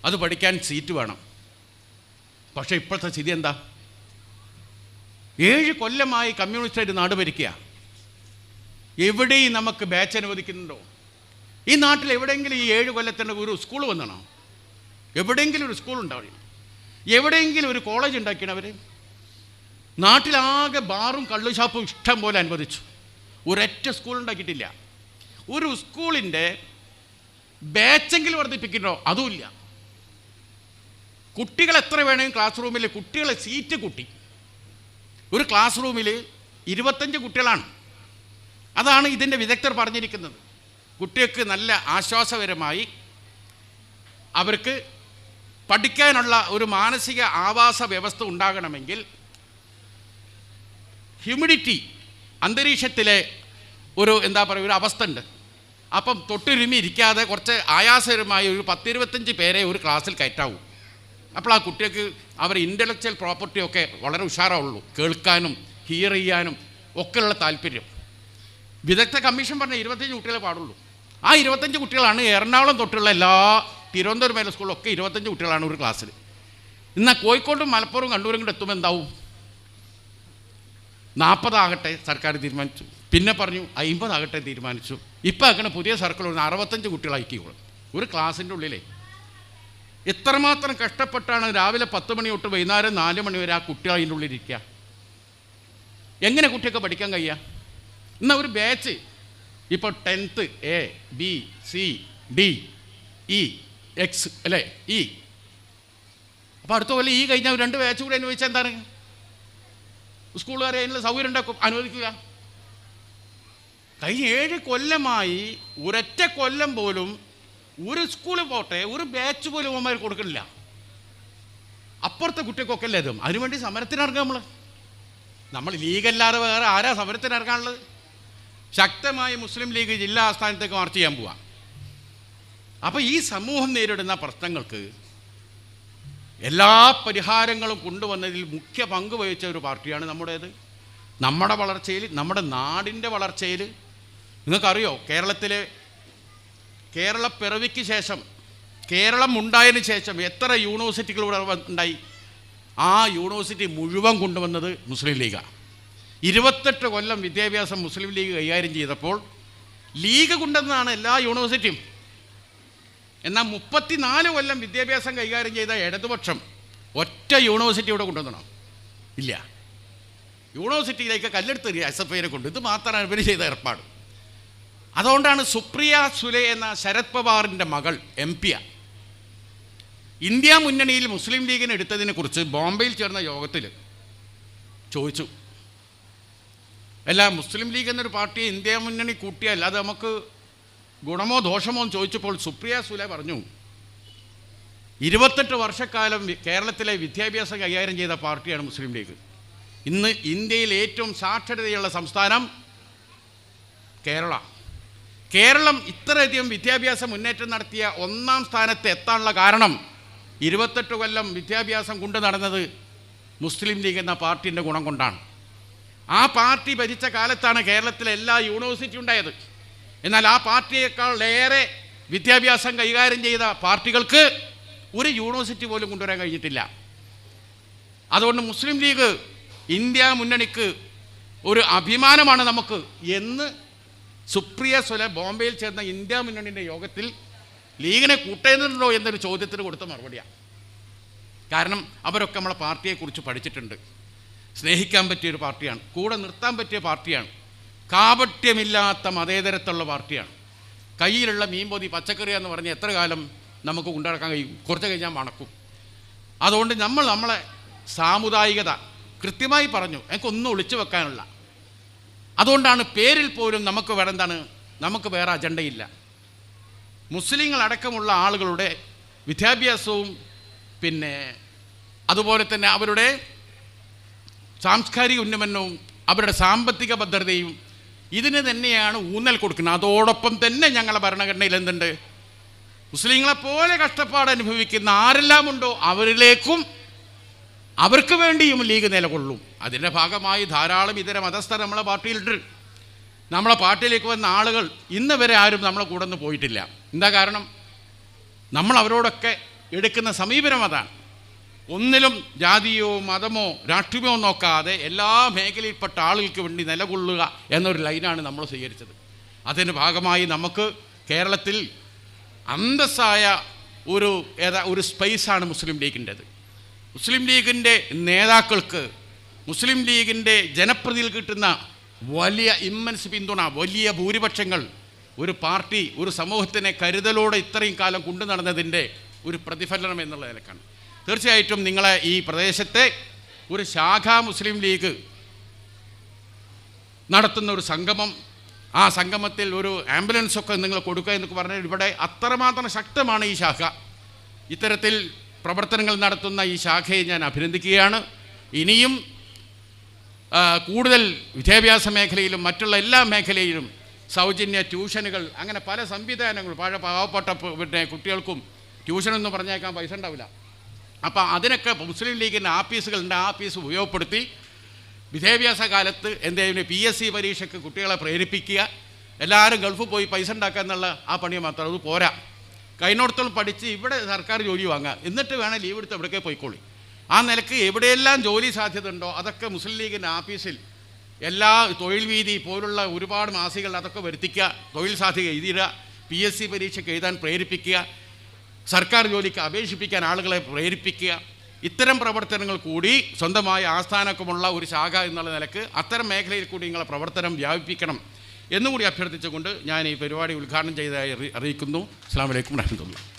അത് പഠിക്കാൻ സീറ്റ് വേണം. പക്ഷേ ഇപ്പോഴത്തെ സ്ഥിതി എന്താ? 7 കൊല്ലമായി കമ്മ്യൂണിസ്റ്റായിട്ട് നാട് ഭരിക്കുക. എവിടെയും നമുക്ക് ബാച്ച് അനുവദിക്കുന്നുണ്ടോ? ഈ നാട്ടിൽ എവിടെയെങ്കിലും ഈ 7 കൊല്ലത്തിൻ്റെ ഒരു സ്കൂൾ വന്നണോ? എവിടെയെങ്കിലും ഒരു സ്കൂൾ ഉണ്ടാവണം, എവിടെയെങ്കിലും ഒരു കോളേജ് ഉണ്ടാക്കിയാണ് അവർ. നാട്ടിലാകെ ബാറും കള്ളുഷാപ്പും ഇഷ്ടം പോലെ അനുവദിച്ചു, ഒരൊറ്റ സ്കൂൾ ഉണ്ടാക്കിയിട്ടില്ല. ഒരു സ്കൂളിൻ്റെ ബാച്ചെങ്കിലും വർദ്ധിപ്പിക്കണോ? അതുമില്ല. കുട്ടികൾ എത്ര വേണമെങ്കിൽ ക്ലാസ് റൂമിൽ കുട്ടികളെ സീറ്റ് കൂട്ടി. ഒരു ക്ലാസ് റൂമിൽ 25 കുട്ടികളാണ്. അതാണ് ഇതിൻ്റെ വിദഗ്ധർ പറഞ്ഞിരിക്കുന്നത്. കുട്ടികൾക്ക് നല്ല ആശ്വാസകരമായി അവർക്ക് പഠിക്കാനുള്ള ഒരു മാനസിക ആവാസ വ്യവസ്ഥ ഉണ്ടാകണമെങ്കിൽ ഹ്യൂമിഡിറ്റി, അന്തരീക്ഷത്തിലെ ഒരു എന്താ പറയുക ഒരു അവസ്ഥ ഉണ്ട്. അപ്പം തൊട്ടുരുമി ഇരിക്കാതെ കുറച്ച് ആയാസകരമായ ഒരു 10-25 പേരെ ഒരു ക്ലാസ്സിൽ കയറ്റാവൂ. അപ്പോൾ ആ കുട്ടികൾക്ക് അവർ ഇൻ്റലക്ച്വൽ പ്രോപ്പർട്ടിയൊക്കെ വളരെ ഉഷാറാവുള്ളൂ, കേൾക്കാനും ഹിയർ ചെയ്യാനും ഒക്കെയുള്ള താല്പര്യം. വിദഗ്ധ കമ്മീഷൻ പറഞ്ഞ 25 കുട്ടികളെ പാടുള്ളൂ. ആ 25 കുട്ടികളാണ് എറണാകുളം തൊട്ടുള്ള എല്ലാ തിരുവനന്തപുരം മേലെ സ്കൂളിലൊക്കെ 25 കുട്ടികളാണ് ഒരു ക്ലാസ്സിൽ. എന്നാൽ കോഴിക്കോടും മലപ്പുറവും കണ്ണൂരും കൂടെ എത്തുമ്പോൾ എന്താവും? 40 ആകട്ടെ സർക്കാർ തീരുമാനിച്ചു, പിന്നെ പറഞ്ഞു 50 ആകട്ടെ തീരുമാനിച്ചു. ഇപ്പം ആക്കണ പുതിയ സർക്കിൾ 65 കുട്ടികളായിക്കോളും ഒരു ക്ലാസ്സിൻ്റെ ഉള്ളിലേ. എത്രമാത്രം കഷ്ടപ്പെട്ടാണ് രാവിലെ 10 മണി തൊട്ട് വൈകുന്നേരം 4 മണി വരെ ആ കുട്ടികൾ അതിൻ്റെ ഉള്ളിലിരിക്കുക. എങ്ങനെ കുട്ടിയൊക്കെ പഠിക്കാൻ കഴിയുക? എന്നാൽ ഒരു ബാച്ച് ഇപ്പോൾ 10th A B C D E X അല്ലേ, E. അപ്പോൾ അടുത്ത പോലെ ഈ കഴിഞ്ഞാൽ 2 ബാച്ച് കൂടി അനുവദിച്ചാൽ എന്താണ്? സ്കൂളുകാരെ അതിനുള്ള സൗകര്യം ഉണ്ടാക്കും, അനുവദിക്കുക. കഴിഞ്ഞ 7 കൊല്ലമായി ഒരൊറ്റ കൊല്ലം പോലും ഒരു സ്കൂളിൽ പോട്ടെ ഒരു ബാച്ച് പോലും അവന്മാർ കൊടുക്കണില്ല. അപ്പുറത്തെ കുട്ടികൾക്കൊക്കെ അല്ലേ അതും. അതിനുവേണ്ടി സമരത്തിനിറങ്ങുക. നമ്മൾ ലീഗല്ലാതെ വേറെ ആരാ സമരത്തിനിറങ്ങാനുള്ളത്? ശക്തമായി മുസ്ലിം ലീഗ് ജില്ലാ ആസ്ഥാനത്തേക്ക് മാർച്ച് ചെയ്യാൻ പോവാം. അപ്പോൾ ഈ സമൂഹം നേരിടുന്ന പ്രശ്നങ്ങൾക്ക് എല്ലാ പരിഹാരങ്ങളും കൊണ്ടുവന്നതിൽ മുഖ്യ പങ്ക് വഹിച്ച ഒരു പാർട്ടിയാണ് നമ്മുടേത്. നമ്മുടെ വളർച്ചയിൽ, നമ്മുടെ നാടിൻ്റെ വളർച്ചയിൽ നിങ്ങൾക്കറിയോ, കേരളപ്പിറവിക്ക് ശേഷം, കേരളം ഉണ്ടായതിന് ശേഷം എത്ര യൂണിവേഴ്സിറ്റികൾ ഇവിടെ ഉണ്ടായി? ആ യൂണിവേഴ്സിറ്റി മുഴുവൻ കൊണ്ടുവന്നത് മുസ്ലിം ലീഗാണ്. 28 കൊല്ലം വിദ്യാഭ്യാസം മുസ്ലിം ലീഗ് കൈകാര്യം ചെയ്തപ്പോൾ ലീഗ് കൊണ്ടുവന്നതാണ് എല്ലാ യൂണിവേഴ്സിറ്റിയും. എന്നാൽ 34 കൊല്ലം വിദ്യാഭ്യാസം കൈകാര്യം ചെയ്ത ഇടതുപക്ഷം ഒറ്റ യൂണിവേഴ്സിറ്റി ഇവിടെ കൊണ്ടുവന്നോ? ഇല്ല. യൂണിവേഴ്സിറ്റിയിലേക്ക് കല്ലെടുത്ത് SFIനെ കൊണ്ട്, ഇത് മാത്രമാണ് ഇവർ ചെയ്ത ഏർപ്പാട്. അതുകൊണ്ടാണ് സുപ്രിയ സുലെ എന്ന ശരത് പവാറിൻ്റെ മകൾ MP ഇന്ത്യ മുന്നണിയിൽ മുസ്ലിം ലീഗിനെ എടുത്തതിനെക്കുറിച്ച് ബോംബെയിൽ ചേർന്ന യോഗത്തിൽ ചോദിച്ചു. അല്ല, മുസ്ലിം ലീഗ് എന്നൊരു പാർട്ടിയെ ഇന്ത്യ മുന്നണി കൂട്ടിയാൽ അത് നമുക്ക് ഗുണമോ ദോഷമോ എന്ന് ചോദിച്ചപ്പോൾ സുപ്രിയ സുലെ പറഞ്ഞു, 28 വർഷക്കാലം കേരളത്തിലെ വിദ്യാഭ്യാസം കൈകാര്യം ചെയ്ത പാർട്ടിയാണ് മുസ്ലിം ലീഗ്. ഇന്ന് ഇന്ത്യയിൽ ഏറ്റവും സാക്ഷരതയുള്ള സംസ്ഥാനം കേരളം ഇത്രയധികം വിദ്യാഭ്യാസ മുന്നേറ്റം നടത്തിയ 1ാം സ്ഥാനത്ത് എത്താനുള്ള കാരണം 28 കൊല്ലം വിദ്യാഭ്യാസം കൊണ്ട് നടന്നത് മുസ്ലിം ലീഗ് എന്ന പാർട്ടിൻ്റെ ഗുണം കൊണ്ടാണ്. ആ പാർട്ടി ഭരിച്ച കാലത്താണ് കേരളത്തിലെ എല്ലാ യൂണിവേഴ്സിറ്റി ഉണ്ടായത്. എന്നാൽ ആ പാർട്ടിയേക്കാൾ ഏറെ വിദ്യാഭ്യാസം കൈകാര്യം ചെയ്ത പാർട്ടികൾക്ക് ഒരു യൂണിവേഴ്സിറ്റി പോലും കൊണ്ടുവരാൻ കഴിഞ്ഞിട്ടില്ല. അതുകൊണ്ട് മുസ്ലിം ലീഗ് ഇന്ത്യ മുന്നണിക്ക് ഒരു അഭിമാനമാണ് നമുക്ക് എന്ന് സുപ്രിയ സുലെ ബോംബെയിൽ ചേർന്ന ഇന്ത്യ മുന്നണിൻ്റെ യോഗത്തിൽ ലീഗിനെ കൂട്ടേണ്ടതുണ്ടോ എന്നൊരു ചോദ്യത്തിന് കൊടുത്ത മറുപടിയാണ്. കാരണം അവരൊക്കെ നമ്മളെ പാർട്ടിയെക്കുറിച്ച് പഠിച്ചിട്ടുണ്ട്. സ്നേഹിക്കാൻ പറ്റിയൊരു പാർട്ടിയാണ്, കൂടെ നിർത്താൻ പറ്റിയ പാർട്ടിയാണ്, കാപട്യമില്ലാത്ത മതേതരത്തുള്ള പാർട്ടിയാണ്. കയ്യിലുള്ള മീൻപൊതി പച്ചക്കറി എന്ന് പറഞ്ഞ് എത്ര കാലം നമുക്ക് കൊണ്ടുനടക്കാൻ കഴിയും? കുറച്ച് കഴിഞ്ഞാൽ മണക്കും. അതുകൊണ്ട് നമ്മളെ സാമുദായികത, കൃത്യമായി പറഞ്ഞു, എനിക്കൊന്നും ഒളിച്ചു വെക്കാനുള്ള. അതുകൊണ്ടാണ് പേരിൽ പോലും നമുക്ക് വേറെ എന്താണ്, നമുക്ക് വേറെ അജണ്ടയില്ല. മുസ്ലിങ്ങളടക്കമുള്ള ആളുകളുടെ വിദ്യാഭ്യാസവും പിന്നെ അതുപോലെ തന്നെ അവരുടെ സാംസ്കാരിക ഉന്നമനവും അവരുടെ സാമ്പത്തിക ഭദ്രതയും ഇതിന് തന്നെയാണ് ഊന്നൽ കൊടുക്കുന്നത്. അതോടൊപ്പം തന്നെ ഞങ്ങളുടെ ഭരണഘടനയിൽ എന്തുണ്ട്, മുസ്ലിങ്ങളെപ്പോലെ കഷ്ടപ്പാട് അനുഭവിക്കുന്ന ആരെല്ലാം ഉണ്ടോ അവരിലേക്കും അവർക്ക് വേണ്ടിയും ലീഗ് നിലകൊള്ളും. അതിൻ്റെ ഭാഗമായി ധാരാളം ഇതര മതസ്ഥർ നമ്മളെ പാർട്ടിയിലുണ്ട്. നമ്മളെ പാർട്ടിയിലേക്ക് വന്ന ആളുകൾ ഇന്ന് വരെ ആരും നമ്മളെ കൂടെ നിന്ന് പോയിട്ടില്ല. എന്താ കാരണം? നമ്മൾ അവരോടൊക്കെ എടുക്കുന്ന സമീപനം അതാണ്. ഒന്നിലും ജാതിയോ മതമോ രാഷ്ട്രീയമോ നോക്കാതെ എല്ലാ മേഖലയിൽപ്പെട്ട ആളുകൾക്ക് വേണ്ടി നിലകൊള്ളുക എന്നൊരു ലൈനാണ് നമ്മൾ സ്വീകരിച്ചത്. അതിൻ്റെ ഭാഗമായി നമുക്ക് കേരളത്തിൽ അന്തസ്സായ ഒരു സ്പേസാണ് മുസ്ലിം ലീഗിൻ്റെത്. മുസ്ലിം ലീഗിൻ്റെ നേതാക്കൾക്ക്, മുസ്ലിം ലീഗിൻ്റെ ജനപ്രതിനിധികൾ കിട്ടുന്ന വലിയ ഇമ്മൻസ് പിന്തുണ, വലിയ ഭൂരിപക്ഷങ്ങൾ ഒരു പാർട്ടി ഒരു സമൂഹത്തിനെ കരുതലോടെ ഇത്രയും കാലം കൊണ്ടു നടന്നതിൻ്റെ ഒരു പ്രതിഫലനം എന്നുള്ള നിലക്കാണ്. തീർച്ചയായിട്ടും നിങ്ങളെ ഈ പ്രദേശത്തെ ഒരു ശാഖാ മുസ്ലിം ലീഗ് നടത്തുന്ന ഒരു സംഗമം, ആ സംഗമത്തിൽ ഒരു ആംബുലൻസൊക്കെ നിങ്ങൾ കൊടുക്കുക എന്നൊക്കെ പറഞ്ഞാൽ ഇവിടെ അത്രമാത്രം ശക്തമാണ് ഈ ശാഖ. ഇത്തരത്തിൽ പ്രവർത്തനങ്ങൾ നടത്തുന്ന ഈ ശാഖയെ ഞാൻ അഭിനന്ദിക്കുകയാണ്. ഇനിയും കൂടുതൽ വിദ്യാഭ്യാസ മേഖലയിലും മറ്റുള്ള എല്ലാ മേഖലയിലും സൗജന്യ ട്യൂഷനുകൾ, അങ്ങനെ പല സംവിധാനങ്ങൾ, പാവപ്പെട്ട പിന്നെ കുട്ടികൾക്കും ട്യൂഷനൊന്നും പറഞ്ഞേക്കാൻ പൈസ ഉണ്ടാവില്ല. അപ്പോൾ അതിനൊക്കെ മുസ്ലിം ലീഗിൻ്റെ ആഫീസുകളുണ്ട്. ആ ആഫീസ് ഉപയോഗപ്പെടുത്തി വിദ്യാഭ്യാസ കാലത്ത് എന്തെങ്കിലും PSC പരീക്ഷയ്ക്ക് കുട്ടികളെ പ്രേരിപ്പിക്കുക. എല്ലാവരും ഗൾഫിൽ പോയി പൈസ ഉണ്ടാക്കുക എന്നുള്ള ആ പണി മാത്രം അത് പോരാ. കഴിഞ്ഞോടത്തോളം പഠിച്ച് ഇവിടെ സർക്കാർ ജോലി വാങ്ങുക, എന്നിട്ട് വേണം ലീവ് എടുത്ത് എവിടേക്കേ പോയിക്കോളി. ആ നിലയ്ക്ക് എവിടെയെല്ലാം ജോലി സാധ്യത ഉണ്ടോ അതൊക്കെ മുസ്ലിം ലീഗിൻ്റെ ആഫീസിൽ എല്ലാ തൊഴിൽ വീതി പോലുള്ള ഒരുപാട് മാസികൾ അതൊക്കെ വരുത്തിക്കുക, തൊഴിൽ സാധ്യത എഴുതിയിടുക, PSC പരീക്ഷയ്ക്ക് എഴുതാൻ പ്രേരിപ്പിക്കുക, സർക്കാർ ജോലിക്ക് അപേക്ഷിപ്പിക്കാൻ ആളുകളെ പ്രേരിപ്പിക്കുക. ഇത്തരം പ്രവർത്തനങ്ങൾ കൂടി സ്വന്തമായ ആസ്ഥാനക്കുമുള്ള ഒരു ശാഖ എന്നുള്ള നിലക്ക് അത്തരം മേഖലയിൽ കൂടി നിങ്ങളെ പ്രവർത്തനം വ്യാപിപ്പിക്കണം എന്നുകൂടി അഭ്യർത്ഥിച്ചുകൊണ്ട് ഞാൻ ഈ പരിപാടി ഉദ്ഘാടനം ചെയ്തതായി അറിയിക്കുന്നു. അസ്സലാമു അലൈക്കും വറഹ്മത്തുള്ളാഹി.